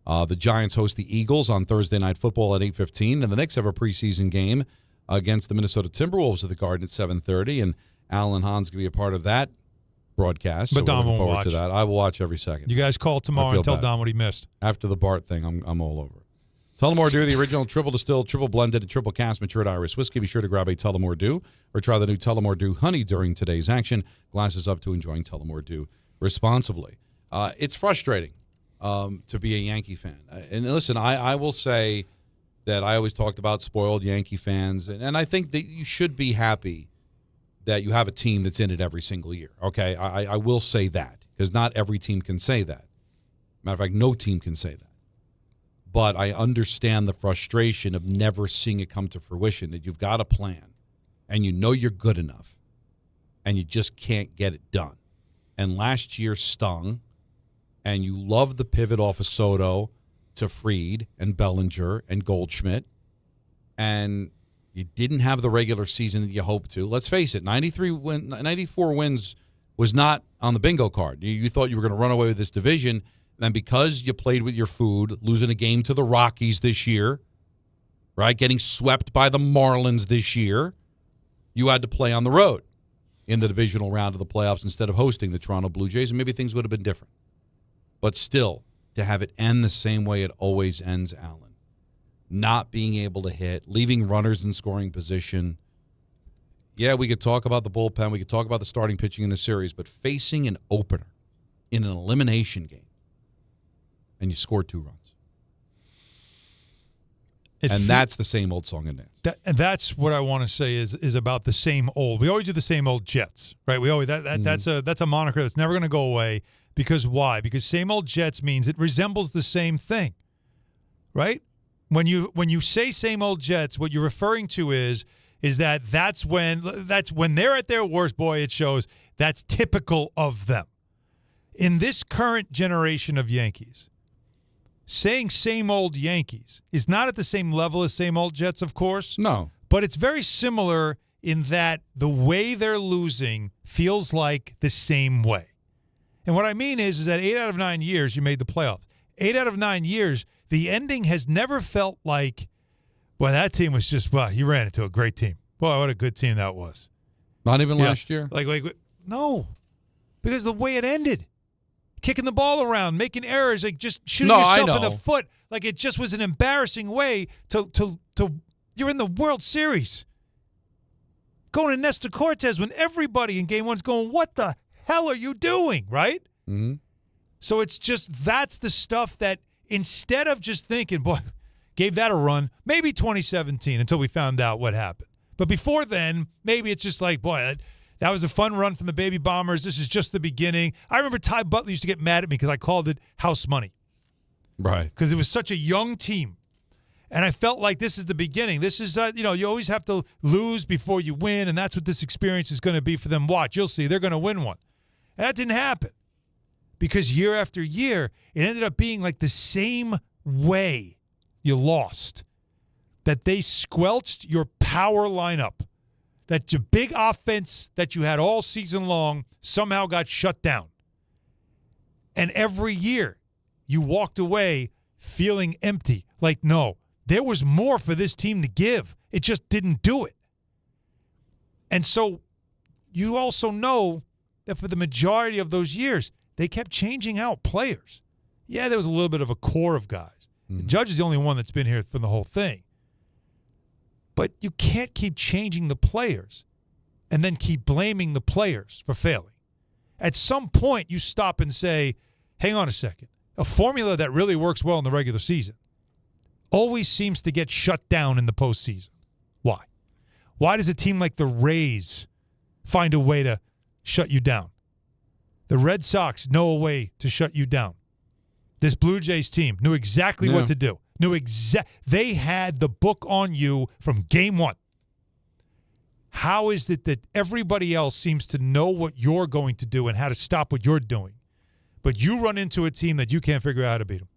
The Giants host the Eagles on Thursday Night Football at 8:15, and the Knicks have a preseason game against the Minnesota Timberwolves at the Garden at 7:30, and Alan Hahn's going to be a part of that broadcast. But so Don we're looking won't forward watch. to that. I will watch every second. You guys call tomorrow and tell Don what he missed. After the Bart thing, I'm all over it. Tullamore Dew, the original triple distilled, triple blended, and triple cast matured Irish whiskey. Be sure to grab a Tullamore Dew or try the new Tullamore Dew Honey during today's action. Glasses up to enjoying Tullamore Dew responsibly. It's frustrating to be a Yankee fan. And listen, I will say that I always talked about spoiled Yankee fans, and I think that you should be happy that you have a team that's in it every single year. Okay, I will say that, because not every team can say that. Matter of fact, no team can say that. But I understand the frustration of never seeing it come to fruition, that you've got a plan and you know you're good enough and you just can't get it done. And last year stung, and you loved the pivot off of Soto to Fried and Bellinger and Goldschmidt, and you didn't have the regular season that you hoped to. Let's face it, 94 wins was not on the bingo card. You thought you were going to run away with this division. And because you played with your food, losing a game to the Rockies this year, right, getting swept by the Marlins this year, you had to play on the road in the divisional round of the playoffs instead of hosting the Toronto Blue Jays, and maybe things would have been different. But still, to have it end the same way it always ends, Alan, not being able to hit, leaving runners in scoring position. Yeah, we could talk about the bullpen, we could talk about the starting pitching in the series, but facing an opener in an elimination game, and you scored 2 runs. That's the same old song and dance. And that's what I want to say is about the same old. We always do the same old Jets, right? We always that's a moniker that's never going to go away. Because why? Because same old Jets means it resembles the same thing, right? When you say same old Jets, what you're referring to is that's when they're at their worst. Boy, it shows. That's typical of them. In this current generation of Yankees, saying same old Yankees is not at the same level as same old Jets, of course. No. But it's very similar in that the way they're losing feels like the same way. And what I mean is that 8 out of 9 years you made the playoffs. 8 out of 9 years, the ending has never felt like, well, that team was just, well, you ran into a great team. Boy, what a good team that was. Not even last year? Like no. Because the way it ended. Kicking the ball around, making errors, like just shooting yourself in the foot. Like it just was an embarrassing way to you're in the World Series. Going to Nestor Cortez when everybody in game one's going, what the hell are you doing, right? Mm-hmm. So it's just, that's the stuff that instead of just thinking, boy, Gave that a run. Maybe 2017 until we found out what happened. But before then, maybe it's just like, boy, that was a fun run from the Baby Bombers. This is just the beginning. I remember Ty Butler used to get mad at me because I called it house money. Right. Because it was such a young team. And I felt like this is the beginning. This is, you always have to lose before you win, and that's what this experience is going to be for them. Watch, you'll see. They're going to win one. And that didn't happen. Because year after year, it ended up being like the same way you lost. That they squelched your power lineup. That your big offense that you had all season long somehow got shut down. And every year, you walked away feeling empty. Like, no, there was more for this team to give. It just didn't do it. And so you also know that for the majority of those years, they kept changing out players. Yeah, there was a little bit of a core of guys. The Judge is the only one that's been here for the whole thing. But you can't keep changing the players and then keep blaming the players for failing. At some point, you stop and say, hang on a second. A formula that really works well in the regular season always seems to get shut down in the postseason. Why? Why does a team like the Rays find a way to shut you down? The Red Sox know a way to shut you down. This Blue Jays team knew exactly what to do. They had the book on you from game one. How is it that everybody else seems to know what you're going to do and how to stop what you're doing, but you run into a team that you can't figure out how to beat them?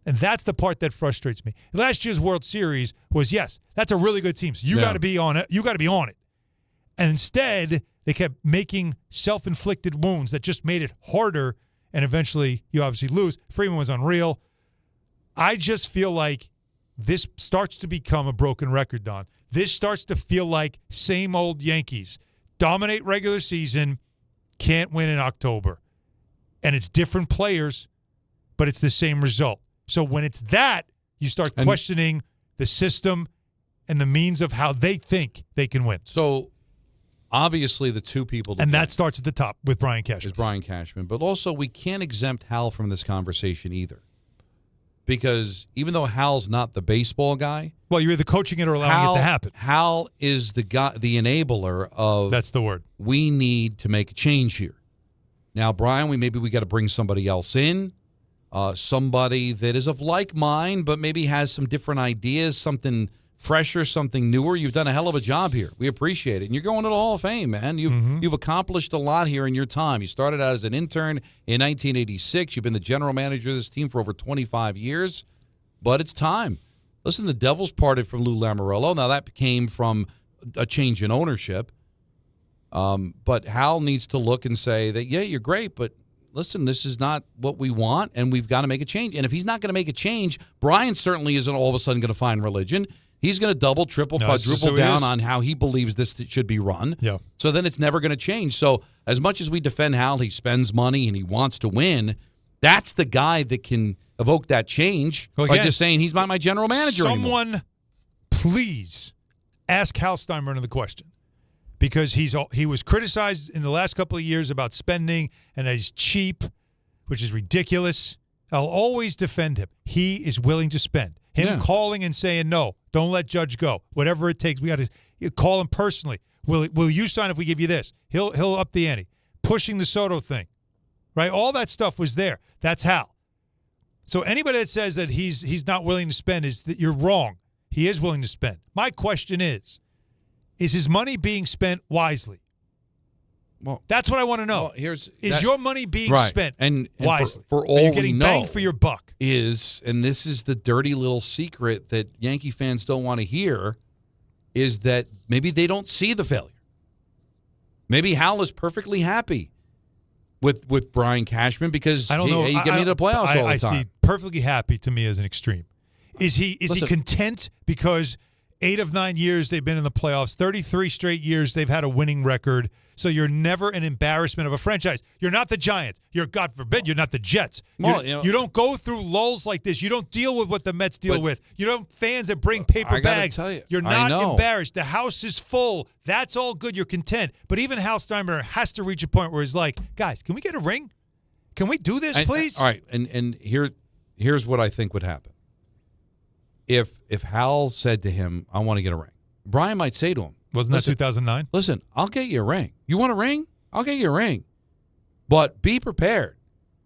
And that's the part that frustrates me. Last year's World Series was, yes, that's a really good team. So you got to be on it. You got to be on it. And instead, they kept making self-inflicted wounds that just made it harder, and eventually you obviously lose. Freeman was unreal. I just feel like this starts to become a broken record, Don. This starts to feel like same old Yankees. Dominate regular season, can't win in October. And it's different players, but it's the same result. So when it's that, you start questioning the system and the means of how they think they can win. So obviously the two people. And that starts at the top with Brian Cashman. Is Brian Cashman. But also we can't exempt Hal from this conversation either. Because even though Hal's not the baseball guy. Well, you're either coaching it or allowing it to happen. Hal is the guy, the enabler of. That's the word. We need to make a change here. Now, Brian, we got to bring somebody else in. Somebody that is of like mind, but maybe has some different ideas, something fresher, something newer. You've done a hell of a job here. We appreciate it. And you're going to the Hall of Fame, man. You've accomplished a lot here in your time. You started out as an intern in 1986. You've been the general manager of this team for over 25 years. But it's time. Listen, the Devils parted from Lou Lamoriello. Now, that came from a change in ownership. But Hal needs to look and say that, yeah, you're great, but listen, this is not what we want, and we've got to make a change. And if he's not going to make a change, Brian certainly isn't all of a sudden going to find religion. He's going to double, triple, quadruple down on how he believes this should be run. Yeah. So then it's never going to change. So as much as we defend Hal, he spends money and he wants to win, that's the guy that can evoke that change by just saying he's not my general manager anymore. Someone, please ask Hal Steinbrenner the question. Because he was criticized in the last couple of years about spending and that he's cheap, which is ridiculous. I'll always defend him. He is willing to spend. Him calling and saying, no, don't let Judge go. Whatever it takes, we got to call him personally. Will you sign if we give you this? He'll up the ante. Pushing the Soto thing, right? All that stuff was there. That's Hal. So anybody that says that he's not willing to spend is that you're wrong. He is willing to spend. My question is his money being spent wisely? Well, that's what I want to know. Well, is your money being spent and wisely? For all Are you getting we know, bang for your buck? And this is the dirty little secret that Yankee fans don't want to hear, is that maybe they don't see the failure. Maybe Hal is perfectly happy with Brian Cashman because I don't know. You get me to the playoffs all the time. I see perfectly happy to me as an extreme. Is he content because 8 of 9 years they've been in the playoffs, 33 straight years they've had a winning record, so you're never an embarrassment of a franchise. You're not the Giants. You're, God forbid, you're not the Jets. You don't go through lulls like this. You don't deal with what the Mets deal with. You don't have fans that bring paper bags. Tell you, you're not embarrassed. The house is full. That's all good. You're content. But even Hal Steinbrenner has to reach a point where he's like, guys, can we get a ring? Can we do this, please? All right, and here's what I think would happen. if Hal said to him, I want to get a ring, Brian might say to him, wasn't that 2009? Listen, I'll get you a ring. You want a ring? I'll get you a ring. But be prepared,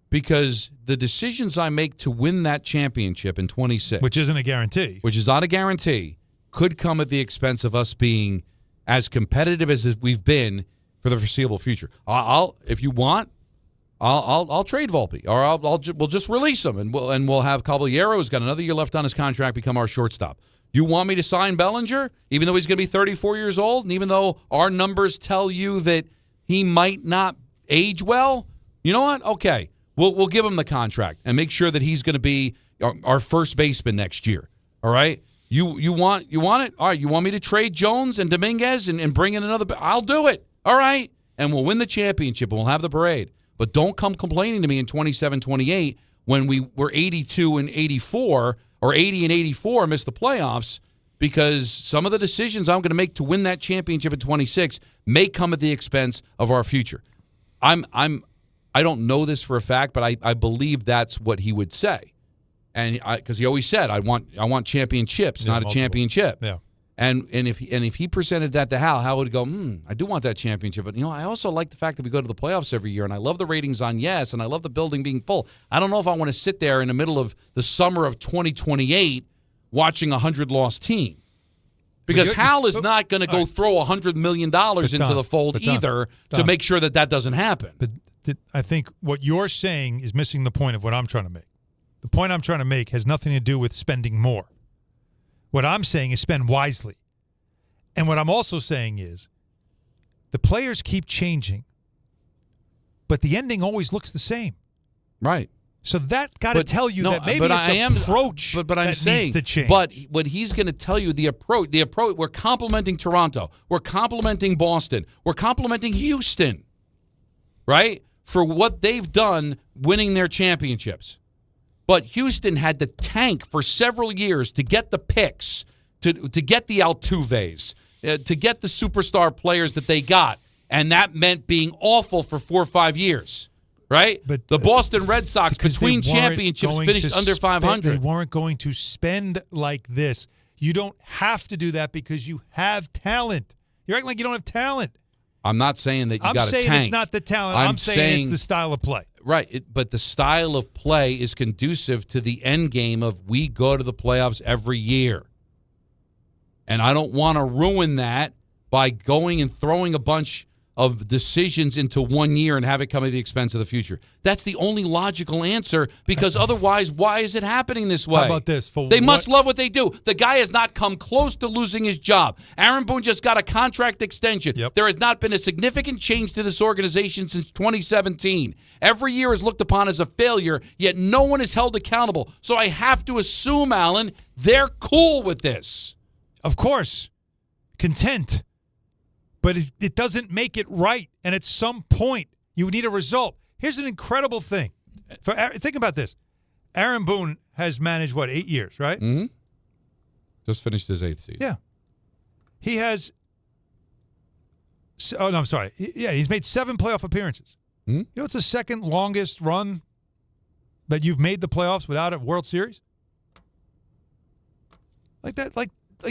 because the decisions I make to win that championship in 26, which isn't a guarantee, which is not a guarantee, could come at the expense of us being as competitive as we've been for the foreseeable future. If you want, I'll trade Volpe, or we'll just release him, and we'll have Caballero, who's got another year left on his contract, become our shortstop. You want me to sign Bellinger, even though he's going to be 34 years old, and even though our numbers tell you that he might not age well? You know what? Okay, we'll give him the contract and make sure that he's going to be our first baseman next year. All right? You want it? All right, you want me to trade Jones and Dominguez and bring in another? I'll do it. All right, and we'll win the championship and we'll have the parade. But don't come complaining to me in 27, 28 when we were 82 and 84 or 80 and 84 missed the playoffs, because some of the decisions I'm going to make to win that championship in 26 may come at the expense of our future. I don't know this for a fact, but I believe that's what he would say, and because he always said I want championships, not a championship. Yeah. And if he presented that to Hal would go, I do want that championship, but I also like the fact that we go to the playoffs every year, and I love the ratings on Yes, and I love the building being full. I don't know if I want to sit there in the middle of the summer of 2028 watching a 100-loss team, because Hal is not going to go throw $100 million into the fold either to make sure that doesn't happen. But I think what you're saying is missing the point of what I'm trying to make. The point I'm trying to make has nothing to do with spending more. What I'm saying is spend wisely. And what I'm also saying is the players keep changing, but the ending always looks the same. Right. So that got to tell you that maybe it's approach that needs to change. But what he's going to tell you, the approach, we're complimenting Toronto. We're complimenting Boston. We're complimenting Houston, right, for what they've done winning their championships. But Houston had to tank for several years to get the picks, to get the Altuves, to get the superstar players that they got. And that meant being awful for 4 or 5 years, right? But the Boston Red Sox, between championships, finished under 500. They weren't going to spend like this. You don't have to do that because you have talent. You're acting like you don't have talent. I'm not saying that you got to tank. I'm saying it's not the talent. I'm saying it's the style of play. Right, but the style of play is conducive to the end game of we go to the playoffs every year. And I don't want to ruin that by going and throwing a bunch of decisions into 1 year and have it come at the expense of the future. That's the only logical answer, because otherwise, why is it happening this way? How about this? They must love what they do. The guy has not come close to losing his job. Aaron Boone just got a contract extension. Yep. There has not been a significant change to this organization since 2017. Every year is looked upon as a failure, yet no one is held accountable. So I have to assume, Alan, they're cool with this. Of course. Content. But it doesn't make it right. And at some point, you need a result. Here's an incredible thing. Think about this. Aaron Boone has managed, 8 years, right? Mm-hmm. Just finished his 8th season. Yeah. He has – I'm sorry. Yeah, he's made 7 playoff appearances. Mm-hmm. You know what's the second longest run that you've made the playoffs without a World Series? Like that, like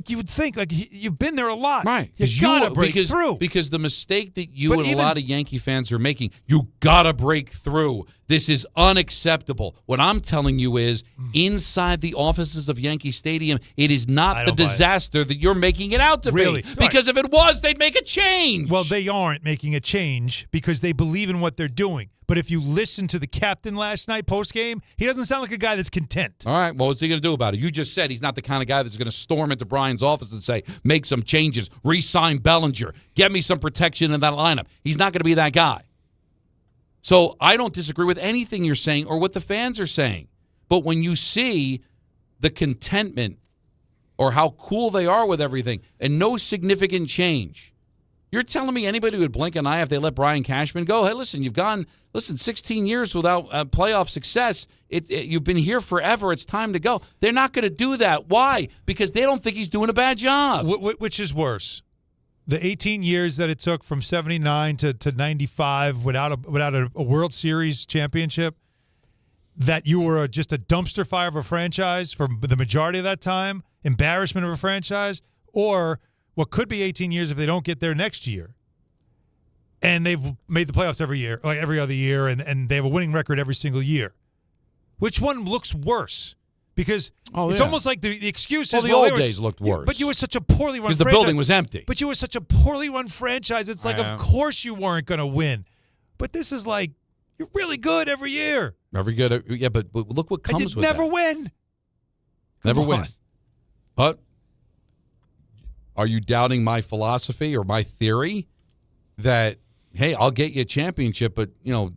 you would think, you've been there a lot. Right. You gotta break through. Because the mistake that you and a lot of Yankee fans are making, you gotta break through. This is unacceptable. What I'm telling you is, inside the offices of Yankee Stadium, it is not the disaster that you're making it out to be. Because if it was, they'd make a change. Well, they aren't making a change because they believe in what they're doing. But if you listen to the captain last night post-game, he doesn't sound like a guy that's content. All right, well, what's he going to do about it? You just said he's not the kind of guy that's going to storm into Brian's office and say, make some changes, re-sign Bellinger, get me some protection in that lineup. He's not going to be that guy. So I don't disagree with anything you're saying or what the fans are saying. But when you see the contentment or how cool they are with everything and no significant change, you're telling me anybody would blink an eye if they let Brian Cashman go? Hey, listen, you've gone 16 years without playoff success. You've been here forever. It's time to go. They're not going to do that. Why? Because they don't think he's doing a bad job. Which is worse? The 18 years that it took from 79 to 95 without a World Series championship, that you were just a dumpster fire of a franchise for the majority of that time, embarrassment of a franchise, or what could be 18 years if they don't get there next year, and they've made the playoffs every year, like every other year, and they have a winning record every single year. Which one looks worse? Because it's almost like the excuse is, the old days looked worse. But you were such a poorly run franchise. Because the building was empty. But you were such a poorly run franchise. It's like, of course you weren't going to win. But this is like, you're really good every year. Every good. Yeah, but look what comes with never that. win. Never win. But are you doubting my philosophy or my theory that, hey, I'll get you a championship, but,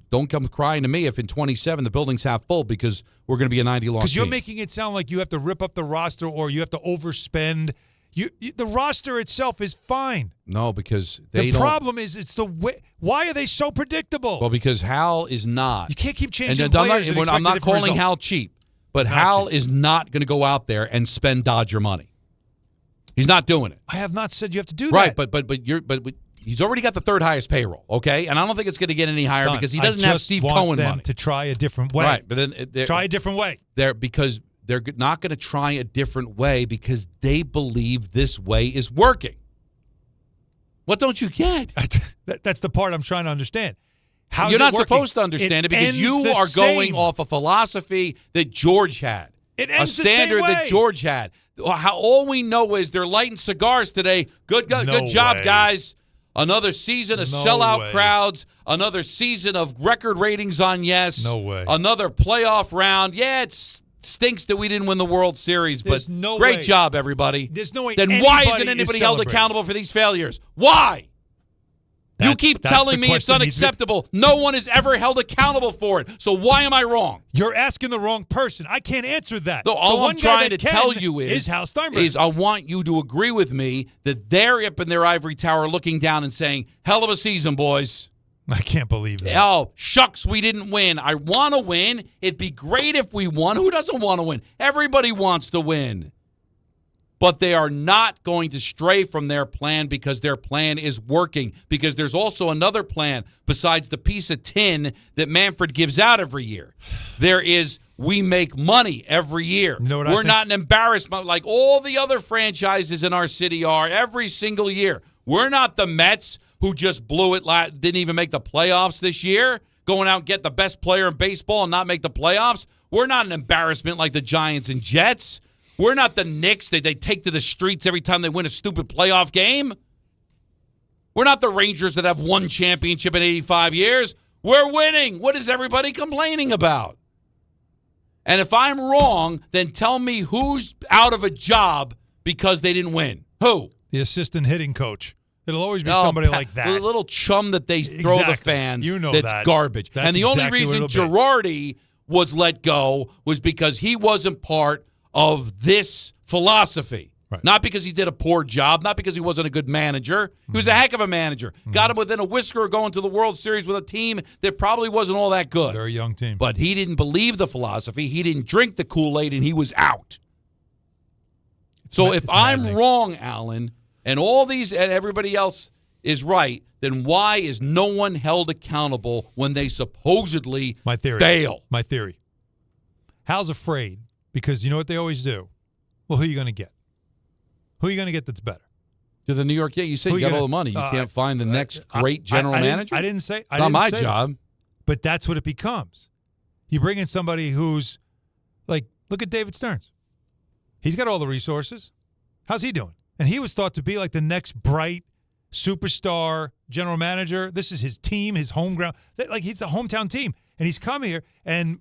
don't come crying to me if in 27 the building's half full because we're going to be a 90-loss team. Because you're making it sound like you have to rip up the roster or you have to overspend. The roster itself is fine. No, because they don't. The problem is it's the way. Why are they so predictable? Well, because Hal is not. You can't keep changing and players. I'm not calling Hal cheap, but Hal is not going to go out there and spend Dodger money. He's not doing it. I have not said you have to do that. Right, but he's already got the third highest payroll, okay? And I don't think it's going to get any higher because he doesn't have Steve Cohen money. To try a different way. Right, but then try a different way. Because they're not going to try a different way because they believe this way is working. What don't you get? That's the part I'm trying to understand. You're not supposed to understand it because you are going off a philosophy that George had. It ends a standard the same way. that George had. All we know is they're lighting cigars today. Good job, guys. Another season of sellout crowds. Another season of record ratings on Yes. No way. Another playoff round. Yeah, it stinks that we didn't win the World Series, but great job, everybody. There's no way. Then why isn't anybody held accountable for these failures? Why? You keep telling me it's unacceptable. No one is ever held accountable for it. So why am I wrong? You're asking the wrong person. I can't answer that. No, all I'm trying to tell you is Hal Steinbrenner. I want you to agree with me that they're up in their ivory tower looking down and saying, hell of a season, boys. I can't believe that. Oh, shucks, we didn't win. I want to win. It'd be great if we won. Who doesn't want to win? Everybody wants to win. But they are not going to stray from their plan because their plan is working. Because there's also another plan besides the piece of tin that Manfred gives out every year. There is, we make money every year. You know what We're not an embarrassment like all the other franchises in our city are every single year. We're not the Mets who just blew it, didn't even make the playoffs this year, going out and get the best player in baseball and not make the playoffs. We're not an embarrassment like the Giants and Jets. We're not the Knicks that they take to the streets every time they win a stupid playoff game. We're not the Rangers that have one championship in 85 years. We're winning. What is everybody complaining about? And if I'm wrong, then tell me who's out of a job because they didn't win. Who? The assistant hitting coach. It'll always be somebody like that. The little chum that they throw the fans. You know that's garbage. That's and the only reason Girardi was let go was because he wasn't part of this philosophy. Right. Not because he did a poor job, not because he wasn't a good manager. He was a heck of a manager. Got him within a whisker of going to the World Series with a team that probably wasn't all that good. Very young team. But he didn't believe the philosophy. He didn't drink the Kool-Aid, and he was out. So if I'm wrong, Alan, and all these and everybody else is right, then why is no one held accountable when they supposedly fail? My theory. Hal's afraid because you know what they always do? Well, who are you going to get? Who are you going to get that's better? To the New York Yankees. You said you got all the money. You can't find the next great general manager? I didn't say. Not my job. But that's what it becomes. You bring in somebody who's like, look at David Stearns. He's got all the resources. How's he doing? And he was thought to be like the next bright superstar general manager. This is his team, his home ground. Like he's a hometown team. And he's come here and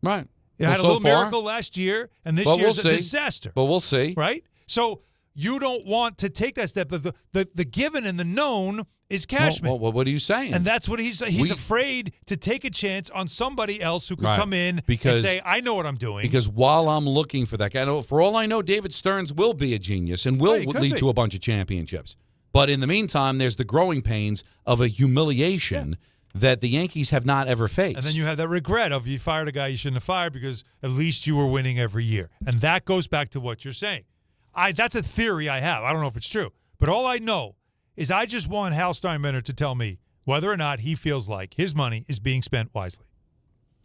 right. Had a little miracle last year, and this year's a disaster. But we'll see. Right? So you don't want to take that step. The given and the known is Cashman. Well, what are you saying? And that's what he's afraid to take a chance on somebody else who could come in and say, I know what I'm doing. Because while I'm looking for that guy, for all I know, David Stearns will be a genius and will lead to a bunch of championships. But in the meantime, there's the growing pains of a humiliation that the Yankees have not ever faced. And then you have that regret of you fired a guy you shouldn't have fired because at least you were winning every year. And that goes back to what you're saying. That's a theory I have. I don't know if it's true. But all I know is I just want Hal Steinbrenner to tell me whether or not he feels like his money is being spent wisely.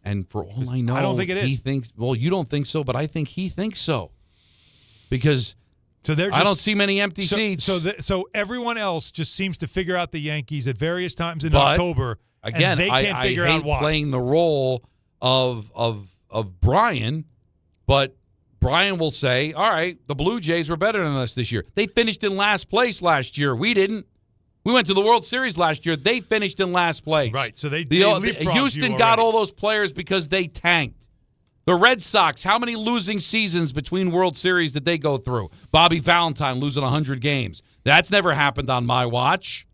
And for all I know, I don't think it is. He thinks, well, you don't think so, but I think he thinks so. Because I don't see many empty seats. So everyone else just seems to figure out the Yankees at various times in October. Again, and they can't figure I out hate why. playing the role of Brian, but Brian will say, all right, the Blue Jays were better than us this year. They finished in last place last year. We didn't. We went to the World Series last year. They finished in last place. Right, so they leapfrogged Houston you got already. all those players because they tanked. The Red Sox, how many losing seasons between World Series did they go through? Bobby Valentine losing 100 games. That's never happened on my watch.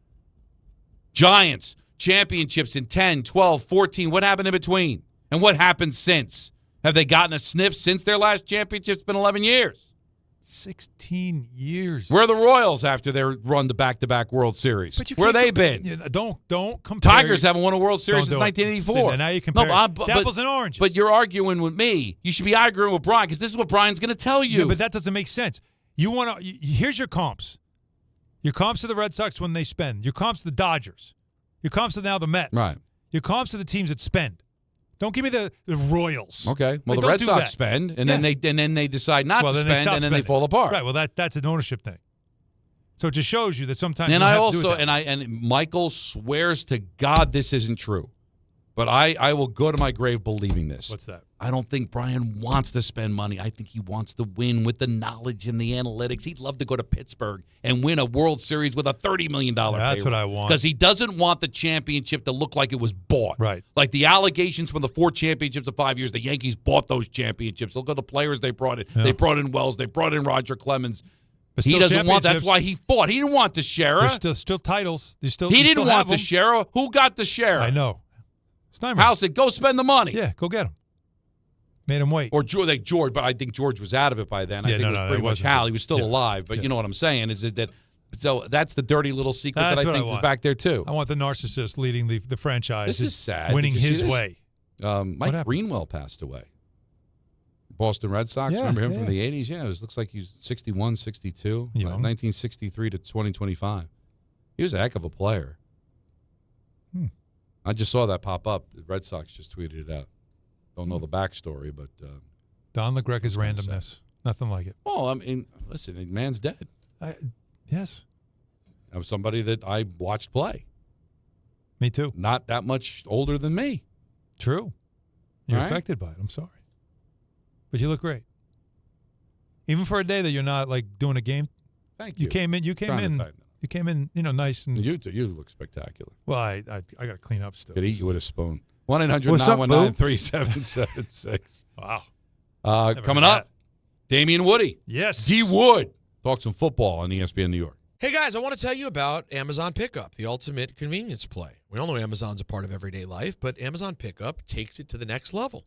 Giants, championships in 10, 12, 14. What happened in between? And what happened since? Have they gotten a sniff since their last championship? It's been 11 years. 16 years. Where are the Royals after they run the back-to-back World Series? Where have they been? Don't compare. Tigers haven't won a World Series since 1984. And now you compare it's apples and oranges. But you're arguing with me. You should be arguing with Brian because this is what Brian's going to tell you. Yeah, but that doesn't make sense. You want to? Here's your comps. Your comps to the Red Sox when they spend. Your comps to the Dodgers. Your comps to now the Mets. Right. Your comps to the teams that spend. Don't give me the Royals. Okay. Well, Like, the Red don't do Sox that. spend, and then they decide not to spend, and then they fall apart. Right. Well, that's an ownership thing. So it just shows you that sometimes. And you I have to do also it that way. and Michael swears to God this isn't true, but I will go to my grave believing this. What's that? I don't think Brian wants to spend money. I think he wants to win with the knowledge and the analytics. He'd love to go to Pittsburgh and win a World Series with a $30 million That's what I want. Because he doesn't want the championship to look like it was bought. Right. Like the allegations from the 4 championships in 5 years, the Yankees bought those championships. Look at the players they brought in. Yeah. They brought in Wells. They brought in Roger Clemens. But He still doesn't want. That's championships. why he fought. He didn't want the Shara. There's still titles. He He didn't want the Shara. Who got the Shara? I know. Steinbrenner. House said, go spend the money. Yeah, go get him. Made him wait. Or George, but I think George was out of it by then. I Yeah, think no, it was no, pretty it much wasn't. Hal. He was still Yeah. alive, but you know what I'm saying is that. So that's the dirty little secret That's that I what I think is want. back there too. I want the narcissist leading the franchise. This is sad. Winning Did you see his this? way. Mike Greenwell passed away. Boston Red Sox. Yeah, Remember him yeah. from the 80s? Yeah, it looks like he's 61, 62, Young. 1963 to 2025. He was a heck of a player. I just saw that pop up. The Red Sox just tweeted it out. Don't know the backstory, but Don LaGreca's randomness. Nothing like it. well, I mean, listen, the man's dead. Yes. I was somebody that I watched play. Me too. Not that much older than me. True. You're All right. affected by it. I'm sorry. But you look great. Even for a day that you're not like doing a game. Thank you. You came in. Trying to tighten it. Nice and You too. You look spectacular. well. I got to clean up still. Could eat you with a spoon. What's up, 1-800-919-3776. Wow. Coming up, Damian Woody. Yes. D. Wood. Talk some football on ESPN New York. Hey, guys, I want to tell you about Amazon Pickup, the ultimate convenience play. We all know Amazon's a part of everyday life, but Amazon Pickup takes it to the next level.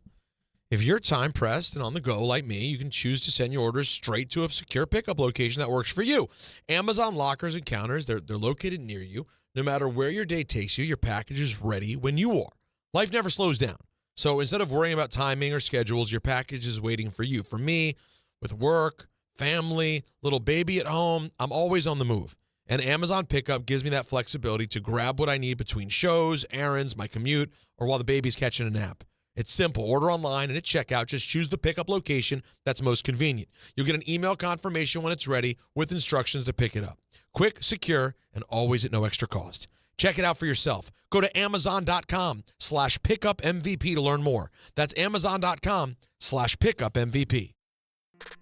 If you're time-pressed and on the go like me, you can choose to send your orders straight to a secure pickup location that works for you. Amazon lockers and counters, they're located near you. No matter where your day takes you, your package is ready when you are. Life never slows down. So instead of worrying about timing or schedules, your package is waiting for you. For me, with work, family, little baby at home, I'm always on the move. And Amazon Pickup gives me that flexibility to grab what I need between shows, errands, my commute, or while the baby's catching a nap. It's simple. Order online and at checkout, just choose the pickup location that's most convenient. You'll get an email confirmation when it's ready with instructions to pick it up. Quick, secure, and always at no extra cost. Check it out for yourself. Go to Amazon.com/pickupmvp to learn more. That's Amazon.com/pickupmvp.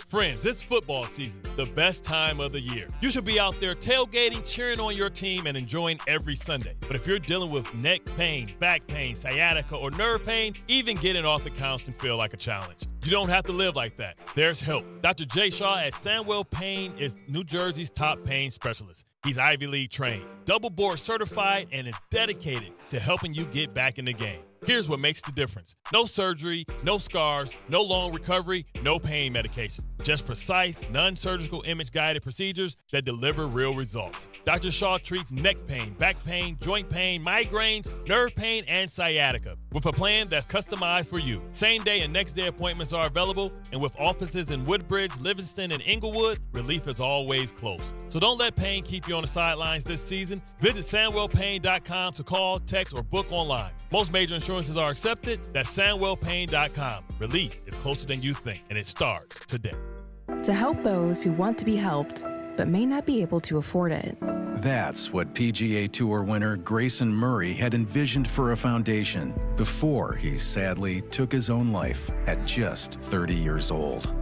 Friends, it's football season, the best time of the year. You should be out there tailgating, cheering on your team, and enjoying every Sunday. But if you're dealing with neck pain, back pain, sciatica, or nerve pain, even getting off the couch can feel like a challenge. You don't have to live like that. There's help. Dr. Jay Shaw at Sandwell Pain is New Jersey's top pain specialist. He's Ivy League trained, double board certified, and is dedicated to helping you get back in the game. Here's what makes the difference. No surgery, no scars, no long recovery, no pain medication. Just precise, non-surgical image-guided procedures that deliver real results. Dr. Shaw treats neck pain, back pain, joint pain, migraines, nerve pain, and sciatica with a plan that's customized for you. Same-day and next-day appointments are available, and with offices in Woodbridge, Livingston, and Inglewood, relief is always close. So don't let pain keep you on the sidelines this season. Visit SandwellPain.com to call, text, or book online. Most major insurances are accepted. That's SandwellPain.com. Relief is closer than you think, and it starts today. To help those who want to be helped, but may not be able to afford it. That's what PGA Tour winner Grayson Murray had envisioned for a foundation before he sadly took his own life at just 30 years old.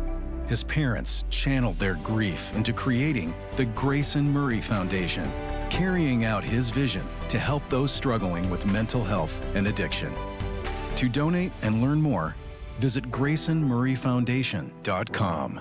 His parents channeled their grief into creating the Grayson Murray Foundation, carrying out his vision to help those struggling with mental health and addiction. To donate and learn more, visit GraysonMurrayFoundation.com.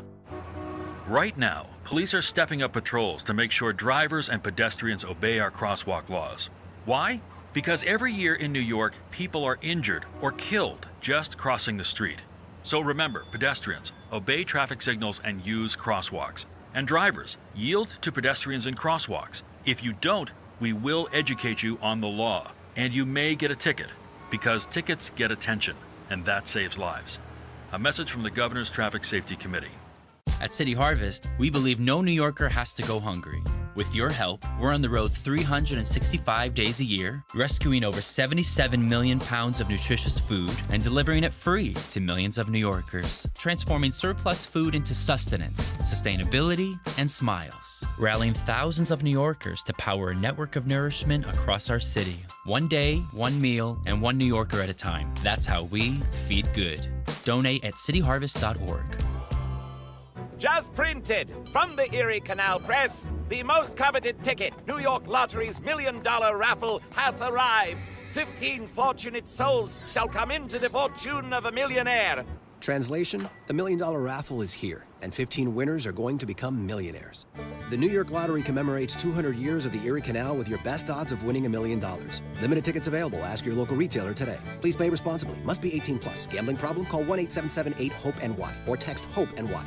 Right now, police are stepping up patrols to make sure drivers and pedestrians obey our crosswalk laws. Why? Because every year in New York, people are injured or killed just crossing the street. So remember, pedestrians, obey traffic signals and use crosswalks. And drivers, yield to pedestrians in crosswalks. If you don't, we will educate you on the law. And you may get a ticket, because tickets get attention, and that saves lives. A message from the Governor's Traffic Safety Committee. At City Harvest, we believe no New Yorker has to go hungry. With your help, we're on the road 365 days a year, rescuing over 77 million pounds of nutritious food and delivering it free to millions of New Yorkers, transforming surplus food into sustenance, sustainability, and smiles, rallying thousands of New Yorkers to power a network of nourishment across our city. One day, one meal, and one New Yorker at a time. That's how we feed good. Donate at cityharvest.org. Just printed from the Erie Canal Press, the most coveted ticket, New York Lottery's $1 million raffle, hath arrived. 15 fortunate souls shall come into the fortune of a millionaire. Translation, the $1 million raffle is here, and 15 winners are going to become millionaires. The New York Lottery commemorates 200 years of the Erie Canal with your best odds of winning $1 million. Limited tickets available. Ask your local retailer today. Please play responsibly. Must be 18 plus. Gambling problem? Call 1-877-8-HOPE-NY or text HOPE-NY.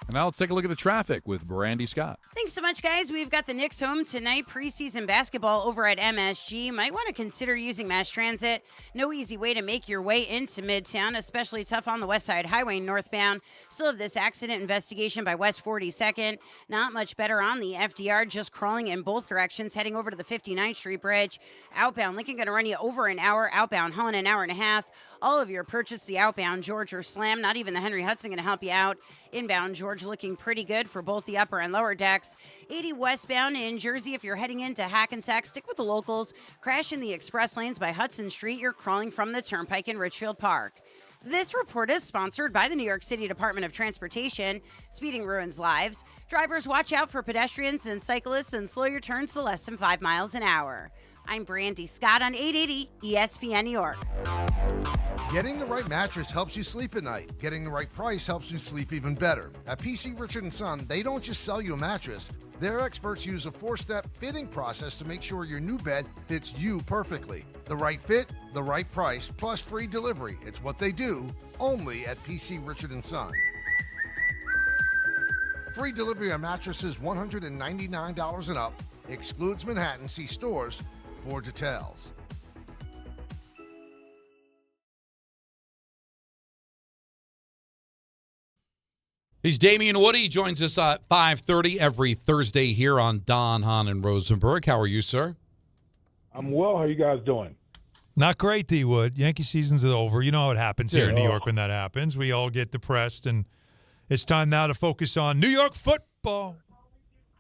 And now let's take a look at the traffic with Brandy Scott. Thanks so much, guys. We've got the Knicks home tonight. Preseason basketball over at MSG. Might want to consider using mass transit. No easy way to make your way into Midtown, especially tough on the West Side Highway northbound. Still have this accident investigation by West 42nd. Not much better on the FDR, just crawling in both directions, heading over to the 59th Street Bridge. Outbound Lincoln going to run you over an hour. Outbound Hahn an hour and a half. All of your purchase, the outbound George or Slam. Not even the Henry Hudson going to help you out. Inbound George looking pretty good for both the upper and lower decks. 80 westbound in Jersey. If you're heading into Hackensack, stick with the locals. Crash in the express lanes by Hudson Street. You're crawling from the Turnpike in Richfield Park. This report is sponsored by the New York City Department of Transportation. Speeding ruins lives. Drivers, watch out for pedestrians and cyclists and slow your turns to less than 5 miles an hour. I'm Brandy Scott on 880 ESPN New York. Getting the right mattress helps you sleep at night. Getting the right price helps you sleep even better. At PC Richard & Son, they don't just sell you a mattress. Their experts use a 4-step fitting process to make sure your new bed fits you perfectly. The right fit, the right price, plus free delivery. It's what they do, only at PC Richard & Son. Free delivery on mattresses $199 and up. Excludes Manhattan. See stores for details. He's Damian Woody. He joins us at 5:30 every Thursday here on Don, Hahn, and Rosenberg. How are you, sir? I'm well. How are you guys doing? Not great, D. Wood. Yankee season's over. You know how it happens here in New York when that happens. We all get depressed, and it's time now to focus on New York football.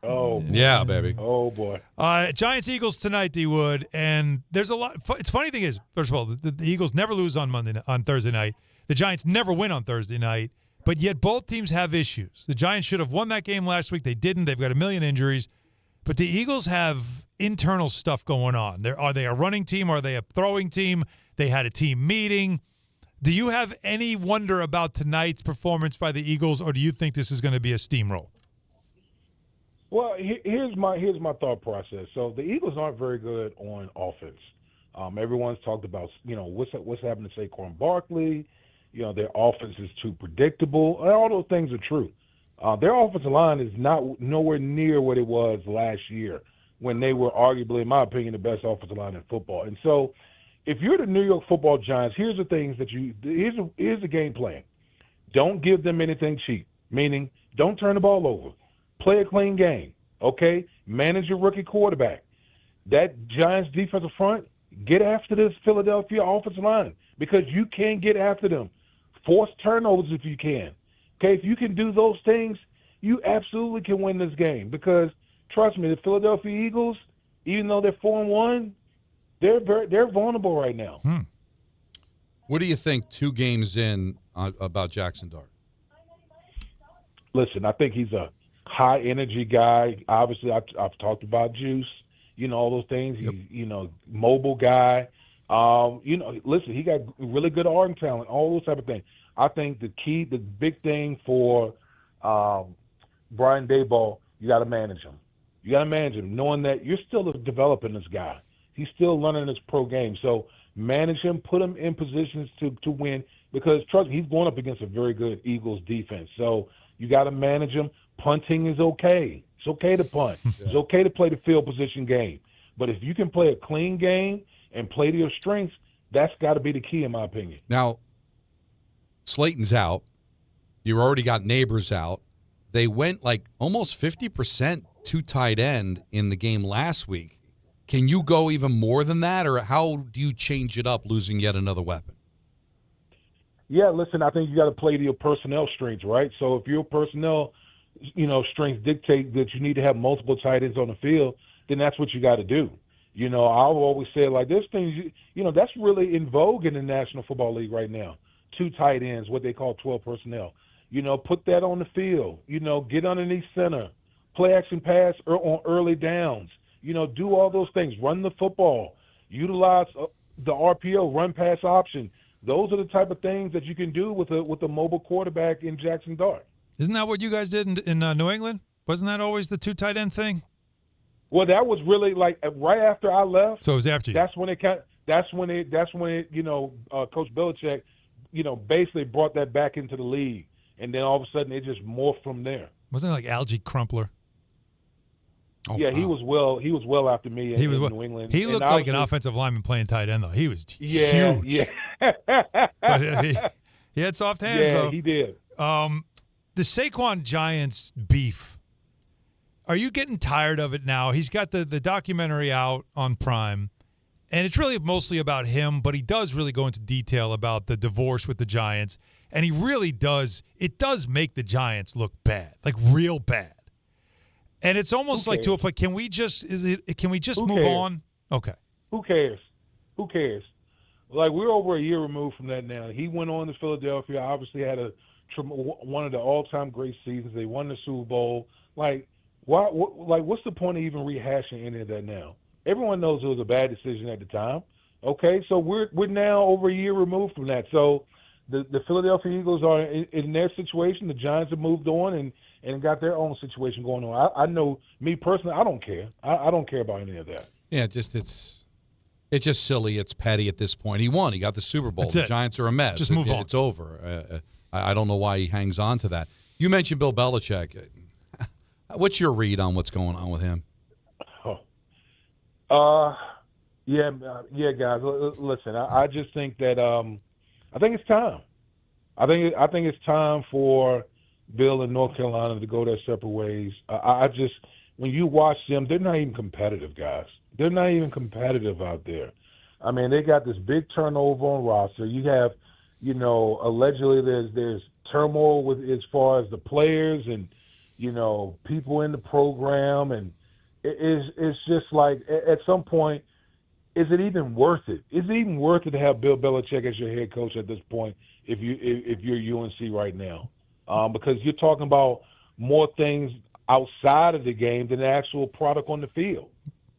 Oh, boy. Yeah, baby. Oh, boy. Giants-Eagles tonight, D. Wood, and there's a lot. It's funny thing is, first of all, the Eagles never lose on Thursday night. The Giants never win on Thursday night, but yet both teams have issues. The Giants should have won that game last week. They didn't. They've got a million injuries, but the Eagles have internal stuff going on. Are they a running team? Are they a throwing team? They had a team meeting. Do you have any wonder about tonight's performance by the Eagles, or do you think this is going to be a steamroll? Well, here's my thought process. So the Eagles aren't very good on offense. Everyone's talked about, what's happening to Saquon Barkley. their offense is too predictable. All those things are true. Their offensive line is nowhere near what it was last year when they were arguably, in my opinion, the best offensive line in football. And so if you're the New York Football Giants, here's the things that here's the game plan. Don't give them anything cheap, meaning don't turn the ball over. Play a clean game, okay? Manage your rookie quarterback. That Giants defensive front, get after this Philadelphia offensive line because you can get after them. Force turnovers if you can. Okay, if you can do those things, you absolutely can win this game because, trust me, the Philadelphia Eagles, even though they're 4-1, they're vulnerable right now. What do you think 2 games in about Jackson Dart? Listen, I think he's a high-energy guy. Obviously, I've talked about juice, all those things. Yep. He's, mobile guy. Listen, he got really good arm talent, all those type of things. I think the big thing for Brian Daboll, you got to manage him. You got to manage him, knowing that you're still developing this guy. He's still learning this pro game. So manage him, put him in positions to win because, trust me, he's going up against a very good Eagles defense. So you got to manage him. Punting is okay. It's okay to punt. It's okay to play the field position game. But if you can play a clean game and play to your strengths, that's got to be the key, in my opinion. Now, Slayton's out. You already got Neighbors out. They went like almost 50% to tight end in the game last week. Can you go even more than that, or how do you change it up losing yet another weapon? Yeah, listen, I think you got to play to your personnel strengths, right? So if your personnel, strengths dictate that you need to have multiple tight ends on the field, then that's what you got to do. I've always said, like, this thing, that's really in vogue in the National Football League right now. 2 tight ends, what they call 12 personnel. Put that on the field. Get underneath center. Play action pass on early downs. Do all those things. Run the football. Utilize the RPO, run pass option. Those are the type of things that you can do with a mobile quarterback in Jackson Dart. Isn't that what you guys did in New England? Wasn't that always the 2 tight end thing? Well, that was really like right after I left. So it was after you. That's when it Coach Belichick, basically brought that back into the league, and then all of a sudden it just morphed from there. Wasn't it like Algie Crumpler? Oh, yeah, wow. He was well after me in New England. He looked like an offensive lineman playing tight end, though. He was huge. Yeah. But he had soft hands, though. Yeah, he did. The Saquon Giants beef, are you getting tired of it now? He's got the documentary out on Prime, and it's really mostly about him, but he does really go into detail about the divorce with the Giants, and he really does. It does make the Giants look bad, like real bad. And it's almost like to a point. Can we just move on? Okay. Who cares? Like, we're over a year removed from that now. He went on to Philadelphia. Obviously, had one of the all-time great seasons. They won the Super Bowl. Like, what's the point of even rehashing any of that now? Everyone knows it was a bad decision at the time. Okay, so we're now over a year removed from that. So the Philadelphia Eagles are in their situation. The Giants have moved on and got their own situation going on. I know, me personally, I don't care. I don't care about any of that. Yeah, it's just silly. It's petty at this point. He won. He got the Super Bowl. That's the it. Giants are a mess. Just move on. It's over. I don't know why he hangs on to that. You mentioned Bill Belichick. What's your read on what's going on with him? Yeah, guys. Listen, I just think that I think it's time. I think it's time for Bill and North Carolina to go their separate ways. When you watch them, they're not even competitive, guys. They're not even competitive out there. I mean, they got this big turnover on roster. You have, allegedly there's turmoil with as far as the players and, people in the program, and it's just like at some point, is it even worth it? Is it even worth it to have Bill Belichick as your head coach at this point if you're UNC right now? Because you're talking about more things outside of the game than the actual product on the field.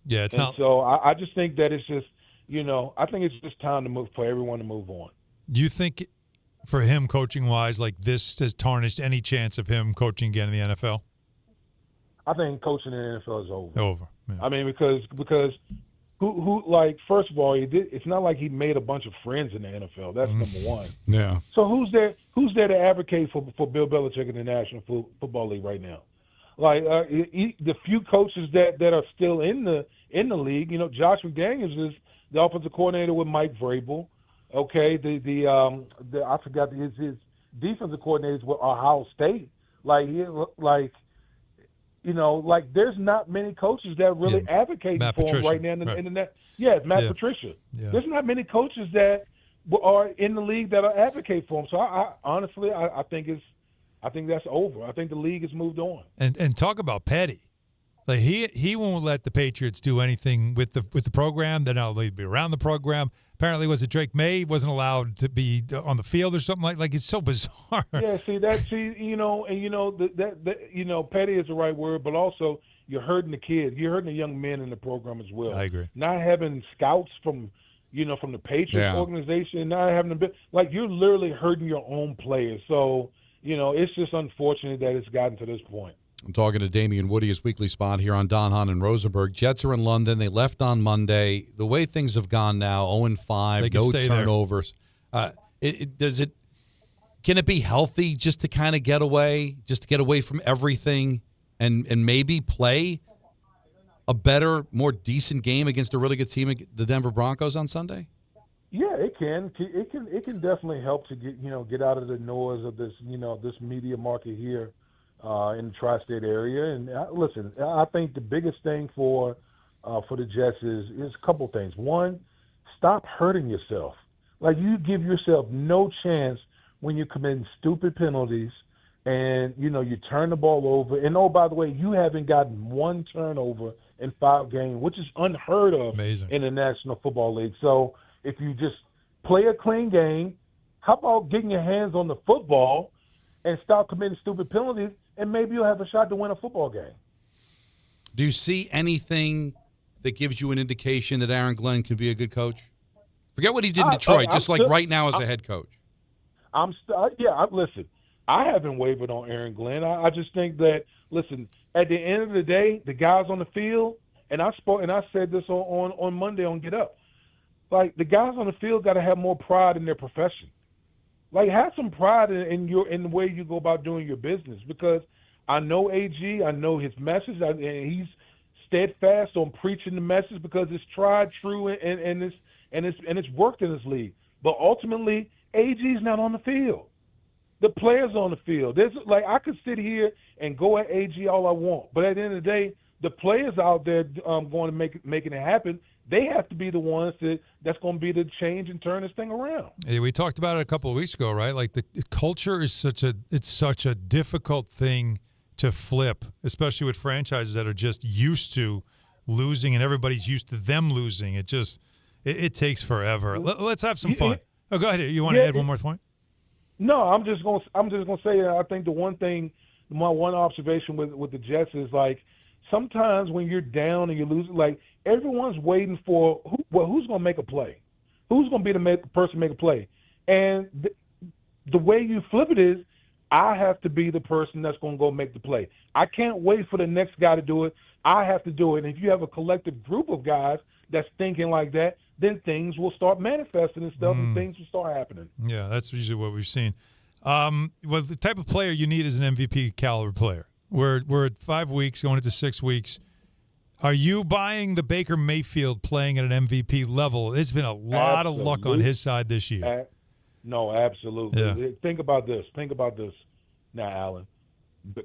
Yeah, it's not. So I just think that it's just, I think it's just time to move for everyone to move on. Do you think, for him coaching wise, like this has tarnished any chance of him coaching again in the NFL? I think coaching in the NFL is over. Over. Yeah. I mean, because who like, first of all, it's not like he made a bunch of friends in the NFL. That's number one. Yeah. So who's there to advocate for Bill Belichick in the National Football League right now? Like the few coaches that are still in the league, Josh McDaniels is the offensive coordinator with Mike Vrabel. Okay, I forgot his defensive coordinators with Ohio State. There's not many coaches that really advocate for Patricia, him right now in the net. Yeah, it's Matt Patricia. Yeah. There's not many coaches that are in the league that are advocate for him. So I honestly think that's over. I think the league has moved on. And talk about petty. Like he won't let the Patriots do anything with the program. They're not allowed to be around the program. Apparently, was it Drake May wasn't allowed to be on the field or something like it's so bizarre. Yeah, petty is the right word, but also you're hurting the kids. You're hurting the young men in the program as well. I agree. Not having scouts from the Patriots organization, not having them you're literally hurting your own players. So, it's just unfortunate that it's gotten to this point. I'm talking to Damian Woody, his weekly spot here on Don, Hahn, and Rosenberg. Jets are in London. They left on Monday. The way things have gone now, 0-5, no turnovers. Can it be healthy just to kind of get away from everything and maybe play a better, more decent game against a really good team, the Denver Broncos, on Sunday? Yeah, it can. It can definitely help to get out of the noise of this this media market here. In the tri-state area, and listen, I think the biggest thing for the Jets is a couple things. One, stop hurting yourself. Like, you give yourself no chance when you're committing stupid penalties, and you turn the ball over. And by the way, you haven't gotten one turnover in 5 games, which is unheard of in the National Football League. So if you just play a clean game, how about getting your hands on the football and stop committing stupid penalties? And maybe you'll have a shot to win a football game. Do you see anything that gives you an indication that Aaron Glenn can be a good coach? Forget what he did in Detroit, right now as a head coach. Listen, I haven't wavered on Aaron Glenn. I just think that, listen, at the end of the day, the guys on the field, and I said this on Monday on Get Up, like, the guys on the field got to have more pride in their profession. Like, have some pride in the way you go about doing your business, because I know AG, I know his message, and he's steadfast on preaching the message because it's tried, true, and it's worked in this league. But ultimately, AG's not on the field. The players on the field. I could sit here and go at AG all I want, but at the end of the day, the players out there going to making it happen. They have to be the ones that's going to be the change and turn this thing around. Hey, we talked about it a couple of weeks ago, right? Like, the culture is such a difficult thing to flip, especially with franchises that are just used to losing and everybody's used to them losing. It takes forever. Let's have some fun. Oh, go ahead. You want to add one more point? No, I'm just going to say that I think my one observation with the Jets is, like, sometimes when you're down and you lose, like, everyone's waiting for who's going to make a play, who's going to be the person to make a play, and the way you flip it is, I have to be the person that's going to go make the play. I can't wait for the next guy to do it. I have to do it. And if you have a collective group of guys that's thinking like that, then things will start manifesting and stuff, and things will start happening. Yeah, that's usually what we've seen. Well, the type of player you need is an MVP caliber player. We're at 5 weeks, going into 6 weeks. Are you buying the Baker Mayfield playing at an MVP level? There's been a lot of luck on his side this year. No, absolutely. Yeah. Think about this now, Alan.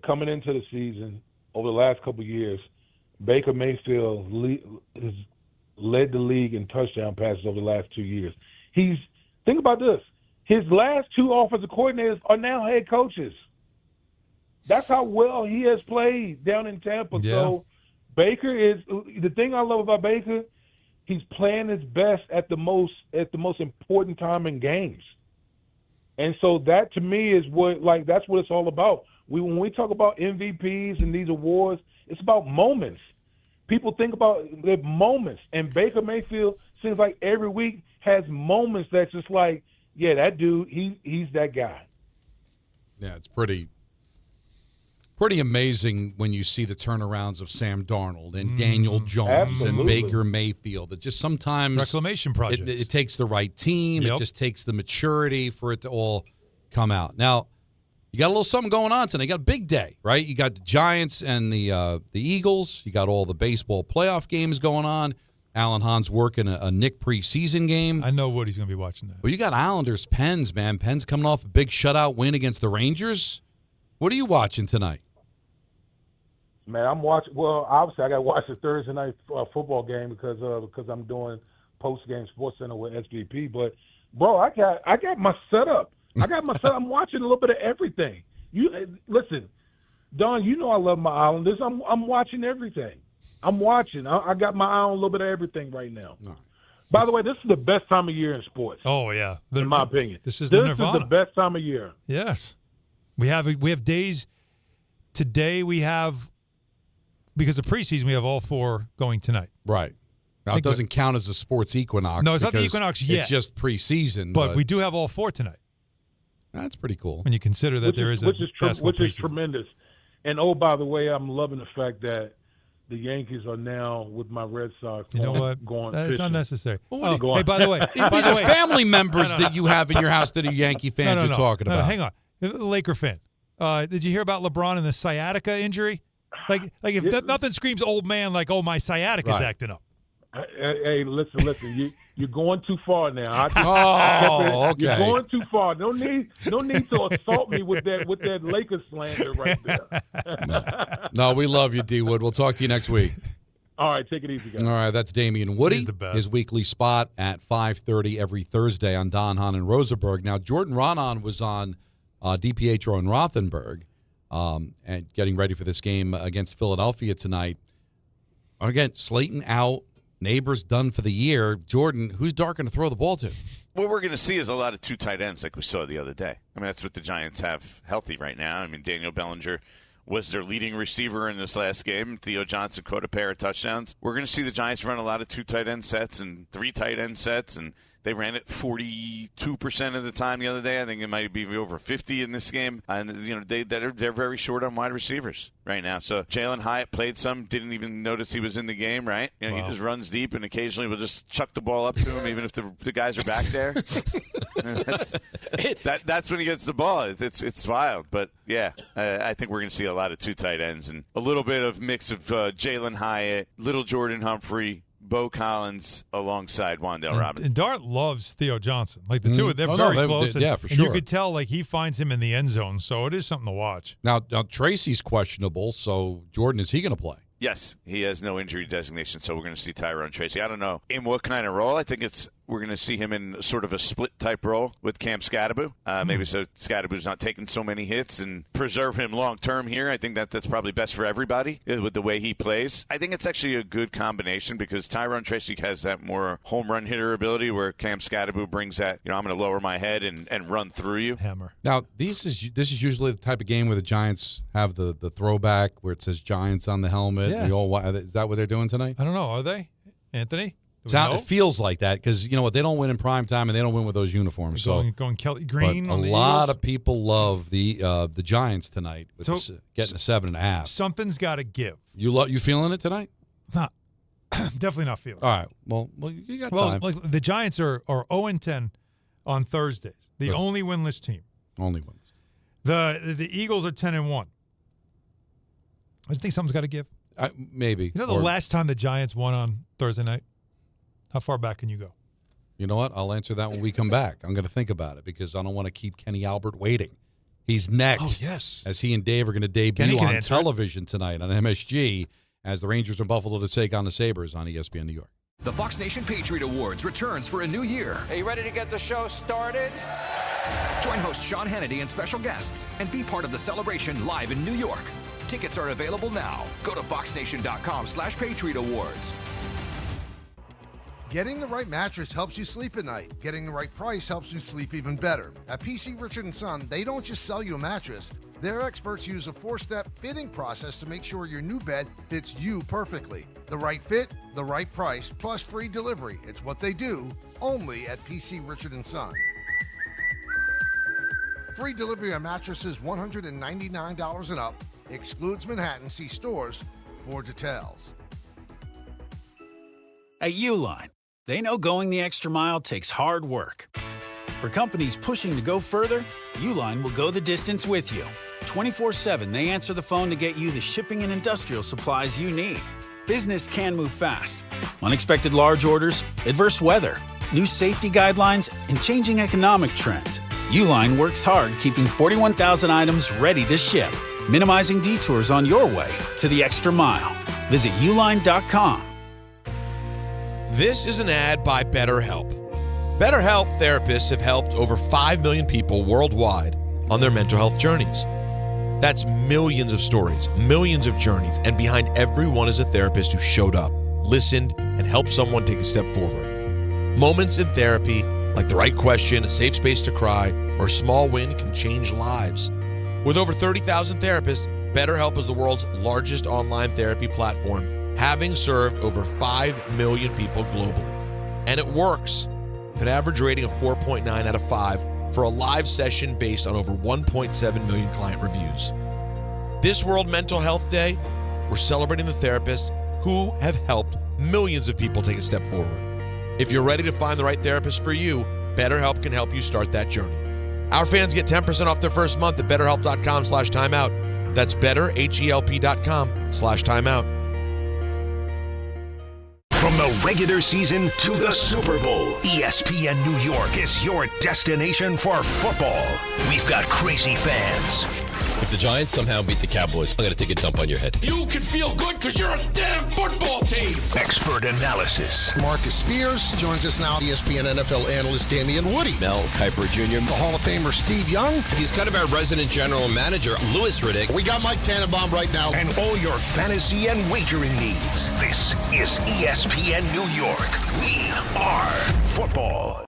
Coming into the season, over the last couple of years, Baker Mayfield has led the league in touchdown passes over the last 2 years. Think about this. His last 2 offensive coordinators are now head coaches. That's how well he has played down in Tampa. Yeah. So Baker is the thing I love about Baker. He's playing his best at the most important time in games, and so that to me is that's what it's all about. When we talk about MVPs and these awards, it's about moments. People think about the moments, and Baker Mayfield seems like every week has moments that's just like, yeah, that dude, he's that guy. Yeah, it's pretty Pretty amazing when you see the turnarounds of Sam Darnold and Daniel Jones and Baker Mayfield. It just sometimes reclamation projects. It takes the right team. Yep. It just takes the maturity for it to all come out. Now, you got a little something going on tonight. You got a big day, right? You got the Giants and the Eagles. You got all the baseball playoff games going on. Alan Hahn's working a Nick preseason game. I know Woody's going to be watching that. Well, you got Islanders, Pens, man. Pens coming off a big shutout win against the Rangers. What are you watching tonight? Man, I'm watching. Well, obviously, I got to watch the Thursday night football game because I'm doing post-game Sports Center with SVP. But, bro, I got my setup. I'm watching a little bit of everything. You listen, Don. You know I love my Islanders. I'm watching everything. I'm watching. I got my eye on a little bit of everything right now. No. By the way, this is the best time of year in sports. Oh yeah, in my opinion, this is the Nirvana. Is the best time of year. Yes, we have days. Today we have, because of preseason, we have all 4 going tonight. Right. Now, it doesn't count as a sports equinox. No, it's not the equinox yet. It's just preseason. But we do have all 4 tonight. That's pretty cool. When you consider that which is tremendous. And, oh, by the way, I'm loving the fact that the Yankees are now with my Red Sox. You know what? It's unnecessary. Hey, by the way. These are family members that you have in your house that are Yankee fans you're talking about. Hang on. Laker fan. Did you hear about LeBron and the sciatica injury? Like if nothing screams old man like, oh, my sciatica's acting up. Hey, listen. You're going too far now. Okay. You're going too far. No need to assault me with that Lakers slander right there. No, we love you, D Wood. We'll talk to you next week. All right, take it easy, guys. All right, that's Damian Woody. He's the best. His weekly spot at 5:30 every Thursday on Don, Hahn, and Rosenberg. Now, Jordan Ronan was on DiPietro and Rothenberg and getting ready for this game against Philadelphia tonight. Again, Slayton out. Neighbors done for the year. Jordan, who's Dart going to throw the ball to? What we're going to see is a lot of 2 tight ends like we saw the other day. I mean, that's what the Giants have healthy right now. I mean, Daniel Bellinger was their leading receiver in this last game. Theo Johnson caught a pair of touchdowns. We're going to see the Giants run a lot of 2 tight end sets and 3 tight end sets, and they ran it 42% of the time the other day. I think it might be over 50 in this game. And they're very short on wide receivers right now. So Jalen Hyatt played some, didn't even notice he was in the game. Right? He just runs deep, and occasionally we'll just chuck the ball up to him, even if the guys are back there. That's when he gets the ball. It's wild, but yeah, I think we're going to see a lot of 2 tight ends and a little bit of mix of Jalen Hyatt, little Jordan Humphrey, Bo Collins alongside Wan'Dale Robinson. And Dart loves Theo Johnson. Like the two of them, they're very close. Yeah, for and sure. You could tell like he finds him in the end zone, so it is something to watch. Now Tracy's questionable, so Jordan, is he going to play? Yes, he has no injury designation, so we're going to see Tyrone Tracy. I don't know in what kind of role. I think we're going to see him in sort of a split-type role with Cam Scadaboo. Maybe so Scadaboo's not taking so many hits and preserve him long-term here. I think that's probably best for everybody with the way he plays. I think it's actually a good combination because Tyrone Tracy has that more home run hitter ability where Cam Scadaboo brings that, I'm going to lower my head and run through you. Hammer. Now, this is usually the type of game where the Giants have the throwback where it says Giants on the helmet. Yeah. Is that what they're doing tonight? I don't know. Are they? Anthony? It feels like that because you know what, they don't win in prime time and they don't win with those uniforms. Going Kelly Green. But a lot of people love the Giants tonight. With getting a 7.5. Something's got to give. You feeling it tonight? Not definitely not feeling. All right. Well, you got time. Like the Giants are 0-10 on Thursdays. The only winless team. Only winless. The Eagles are 10-1. I think something's got to give. Maybe. You know the last time the Giants won on Thursday night? How far back can you go? You know what? I'll answer that when we come back. I'm going to think about it because I don't want to keep Kenny Albert waiting. He's next. Oh, yes. As he and Dave are going to debut on television tonight on MSG as the Rangers in Buffalo to take on the Sabres on ESPN New York. The Fox Nation Patriot Awards returns for a new year. Are you ready to get the show started? Join host Sean Hannity and special guests and be part of the celebration live in New York. Tickets are available now. Go to foxnation.com/Patriot Awards. Getting the right mattress helps you sleep at night. Getting the right price helps you sleep even better. At PC Richard & Son, they don't just sell you a mattress. Their experts use a 4-step fitting process to make sure your new bed fits you perfectly. The right fit, the right price, plus free delivery. It's what they do, only at PC Richard & Son. Free delivery on mattresses $199 and up. Excludes Manhattan. See stores for details. At Uline, they know going the extra mile takes hard work. For companies pushing to go further, Uline will go the distance with you. 24/7, they answer the phone to get you the shipping and industrial supplies you need. Business can move fast. Unexpected large orders, adverse weather, new safety guidelines, and changing economic trends. Uline works hard keeping 41,000 items ready to ship, minimizing detours on your way to the extra mile. Visit uline.com. This is an ad by BetterHelp. BetterHelp therapists have helped over 5 million people worldwide on their mental health journeys. That's millions of stories, millions of journeys, and behind every one is a therapist who showed up, listened, and helped someone take a step forward. Moments in therapy, like the right question, a safe space to cry, or a small win can change lives. With over 30,000 therapists, BetterHelp is the world's largest online therapy platform, having served over 5 million people globally. And it works. With an average rating of 4.9 out of 5 for a live session based on over 1.7 million client reviews. This World Mental Health Day, we're celebrating the therapists who have helped millions of people take a step forward. If you're ready to find the right therapist for you, BetterHelp can help you start that journey. Our fans get 10% off their first month at betterhelp.com/timeout. That's betterhelp.com/timeout. From the regular season to the Super Bowl, ESPN New York is your destination for football. We've got crazy fans. If the Giants somehow beat the Cowboys, I'm going to take a dump on your head. You can feel good because you're a damn football team. Expert analysis. Marcus Spears joins us now. ESPN NFL analyst Damian Woody. Mel Kiper Jr. The Hall of Famer Steve Young. He's kind of our resident general manager, Louis Riddick. We got Mike Tannenbaum right now. And all your fantasy and wagering needs. This is ESPN New York. We are football.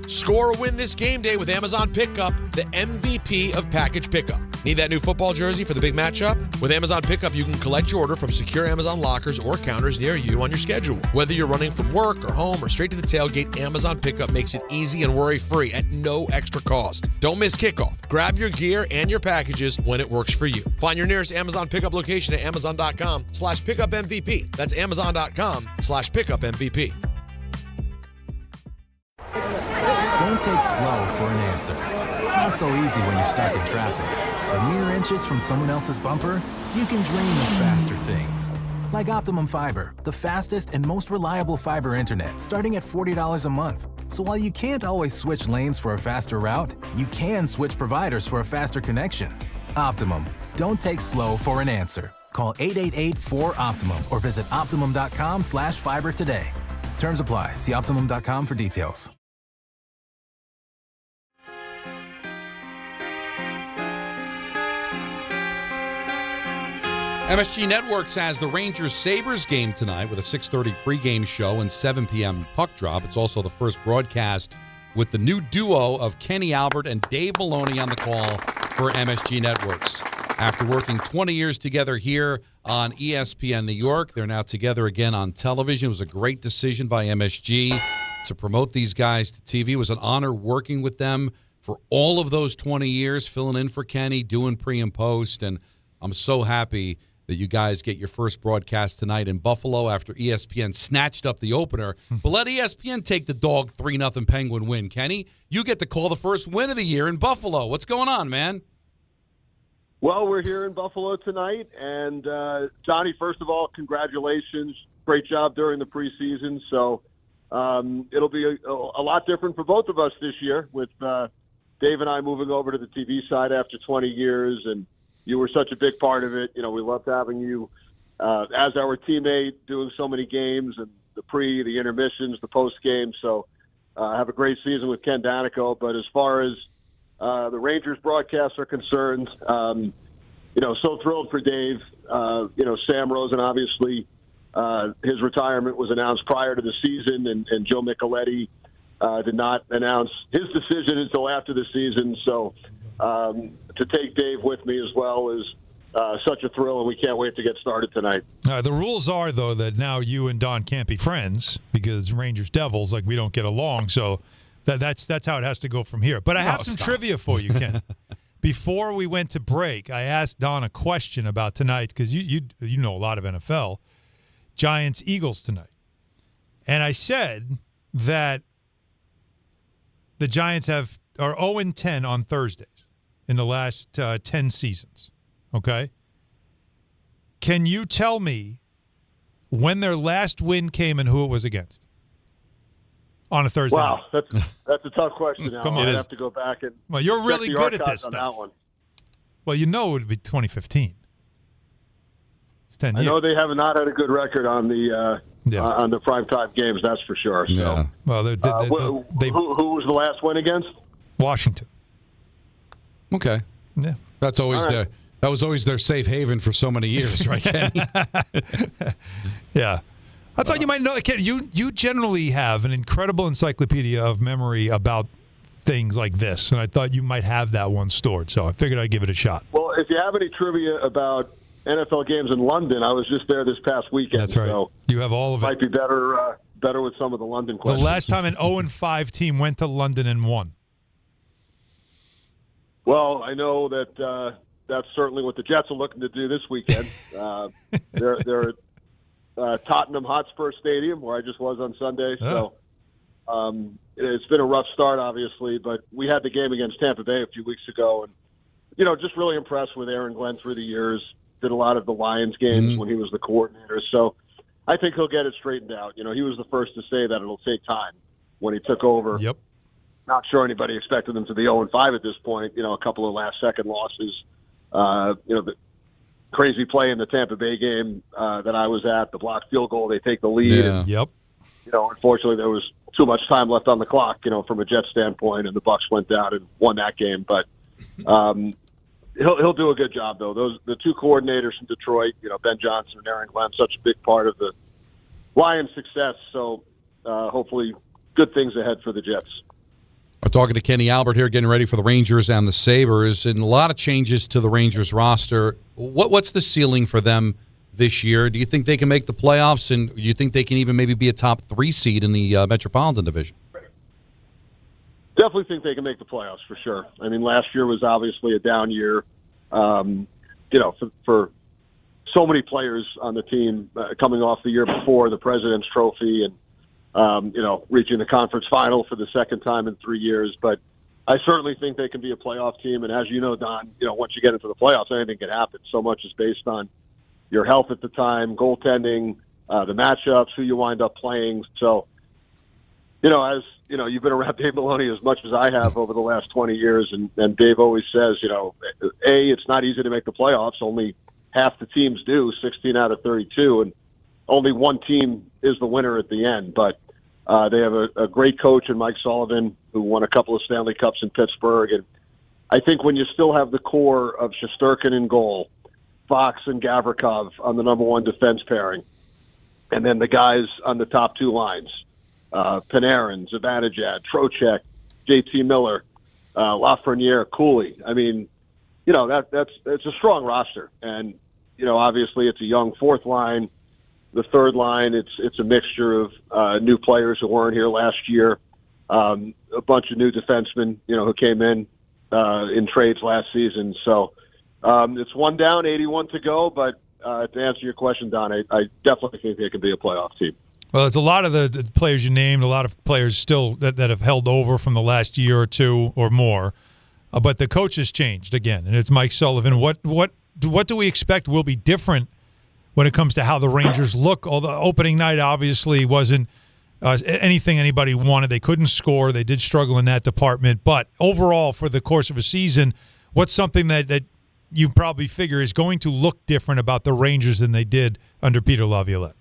Score or win this game day with Amazon Pickup, the MVP of package pickup. Need that new football jersey for the big matchup? With Amazon Pickup, you can collect your order from secure Amazon lockers or counters near you on your schedule. Whether you're running from work or home or straight to the tailgate, Amazon Pickup makes it easy and worry-free at no extra cost. Don't miss kickoff. Grab your gear and your packages when it works for you. Find your nearest Amazon Pickup location at amazon.com/pickupmvp. That's amazon.com/pickupmvp. Don't take slow for an answer. Not so easy when you're stuck in traffic. But mere inches from someone else's bumper, you can dream of faster things. Like Optimum Fiber, the fastest and most reliable fiber internet, starting at $40 a month. So while you can't always switch lanes for a faster route, you can switch providers for a faster connection. Optimum. Don't take slow for an answer. Call 888-4OPTIMUM or visit optimum.com/fiber today. Terms apply. See optimum.com for details. MSG Networks has the Rangers-Sabres game tonight with a 6:30 pregame show and 7 p.m. puck drop. It's also the first broadcast with the new duo of Kenny Albert and Dave Maloney on the call for MSG Networks. After working 20 years together here on ESPN New York, they're now together again on television. It was a great decision by MSG to promote these guys to TV. It was an honor working with them for all of those 20 years, filling in for Kenny, doing pre and post, and I'm so happy that you guys get your first broadcast tonight in Buffalo after ESPN snatched up the opener. But let ESPN take the dog 3-0 Penguin win. Kenny, you get to call the first win of the year in Buffalo. What's going on, man? Well, we're here in Buffalo tonight. And, Johnny, first of all, congratulations. Great job during the preseason. So it'll be a lot different for both of us this year with Dave and I moving over to the TV side after 20 years. And you were such a big part of it. You know, we loved having you as our teammate, doing so many games and the the intermissions, the post game. So have a great season with Ken Danico. But as far as the Rangers broadcasts are concerned, so thrilled for Dave. Sam Rosen, obviously, his retirement was announced prior to the season, and Joe Micheletti did not announce his decision until after the season. So to take Dave with me as well is such a thrill, and we can't wait to get started tonight. The rules are, though, that now you and Don can't be friends because Rangers Devils, we don't get along. So that's how it has to go from here. But I have some trivia for you, Ken. Before we went to break, I asked Don a question about tonight because you know a lot of NFL. Giants-Eagles tonight. And I said that the Giants are 0-10 on Thursdays in the last 10 seasons. Okay? Can you tell me when their last win came and who it was against on a Thursday night? Wow, that's a tough question. Now. Come on. I'd have to go back and well, you're really check the good at archives this on stuff. that one. Well, you know it would be 2015. It's 10 years. I know they have not had a good record on the primetime games. That's for sure. So, Yeah. Well, who was the last win against? Washington. Okay. Yeah. That's always All right. that was always their safe haven for so many years, right, Kenny? Yeah. I thought you might know. Ken, you generally have an incredible encyclopedia of memory about things like this, and I thought you might have that one stored, so I figured I'd give it a shot. Well, if you have any trivia about NFL games in London, I was just there this past weekend. That's right. So you have all of it. Might be better with some of the London The questions. last time an 0-5 team went to London and won. Well, I know that that's certainly what the Jets are looking to do this weekend. They're at Tottenham Hotspur Stadium, where I just was on Sunday. So it's been a rough start, obviously, but we had the game against Tampa Bay a few weeks ago, and just really impressed with Aaron Glenn through the years. Did a lot of the Lions games when he was the coordinator. So I think he'll get it straightened out. He was the first to say that it'll take time when he took over. Yep. Not sure anybody expected them to be 0-5 at this point. A couple of last-second losses. The crazy play in the Tampa Bay game that I was at, the blocked field goal, they take the lead. Yeah. And, Yep. unfortunately, there was too much time left on the clock, from a Jets standpoint, and the Bucs went down and won that game. But he'll do a good job, though. The two coordinators from Detroit, Ben Johnson and Aaron Glenn, such a big part of the Lions' success. So hopefully good things ahead for the Jets. We're talking to Kenny Albert here, getting ready for the Rangers and the Sabres, and a lot of changes to the Rangers roster. What's the ceiling for them this year? Do you think they can make the playoffs, and do you think they can even maybe be a top 3 seed in the Metropolitan Division? Definitely think they can make the playoffs for sure. I mean, last year was obviously a down year, for so many players on the team coming off the year before, the President's Trophy, and reaching the conference final for the second time in 3 years. But I certainly think they can be a playoff team. And as you know, Don, once you get into the playoffs, anything can happen. So much is based on your health at the time, goaltending, the matchups, who you wind up playing. So, as you've been around Dave Maloney as much as I have over the last 20 years. And Dave always says, it's not easy to make the playoffs. Only half the teams do, 16 out of 32. And only one team is the winner at the end. But they have a great coach in Mike Sullivan, who won a couple of Stanley Cups in Pittsburgh. And I think when you still have the core of Shesterkin in goal, Fox and Gavrikov on the number one defense pairing, and then the guys on the top two lines, Panarin, Zibanejad, Trocheck, JT Miller, Lafreniere, Cooley. I mean, it's a strong roster. And, obviously it's a young fourth line. The third line, it's a mixture of new players who weren't here last year, a bunch of new defensemen, who came in trades last season. So it's one down, 81 to go. But to answer your question, Don, I definitely think they can be a playoff team. Well, it's a lot of the players you named, a lot of players still that have held over from the last year or two or more. But the coach has changed again, and it's Mike Sullivan. What do we expect will be different when it comes to how the Rangers look? Although opening night obviously wasn't anything anybody wanted. They couldn't score. They did struggle in that department. But overall, for the course of a season, what's something that you probably figure is going to look different about the Rangers than they did under Peter Laviolette?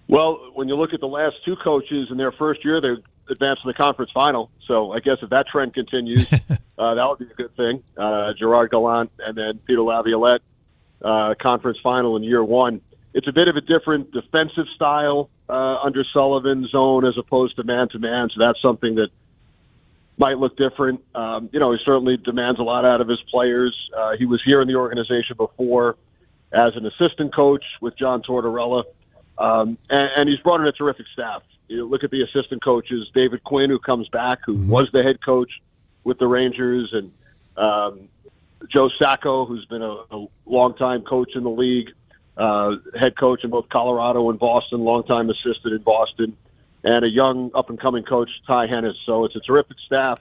Well, when you look at the last two coaches in their first year, they advanced to the conference final. So I guess if that trend continues, that would be a good thing. Gerard Gallant and then Peter Laviolette, conference final in year one. It's a bit of a different defensive style under Sullivan's zone as opposed to man-to-man, so that's something that might look different. He certainly demands a lot out of his players. He was here in the organization before as an assistant coach with John Tortorella, and he's brought in a terrific staff. You look at the assistant coaches, David Quinn, who comes back, who was the head coach with the Rangers, and Joe Sacco, who's been a longtime coach in the league, head coach in both Colorado and Boston, longtime assistant in Boston, and a young up-and-coming coach, Ty Hennis. So it's a terrific staff.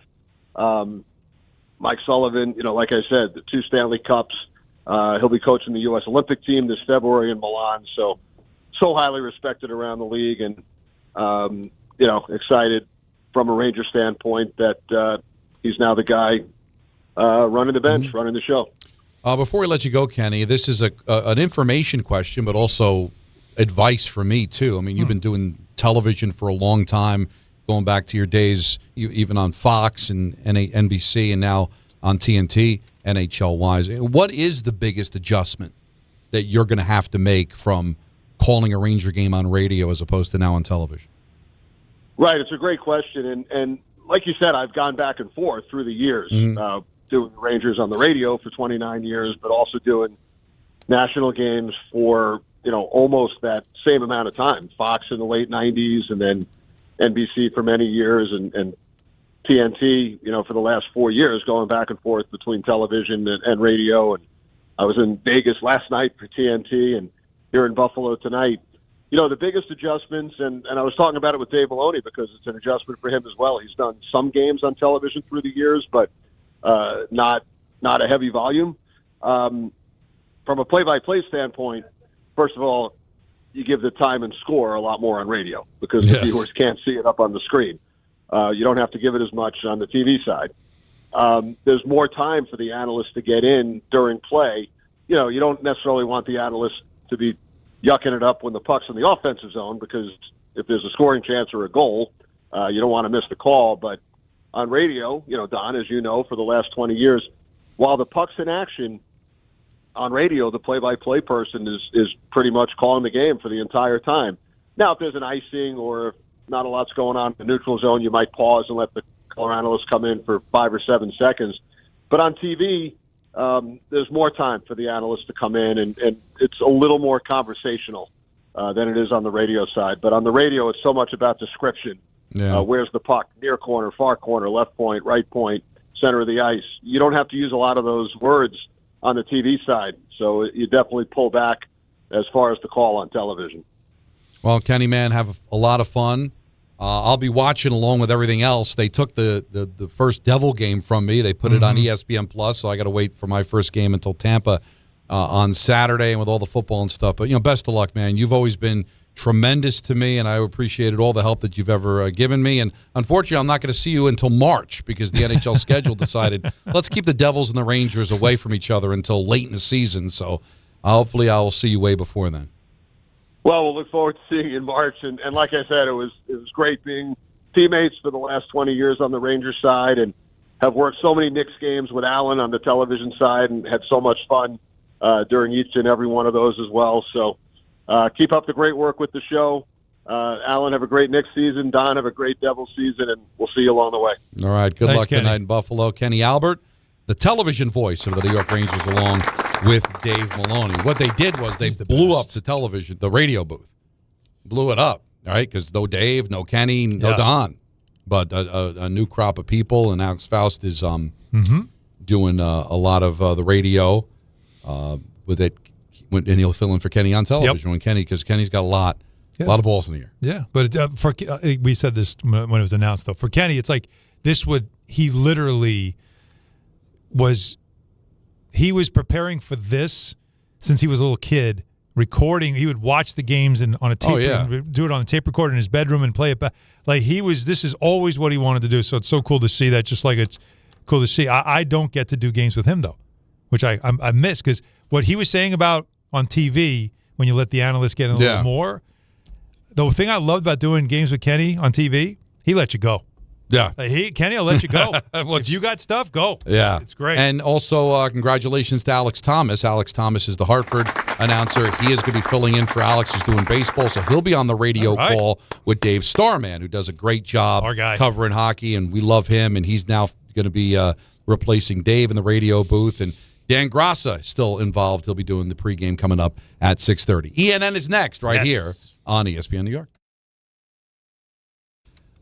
Mike Sullivan, like I said, the 2 Stanley Cups. He'll be coaching the U.S. Olympic team this February in Milan. So highly respected around the league, and excited from a Ranger standpoint that he's now the guy running the bench, running the show. Before we let you go, Kenny, this is an information question, but also advice for me, too. I mean, you've been doing television for a long time, going back to your days even on Fox and NBC and now on TNT, NHL-wise. What is the biggest adjustment that you're going to have to make from calling a Ranger game on radio as opposed to now on television? Right. It's a great question. And like you said, I've gone back and forth through the years, doing Rangers on the radio for 29 years, but also doing national games for, almost that same amount of time. Fox in the late 90s and then NBC for many years and TNT, for the last 4 years, going back and forth between television and radio. And I was in Vegas last night for TNT and here in Buffalo tonight. The biggest adjustments, and I was talking about it with Dave Maloney because it's an adjustment for him as well. He's done some games on television through the years, but not a heavy volume. From a play-by-play standpoint, first of all, you give the time and score a lot more on radio because the viewers can't see it up on the screen. You don't have to give it as much on the TV side. There's more time for the analyst to get in during play. You don't necessarily want the analyst to be yucking it up when the puck's in the offensive zone because if there's a scoring chance or a goal, you don't want to miss the call. But on radio, Don, as you know, for the last 20 years, while the puck's in action, on radio, the play-by-play person is pretty much calling the game for the entire time. Now, if there's an icing or if not a lot's going on in the neutral zone, you might pause and let the color analyst come in for 5 or 7 seconds. But on TV, there's more time for the analyst to come in, and it's a little more conversational than it is on the radio side. But on the radio, it's so much about description. Where's the puck? Near corner, far corner, left point, right point, center of the ice. You don't have to use a lot of those words on the TV side. So you definitely pull back as far as the call on television. Well, Kenny, man, have a lot of fun. I'll be watching along with everything else. They took the first Devil game from me. They put it on ESPN Plus, so I got to wait for my first game until Tampa on Saturday and with all the football and stuff. But, best of luck, man. You've always been tremendous to me, and I appreciated all the help that you've ever given me. And unfortunately, I'm not going to see you until March because the NHL schedule decided let's keep the Devils and the Rangers away from each other until late in the season. So hopefully I'll see you way before then. Well, we'll look forward to seeing you in March. And like I said, it was great being teammates for the last 20 years on the Rangers side and have worked so many Knicks games with Alan on the television side and had so much fun during each and every one of those as well. So keep up the great work with the show. Alan, have a great Knicks season. Don, have a great Devils season, and we'll see you along the way. All right. Good luck tonight in Buffalo. Kenny Albert, the television voice of the New York Rangers, along with Dave Maloney. What they did was they blew up the television, the radio booth. Blew it up, all right? Because no Dave, no Kenny, no Don. But a new crop of people, and Alex Faust is doing a lot of the radio with it, and he'll fill in for Kenny on television because Kenny's got a lot of balls in the air. Yeah, but we said this when it was announced, though. For Kenny, it's like he literally was preparing for this since he was a little kid, recording. He would watch the games on a tape, do it on a tape recorder in his bedroom and play it back. Like this is always what he wanted to do. So it's so cool to see that, just like it's cool to see. I don't get to do games with him, though, which I miss, because what he was saying about on TV, when you let the analysts get in a little more, the thing I loved about doing games with Kenny on TV, he let you go. Yeah. Kenny will let you go. If you got stuff, go. Yeah. It's great. And also, congratulations to Alex Thomas. Alex Thomas is the Hartford announcer. He is going to be filling in for Alex, who's doing baseball, so he'll be on the radio call with Dave Starman, who does a great job covering hockey, and we love him, and he's now going to be replacing Dave in the radio booth. And Dan Grassa is still involved. He'll be doing the pregame coming up at 6:30. ENN is next here on ESPN New York.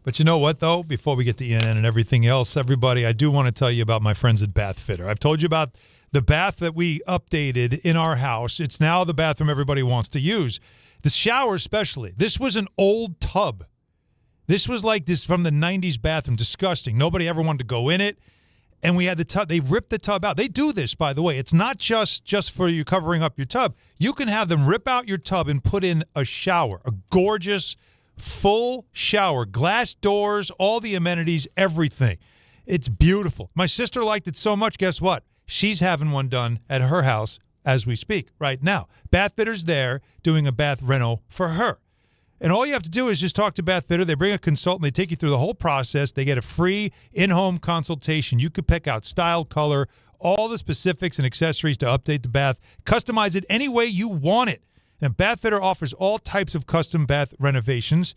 But you know what, though? Before we get to ENN and everything else, everybody, I do want to tell you about my friends at Bath Fitter. I've told you about the bath that we updated in our house. It's now the bathroom everybody wants to use. The shower especially. This was an old tub. This was like this from the 90s bathroom. Disgusting. Nobody ever wanted to go in it. And we had the tub. They ripped the tub out. They do this, by the way. It's not just for you covering up your tub. You can have them rip out your tub and put in a shower, a gorgeous, full shower, glass doors, all the amenities, everything. It's beautiful. My sister liked it so much, guess what? She's having one done at her house as we speak right now. Bath Fitter's there doing a bath reno for her. And all you have to do is just talk to Bath Fitter. They bring a consultant. They take you through the whole process. They get a free in-home consultation. You could pick out style, color, all the specifics and accessories to update the bath. Customize it any way you want it. And Bath Fitter offers all types of custom bath renovations.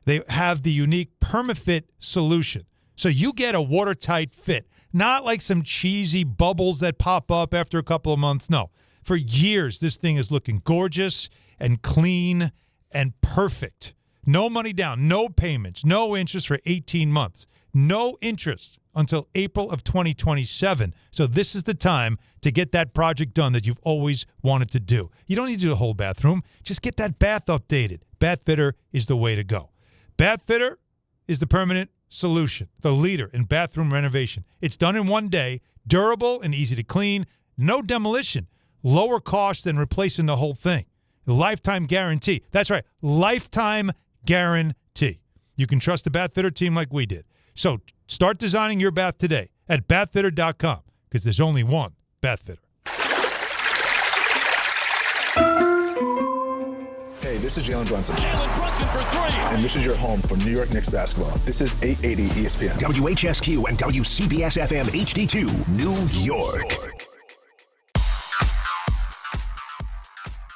They have the unique PermaFit solution. So you get a watertight fit. Not like some cheesy bubbles that pop up after a couple of months. No. For years, this thing is looking gorgeous and clean and perfect. No money down, no payments, no interest for 18 months. No interest until April of 2027. So this is the time to get that project done that you've always wanted to do. You don't need to do the whole bathroom. Just get that bath updated. Bath Fitter is the way to go. Bath Fitter is the permanent solution, the leader in bathroom renovation. It's done in one day, durable and easy to clean, no demolition, lower cost than replacing the whole thing. Lifetime guarantee. That's right, lifetime guarantee. You can trust the Bath Fitter team like we did. So start designing your bath today at bathfitter.com because there's only one Bath Fitter. Hey, this is Jalen Brunson. Jalen Brunson for three. And this is your home for New York Knicks basketball. This is 880 ESPN. WHSQ and WCBS FM HD2, New York.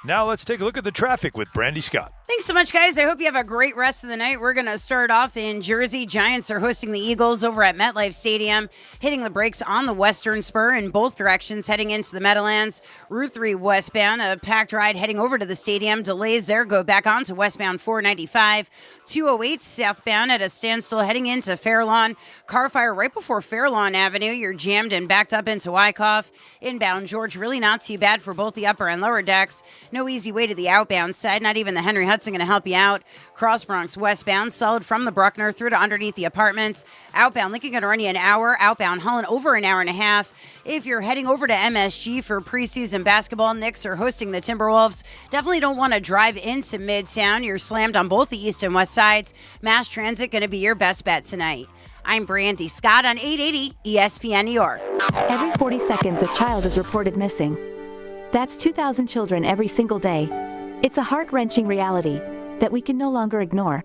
Now let's take a look at the traffic with Brandy Scott. Thanks so much, guys. I hope you have a great rest of the night. We're going to start off in Jersey. Giants are hosting the Eagles over at MetLife Stadium, hitting the brakes on the Western Spur in both directions, heading into the Meadowlands. Route 3 westbound, a packed ride heading over to the stadium. Delays there, go back on to westbound 495. 208 southbound at a standstill heading into Fairlawn. Car fire right before Fairlawn Avenue. You're jammed and backed up into Wyckoff. Inbound George, really not too bad for both the upper and lower decks. No easy way to the outbound side, not even the Henry Hudson going to help you out. Cross Bronx westbound, solid from the Bruckner through to underneath the apartments. Outbound Lincoln going to run you an hour. Outbound Holland over an hour and a half. If you're heading over to MSG for preseason basketball, Knicks are hosting the Timberwolves. Definitely don't want to drive into Midtown. You're slammed on both the east and west sides. Mass transit going to be your best bet tonight. I'm Brandy Scott on 880 ESPN New York. Every 40 seconds, a child is reported missing. That's 2,000 children every single day. It's a heart-wrenching reality that we can no longer ignore.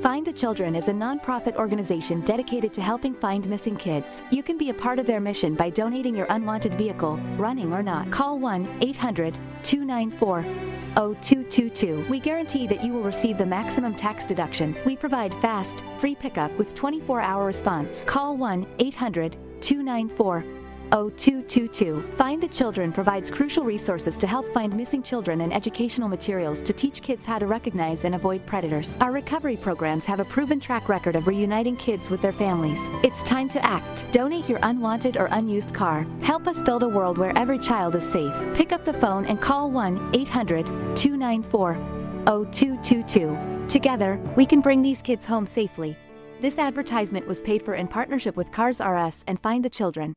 Find the Children is a nonprofit organization dedicated to helping find missing kids. You can be a part of their mission by donating your unwanted vehicle, running or not. Call 1-800-294-0222. We guarantee that you will receive the maximum tax deduction. We provide fast, free pickup with 24-hour response. Call 1-800-294-0222. Find the Children provides crucial resources to help find missing children and educational materials to teach kids how to recognize and avoid predators. Our recovery programs have a proven track record of reuniting kids with their families. It's time to act. Donate your unwanted or unused car. Help us build a world where every child is safe. Pick up the phone and call 1-800-294-0222. Together, we can bring these kids home safely. This advertisement was paid for in partnership with Cars R Us and Find the Children.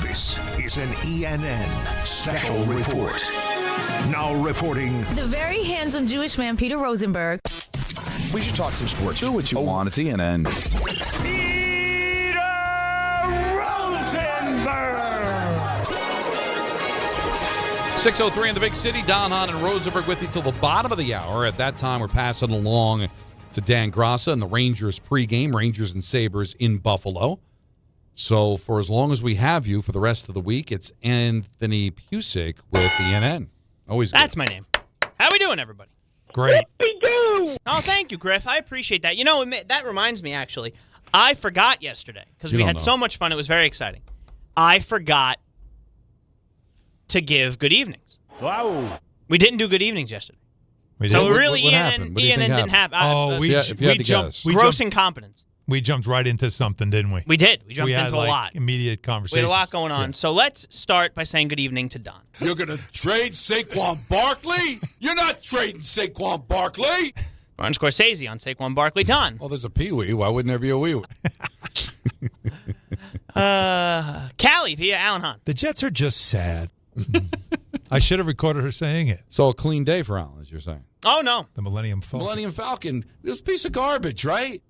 This is an ENN Special Report. Now reporting. The very handsome Jewish man, Peter Rosenberg. We should talk some sports. Do what you want. It's ENN. Peter Rosenberg. 6:03 in the big city. Don, Hahn, and Rosenberg with you till the bottom of the hour. At that time, we're passing along to Dan Grassa and the Rangers pregame, Rangers and Sabres in Buffalo. So for as long as we have you for the rest of the week, it's Anthony Pusick with ENN. Always good. That's my name. How we doing, everybody? Great. Oh, thank you, Griff. I appreciate that. You know, that reminds me, actually. I forgot yesterday because we had so much fun. It was very exciting. I forgot to give good evenings. Wow. We didn't do good evenings yesterday. So really, what Ian happened? and What do you Ian think didn't have. we jumped. Gross incompetence. We jumped right into something, didn't we? We did. We jumped had, into a lot. Immediate conversation. We had a lot going on. Yeah. So let's start by saying good evening to Don. You're going to trade Saquon Barkley? You're not trading Saquon Barkley. Ron Scorsese on Saquon Barkley. Don. Well, there's a pee-wee. Why wouldn't there be a wee-wee? Callie via Alan Hahn. The Jets are just sad. I should have recorded her saying it. So a clean day for Allen, as you're saying. Oh, no. The Millennium Falcon. Millennium Falcon. This piece of garbage, right?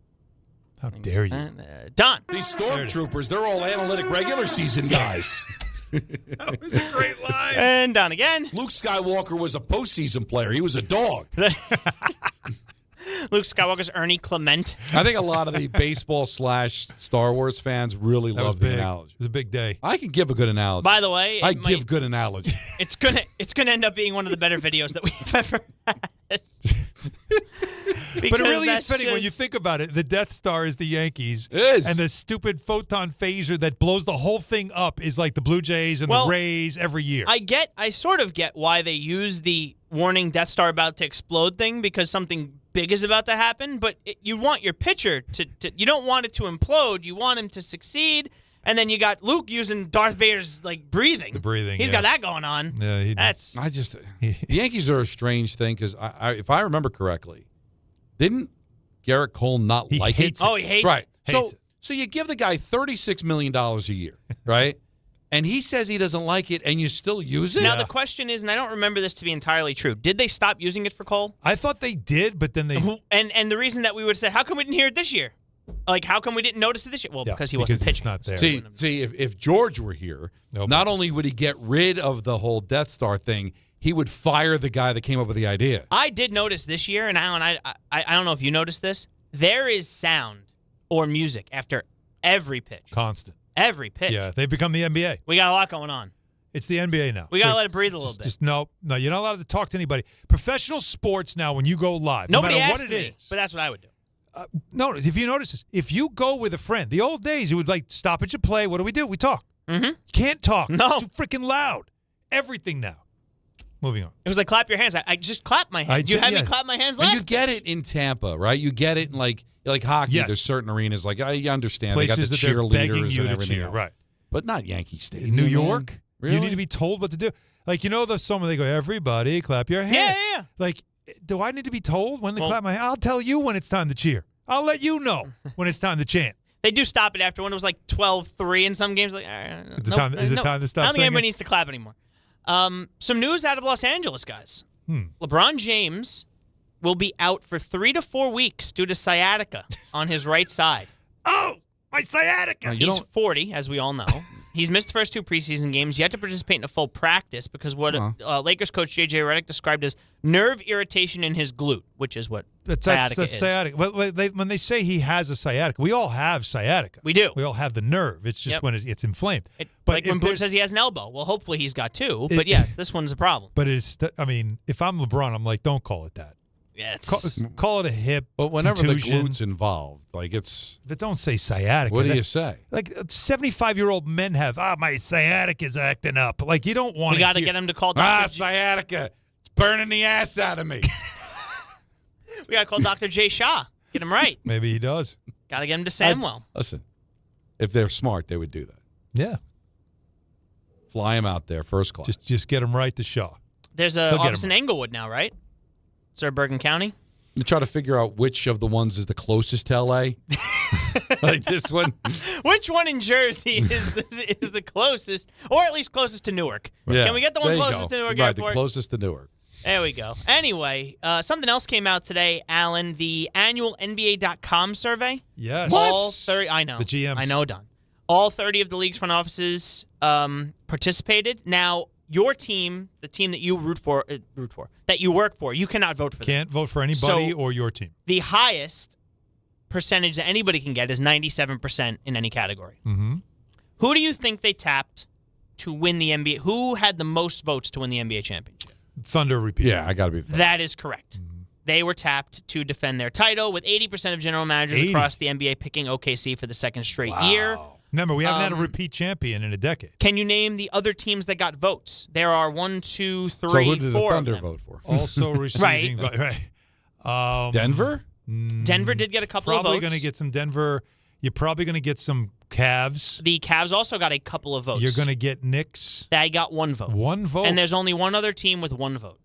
How dare you? Don. These stormtroopers, they're all analytic regular season guys. That was a great line. And Don again. Luke Skywalker was a postseason player. He was a dog. Luke Skywalker's Ernie Clement. I think a lot of the baseball / Star Wars fans really love the analogy. It was a big day. I can give a good analogy. By the way, I give good analogy. It's gonna end up being one of the better videos that we've ever had. But it really is funny when you think about it. The Death Star is the Yankees. It is. And the stupid photon phaser that blows the whole thing up is like the Blue Jays and the Rays every year. I sort of get why they use the warning Death Star about to explode thing, because something big is about to happen, but you want your pitcher to you don't want it to implode. You want him to succeed. And then you got Luke using Darth Vader's breathing. The breathing. He's got that going on. Yeah, the Yankees are a strange thing because if I remember correctly, didn't Garrett Cole not like it? Oh, he hates right. it. So you give the guy $36 million a year, right? And he says he doesn't like it, and you still use it? Now, the question is, and I don't remember this to be entirely true, did they stop using it for Cole? I thought they did, but then they... And the reason that we would say, how come we didn't hear it this year? How come we didn't notice it this year? Well, because he wasn't pitching. Not there. See, if George were here, not only would he get rid of the whole Death Star thing, he would fire the guy that came up with the idea. I did notice this year, and Alan, I don't know if you noticed this, there is sound or music after every pitch. Constant. Every pitch. Yeah, they've become the NBA. We got a lot going on. It's the NBA now. We got to let it breathe a little bit. No, you're not allowed to talk to anybody. Professional sports now, when you go live, Nobody no matter asked what me, it is. but that's what I would do. No, if you notice this, if you go with a friend, the old days, you would stop at your play. What do? We talk. Mm-hmm. You can't talk. No. It's too freaking loud. Everything now. Moving on. It was like clap your hands. I just clapped my hands. You had me clap my hands last. And you get it in Tampa, right? You get it in like hockey. Yes. There's certain arenas I understand. Places they got the that they're begging cheerleaders you and to everything cheer, else. right? But not Yankee Stadium. In New York, really? You need to be told what to do. The song where they go, everybody clap your hands. Yeah. Do I need to be told when to clap my hands? I'll tell you when it's time to cheer. I'll let you know when it's time to chant. They do stop it after when it was 12-3 in some games. Is it time to stop I don't think singing? anybody needs to clap anymore. Some news out of Los Angeles, guys. LeBron James will be out for 3 to 4 weeks due to sciatica on his right side. Oh, my sciatica. He's 40, as we all know. He's missed the first 2 preseason games, yet to participate in a full practice because what Lakers coach J.J. Redick described as nerve irritation in his glute, which is what sciatica is. Sciatica. When they say he has a sciatica, we all have sciatica. We do. We all have the nerve. It's just when it's inflamed. But when Boone says he has an elbow, well, hopefully he's got 2. But yes, this one's a problem. But if I'm LeBron, I'm like, don't call it that. Yeah, call it a hip. But whenever contusion. the glute's involved, it's. But don't say sciatica. What do you say? 75-year-old men have. My sciatica's acting up. You don't want. We got to get him to call Dr. Sciatica. It's burning the ass out of me. We got to call Dr. Jay Shah. Get him right. Maybe he does. Got to get him to Samwell. Listen, if they're smart, they would do that. Yeah. Fly him out there, first class. Just get him right to Shaw. There's a office in Englewood now, right? Sir Bergen County. You try to figure out which of the ones is the closest to L.A. Like this one. Which one in Jersey is the closest, or at least closest to Newark? Yeah. Can we get the one closest to Newark Right, Airport? the closest to Newark. There we go. Anyway, something else came out today, Alan. The annual NBA.com survey. Yes. All 30. I know. The GMs. I know, Don. All 30 of the league's front offices participated. Now, your team, the team that you root for, that you work for, you cannot vote for them. Can't vote for anybody or your team. The highest percentage that anybody can get is 97% in any category. Mm-hmm. Who do you think they tapped to win the NBA? Who had the most votes to win the NBA championship? Thunder repeat. Yeah, I got to be. That is correct. Mm-hmm. They were tapped to defend their title, with 80% of general managers across the NBA picking OKC for the second straight year. Remember, we haven't had a repeat champion in a decade. Can you name the other teams that got votes? There are 1, 2, 3, 4. So who did the Thunder vote for? Also receiving right. Denver? Denver did get a couple of votes. Probably going to get some Denver. You're probably going to get some Cavs. The Cavs also got a couple of votes. You're going to get Knicks. They got 1 vote. 1 vote? And there's only one other team with 1 vote.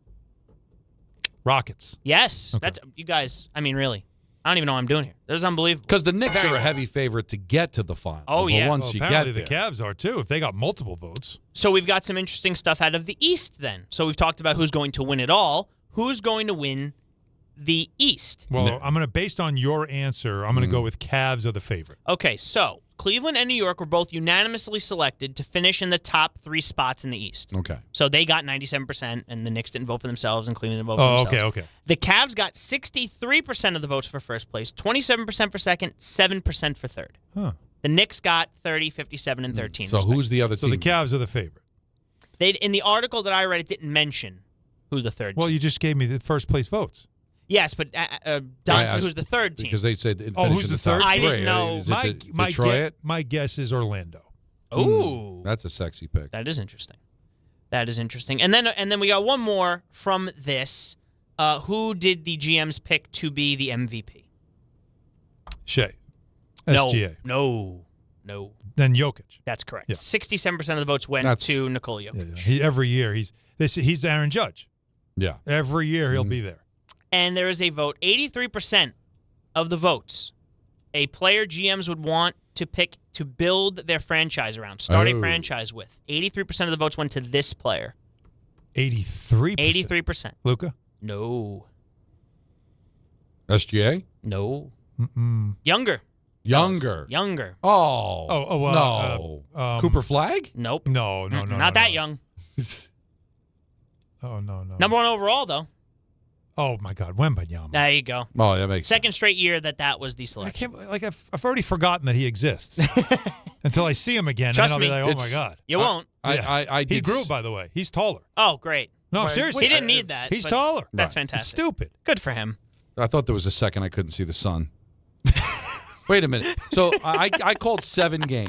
Rockets. Yes. Okay. That's you guys. I mean, really. I don't even know what I'm doing here. This is unbelievable. Because the Knicks are a heavy favorite to get to the final. Oh, yeah. Once you apparently get the Cavs are, too, if they got multiple votes. So we've got some interesting stuff out of the East then. So we've talked about who's going to win it all. Who's going to win the East? Well, I'm going to, based on your answer, I'm going to go with Cavs are the favorite. Okay, so Cleveland and New York were both unanimously selected to finish in the top 3 spots in the East. Okay. So they got 97%, and the Knicks didn't vote for themselves, and Cleveland didn't vote for themselves. Okay. The Cavs got 63% of the votes for first place, 27% for second, 7% for third. Huh. The Knicks got 30, 57, and 13. So who's the other team? So the Cavs are the favorite. In the article that I read, it didn't mention who the third Well, team. you just gave me the first place votes. Yes, but Don said who's the third team. Because they said who's the third? I didn't know. Is it Detroit? My guess is Orlando. Ooh. That's a sexy pick. That is interesting. And then we got one more from this. Who did the GMs pick to be the MVP? Shea. SGA. No. Then Jokic. That's correct. Yeah. 67% of the votes went to Nikola Jokic. Yeah. Every year he's Aaron Judge. Yeah. Every year he'll be there. And there is a vote. 83% of the votes a player GMs would want to pick to build their franchise around, start a franchise with. 83% of the votes went to this player. 83%? 83%. Luka? No. SGA? No. Mm-mm. Younger. Oh. No. Cooper Flag? Nope. No. Not that young. Oh, no. Number 1 overall, though. Oh, my God. Wembanyama. There you go. Oh, that makes Second straight year that was the selection. I've already forgotten that he exists until I see him again. Trust and then I'll me. be like, oh, my God. You won't. He grew, by the way. He's taller. Oh, great. No, seriously. He didn't need that. He's taller. That's fantastic. He's stupid. Good for him. I thought there was a second I couldn't see the sun. Wait a minute. So I called 7 games,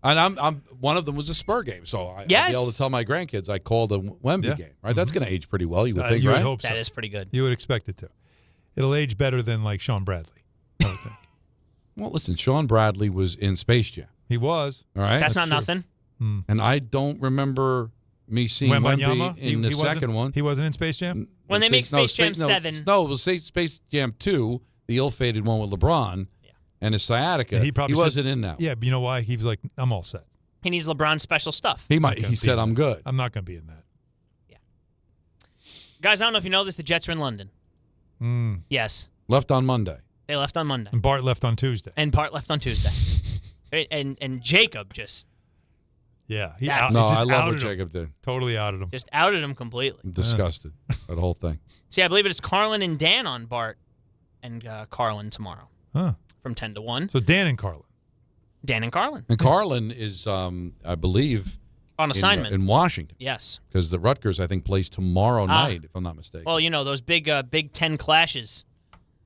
and I'm one of them was a Spur game. So I'll be able to tell my grandkids I called a Wemby game. Right? That's going to age pretty well. You would think, you right? Would hope so. That is pretty good. You would expect it to. It'll age better than like Sean Bradley. I would think. Well, listen, Sean Bradley was in Space Jam. He was. All right. That's not true. nothing. And I don't remember me seeing Wemby in the second one. He wasn't in Space Jam? When they make Space Jam 7. No, it was Space Jam 2, the ill-fated one with LeBron and his sciatica. He wasn't in that one. Yeah, but you know why? He was like, I'm all set. He needs LeBron's special stuff. He said, I'm good. I'm not going to be in that. Yeah. Guys, I don't know if you know this. The Jets are in London. Yes. Left on Monday. They left on Monday. And Bart left on Tuesday. And Jacob just... Yeah. I love what Jacob did. Totally outed him. Just outed him completely. I'm disgusted. That whole thing. See, I believe it is Carlin and Dan on Bart and Carlin tomorrow. Huh. From 10 to 1. So Dan and Carlin. Dan and Carlin. And Carlin is, I believe... On assignment. In Washington. Yes. Because the Rutgers, I think, plays tomorrow night, if I'm not mistaken. Well, you know, those Big Ten clashes.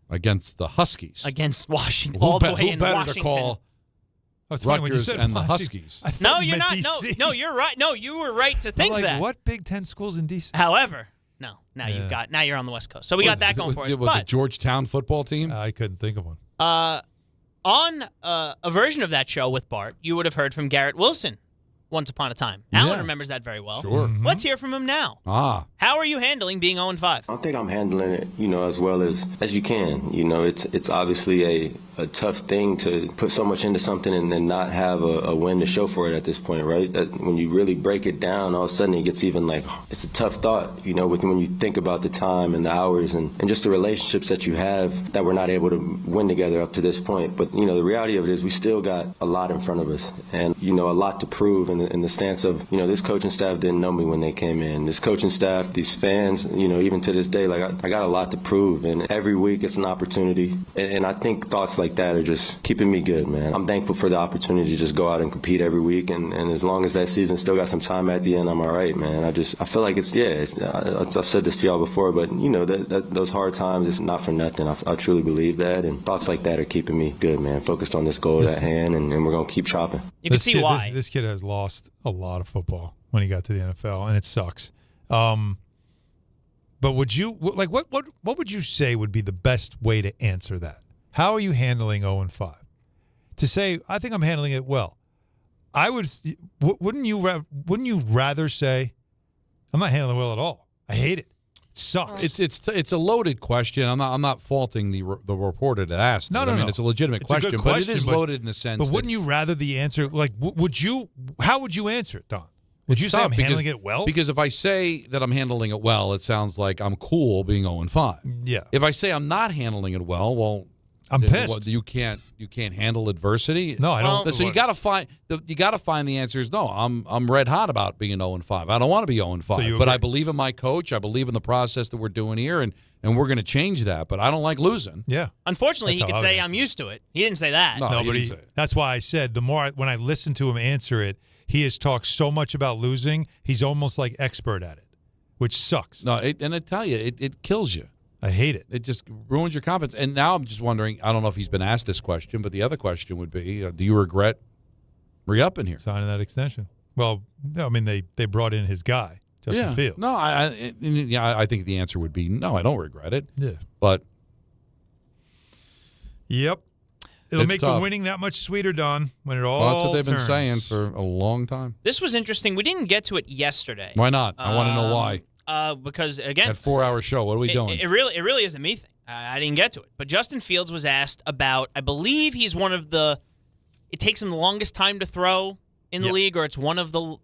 Against the Huskies. Against Washington. All the way in Washington. Who better to call Rutgers and the Huskies? No, you're not. No, you're right. No, you were right to think that. What Big Ten schools in D.C.? However, now you're on the West Coast. So we got that going for us. With the Georgetown football team? I couldn't think of one. On a version of that show with Bart, you would have heard from Garrett Wilson once upon a time. Alan remembers that very well. Sure. Mm-hmm. Let's hear from him now. How are you handling being 0-5? I think I'm handling it, as well as you can. It's obviously a tough thing to put so much into something and then not have a win to show for it at this point, right? That when you really break it down, all of a sudden it gets even it's a tough thought, when you think about the time and the hours and just the relationships that you have that we're not able to win together up to this point. But, the reality of it is we still got a lot in front of us and, a lot to prove. And in the stance of, this coaching staff didn't know me when they came in. This coaching staff, these fans, even to this day, like I got a lot to prove, and every week it's an opportunity. And I think thoughts like that are just keeping me good, man. I'm thankful for the opportunity to just go out and compete every week, and as long as that season still got some time at the end, I'm all right, man. I feel like I've said this to y'all before, but those hard times, it's not for nothing. I truly believe that, and thoughts like that are keeping me good, man. Focused on this goal at hand, and we're gonna keep chopping. You can see why. This kid has lost a lot of football when he got to the NFL, and it sucks. But would you what would you say would be the best way to answer that? How are you handling 0-5? To say, I think I'm handling it well. I would. Wouldn't you rather say, I'm not handling it well at all? I hate it. It sucks. It's a loaded question. I'm not faulting the reporter that asked. No. It's a legitimate question, a good question, but it is loaded in the sense. But wouldn't you rather the answer? Like, how would you answer it, Don? Would you say I'm handling it well? Because if I say that I'm handling it well, it sounds like I'm cool being 0-5. Yeah. If I say I'm not handling it well, I'm pissed. What, you can't handle adversity. No, I don't. So you got to find the answer is no. I'm red hot about being 0-5. I don't want to be 0-5, but I believe in my coach. I believe in the process that we're doing here, and we're going to change that. But I don't like losing. Yeah. Unfortunately, he could say I'm used to it. He didn't say that. No, but that's why I said when I listen to him answer it, he has talked so much about losing. He's almost like expert at it, which sucks. No, and I tell you, it kills you. I hate it. It just ruins your confidence. And now I'm just wondering, I don't know if he's been asked this question, but the other question would be, do you regret re-upping here? Signing that extension. Well, no, I mean, they brought in his guy, Justin Fields. No, I think the answer would be no, I don't regret it. Yeah. But. Yep. It'll make tough. the winning that much sweeter, Don, when it all that's what they've turns. been saying for a long time. This was interesting. We didn't get to it yesterday. Why not? I want to know why. Because, again, that 4-hour show, what are we doing? It really is a me thing. I didn't get to it. But Justin Fields was asked about, I believe he's one of it takes him the longest time to throw in the league, or it's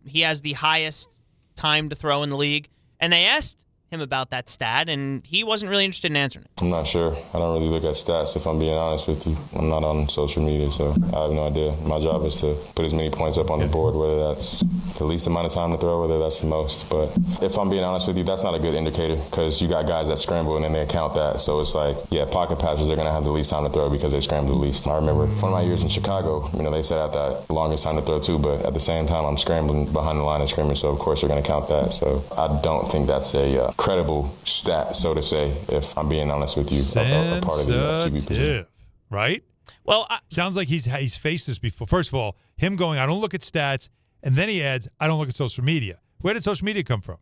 he has the highest time to throw in the league. And they asked him about that stat, and he wasn't really interested in answering it. I'm not sure. I don't really look at stats, if I'm being honest with you. I'm not on social media, so I have no idea. My job is to put as many points up on the board, whether that's the least amount of time to throw, whether that's the most. But if I'm being honest with you, that's not a good indicator, because you got guys that scramble and then they account that. So it's like, pocket passers are going to have the least time to throw because they scramble the least. I remember one of my years in Chicago, they said I had that longest time to throw too, but at the same time, I'm scrambling behind the line of scrimmage, so of course they're going to count that. So I don't think that's a credible stat, so to say, if I'm being honest with you. A part of the QB position. Right? Well, sounds like he's faced this before. First of all, him going, I don't look at stats, and then he adds, I don't look at social media. Where did social media come from?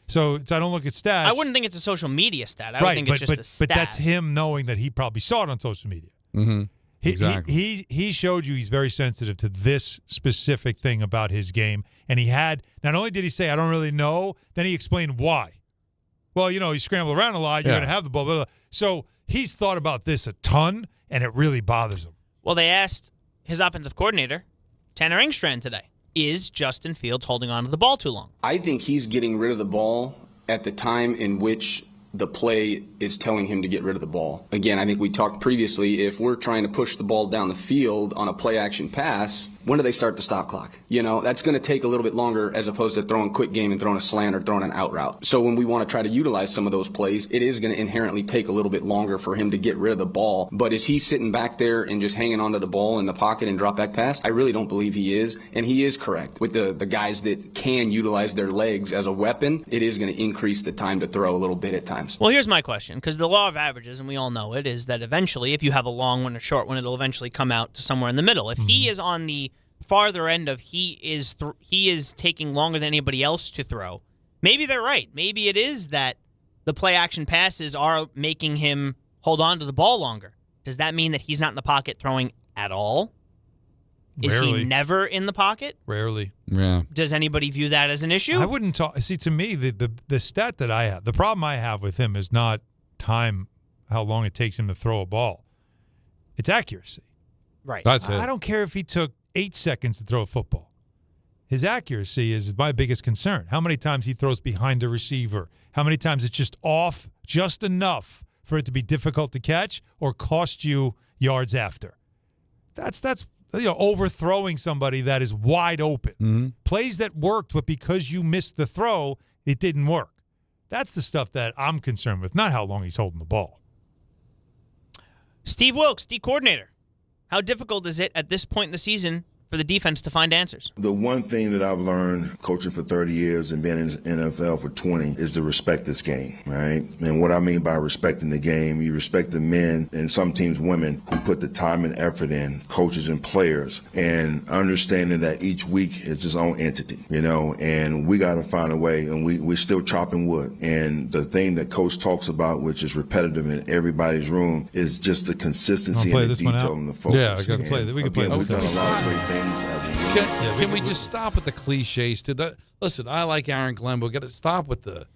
So I don't look at stats. I wouldn't think it's a social media stat. I would think it's just a stat. But that's him knowing that he probably saw it on social media. Mm-hmm. Exactly. He showed you he's very sensitive to this specific thing about his game, and he had, not only did he say, I don't really know, then he explained why. Well, you scramble around a lot, you're going to have the ball. Blah, blah, blah. So he's thought about this a ton, and it really bothers him. Well, they asked his offensive coordinator, Tanner Engstrand, today, is Justin Fields holding on to the ball too long? I think he's getting rid of the ball at the time in which the play is telling him to get rid of the ball. Again, I think we talked previously, if we're trying to push the ball down the field on a play action pass, when do they start the stop clock? That's going to take a little bit longer as opposed to throwing quick game and throwing a slant or throwing an out route. So when we want to try to utilize some of those plays, it is going to inherently take a little bit longer for him to get rid of the ball. But is he sitting back there and just hanging onto the ball in the pocket and drop back pass? I really don't believe he is. And he is correct. With the guys that can utilize their legs as a weapon, it is going to increase the time to throw a little bit at times. Well, here's my question, because the law of averages, and we all know it, is that eventually, if you have a long one or short one, it'll eventually come out to somewhere in the middle. If he is on the farther end of he is taking longer than anybody else to throw, maybe they're right. Maybe it is that the play action passes are making him hold on to the ball longer. Does that mean that he's not in the pocket throwing at all? Is he never in the pocket? Rarely. Yeah. Does anybody view that as an issue? I wouldn't talk. See, to me, the stat that I have, the problem I have with him is not time, how long it takes him to throw a ball. It's accuracy. Right. That's it. I don't care if he took 8 seconds to throw a football. His accuracy is my biggest concern. How many times he throws behind a receiver? How many times it's just off just enough for it to be difficult to catch or cost you yards after? That's overthrowing somebody that is wide open. Mm-hmm. Plays that worked, but because you missed the throw, it didn't work. That's the stuff that I'm concerned with, not how long he's holding the ball. Steve Wilkes, D coordinator. How difficult is it at this point in the season for the defense to find answers? The one thing that I've learned coaching for 30 years and being in the NFL for 20 is to respect this game, right? And what I mean by respecting the game, you respect the men and some teams women who put the time and effort in, coaches and players, and understanding that each week is its own entity, and we got to find a way, and we're still chopping wood. And the thing that coach talks about, which is repetitive in everybody's room, is just the consistency and the detail and the focus. Yeah, I got to play. We can play this. We've done a lot of great things. Can we just stop with the cliches? Listen, I like Aaron Glenn, but we got to stop with the,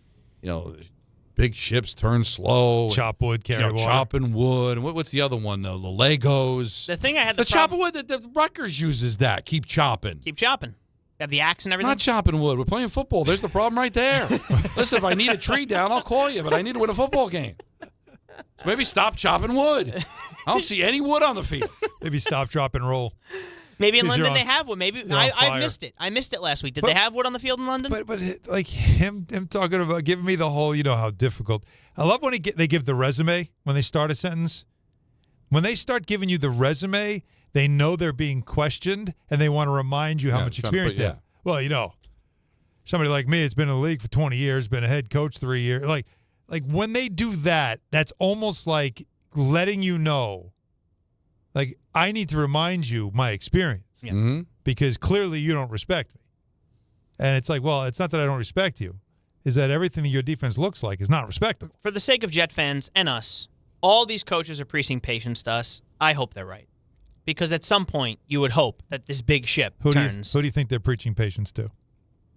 big ships turn slow. Chop wood, carry water. Chopping wood. What's the other one, though? The Legos. The thing I had the chopping wood, the Rutgers uses that. Keep chopping. Keep chopping. Have the axe and everything? Not chopping wood. We're playing football. There's the problem right there. Listen, if I need a tree down, I'll call you, but I need to win a football game. So maybe stop chopping wood. I don't see any wood on the field. Maybe stop, drop, and roll. Maybe in London they have wood. Maybe I missed it. I missed it last week. Did they have wood on the field in London? But like him talking about giving me the whole, how difficult. I love when they give the resume when they start a sentence. When they start giving you the resume, they know they're being questioned and they want to remind you how much experience they have. Well, somebody like me, it's been in the league for 20 years, been a head coach 3 years. Like when they do that, that's almost like letting you know. Like, I need to remind you my experience because clearly you don't respect me. And it's like, well, it's not that I don't respect you. Is that everything that your defense looks like is not respectable. For the sake of Jet fans and us, all these coaches are preaching patience to us. I hope they're right. Because at some point, you would hope that this big ship turns. Who do you think they're preaching patience to?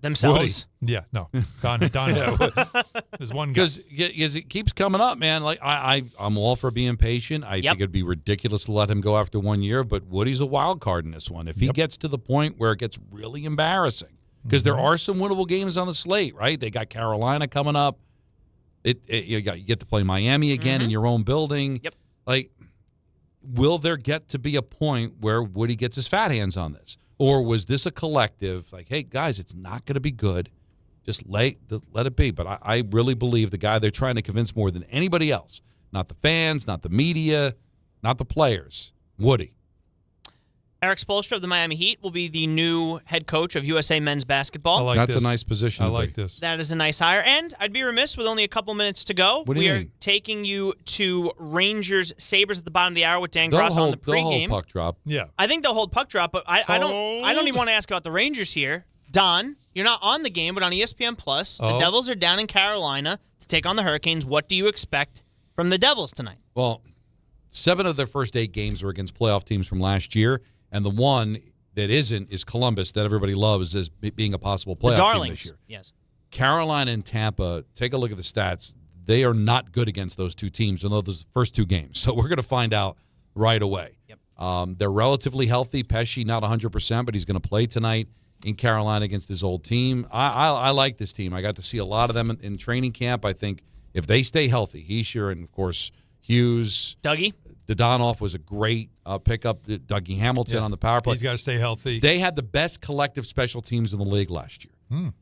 Themselves. Woody. Yeah, no. Don. There's one guy. Because it keeps coming up, man. Like I'm all for being patient. I think it'd be ridiculous to let him go after 1 year, but Woody's a wild card in this one. If he gets to the point where it gets really embarrassing, because there are some winnable games on the slate, right? They got Carolina coming up. You get to play Miami again in your own building. Yep. Like, will there get to be a point where Woody gets his fat hands on this? Or was this a collective, like, hey, guys, it's not going to be good. Just let it be. But I really believe the guy they're trying to convince more than anybody else, not the fans, not the media, not the players, Woody. Eric Spoelstra of the Miami Heat will be the new head coach of USA men's basketball. That's a nice position. I like this. That is a nice hire. And I'd be remiss with only a couple minutes to go. What do you mean? We are taking you to Rangers Sabres at the bottom of the hour with Dan Gross on the pregame. They'll hold puck drop. Yeah. I think they'll hold puck drop, but I don't even want to ask about the Rangers here. Don, you're not on the game, but on ESPN Plus, the Devils are down in Carolina to take on the Hurricanes. What do you expect from the Devils tonight? Well, 7 of their first 8 games were against playoff teams from last year. And the one that isn't is Columbus, that everybody loves as being a possible playoff team this year. Yes. Carolina and Tampa, take a look at the stats. They are not good against those two teams in those first 2 games. So we're going to find out right away. Yep. They're relatively healthy. Pesci, not 100%, but he's going to play tonight in Carolina against his old team. I like this team. I got to see a lot of them in training camp. I think if they stay healthy, Heischer and, of course, Hughes. Dougie. Dodonov was a great pickup. Dougie Hamilton on the power play. He's got to stay healthy. They had the best collective special teams in the league last year.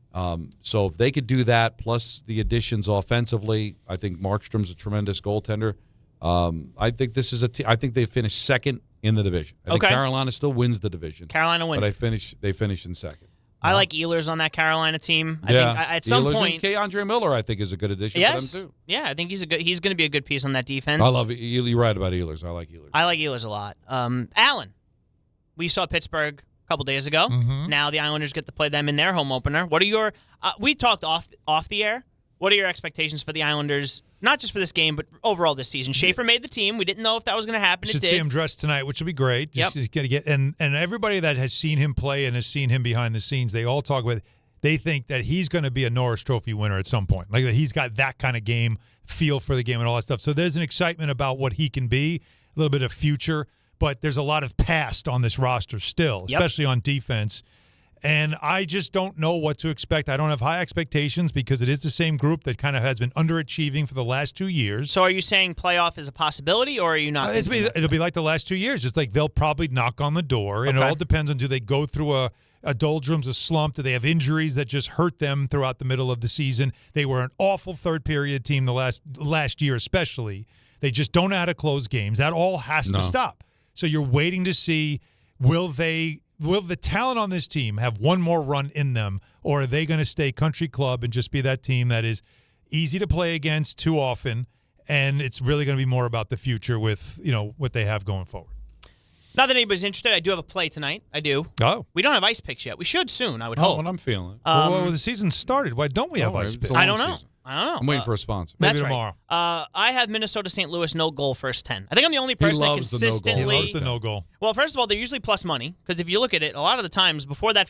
So if they could do that, plus the additions offensively, I think Markstrom's a tremendous goaltender. I think this is I think they finished second in the division. I think Carolina still wins the division. Carolina wins. But they finish in second. I like Ehlers on that Carolina team. I think at some point, Andre Miller, I think, is a good addition for them too. Yeah, I think he's going to be a good piece on that defense. I love it. You're right about Ehlers. I like Ehlers. I like Ehlers a lot. Allen, we saw Pittsburgh a couple days ago. Now the Islanders get to play them in their home opener. What are your? We talked off the air. What are your expectations for the Islanders? Not just for this game, but overall this season. Schaefer made the team. We didn't know if that was going to happen. Should see him dressed tonight, which will be great. Just gonna get and everybody that has seen him play and has seen him behind the scenes, they all talk about. They think that he's going to be a Norris Trophy winner at some point. Like that he's got that kind of game feel for the game and all that stuff. So there's an excitement about what he can be, a little bit of future, but there's a lot of past on this roster still, especially on defense. And I just don't know what to expect. I don't have high expectations because it is the same group that kind of has been underachieving for the last 2 years. So are you saying playoff is a possibility, or are you not? It'll be like the last 2 years. Just like they'll probably knock on the door, and it all depends on do they go through a doldrums, a slump? Do they have injuries that just hurt them throughout the middle of the season? They were an awful third-period team the last year especially. They just don't know how to close games. That all has to stop. So you're waiting to see will the talent on this team have one more run in them, or are they going to stay country club and just be that team that is easy to play against too often, and it's really going to be more about the future with what they have going forward? Not that anybody's interested. I do have a play tonight. I do. Oh. We don't have ice picks yet. We should soon, I would hope. What I'm feeling. Well, the season started. Why don't we have ice picks? I don't know. I'm waiting for a sponsor. Maybe tomorrow. Right. I have Minnesota St. Louis no goal first 10. I think I'm the only person that consistently. He loves the no goal. Well, first of all, they're usually plus money because if you look at it, a lot of the times before that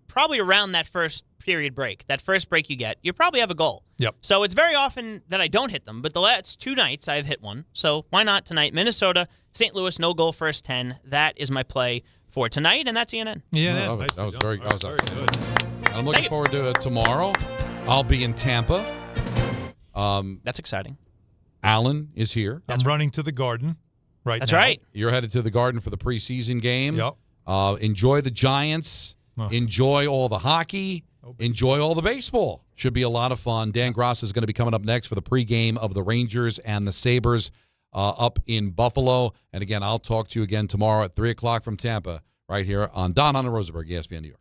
probably around that first period break, that first break you get, you probably have a goal. Yep. So it's very often that I don't hit them, but the last 2 nights I've hit one. So why not tonight? Minnesota, St. Louis, no goal first 10. That is my play for tonight, and that's ENN. Yeah, that was very outstanding. I'm looking forward to it tomorrow. I'll be in Tampa. That's exciting. Alan is here. I'm running to the Garden right now. That's right. You're headed to the Garden for the preseason game. Yep. Enjoy the Giants. Enjoy all the hockey. Enjoy all the baseball. Should be a lot of fun. Dan Gross is going to be coming up next for the pregame of the Rangers and the Sabres up in Buffalo. And again, I'll talk to you again tomorrow at 3 o'clock from Tampa right here on Don on Rosenberg, ESPN New York.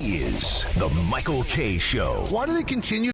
Is the Michael K. Show. Why do they continue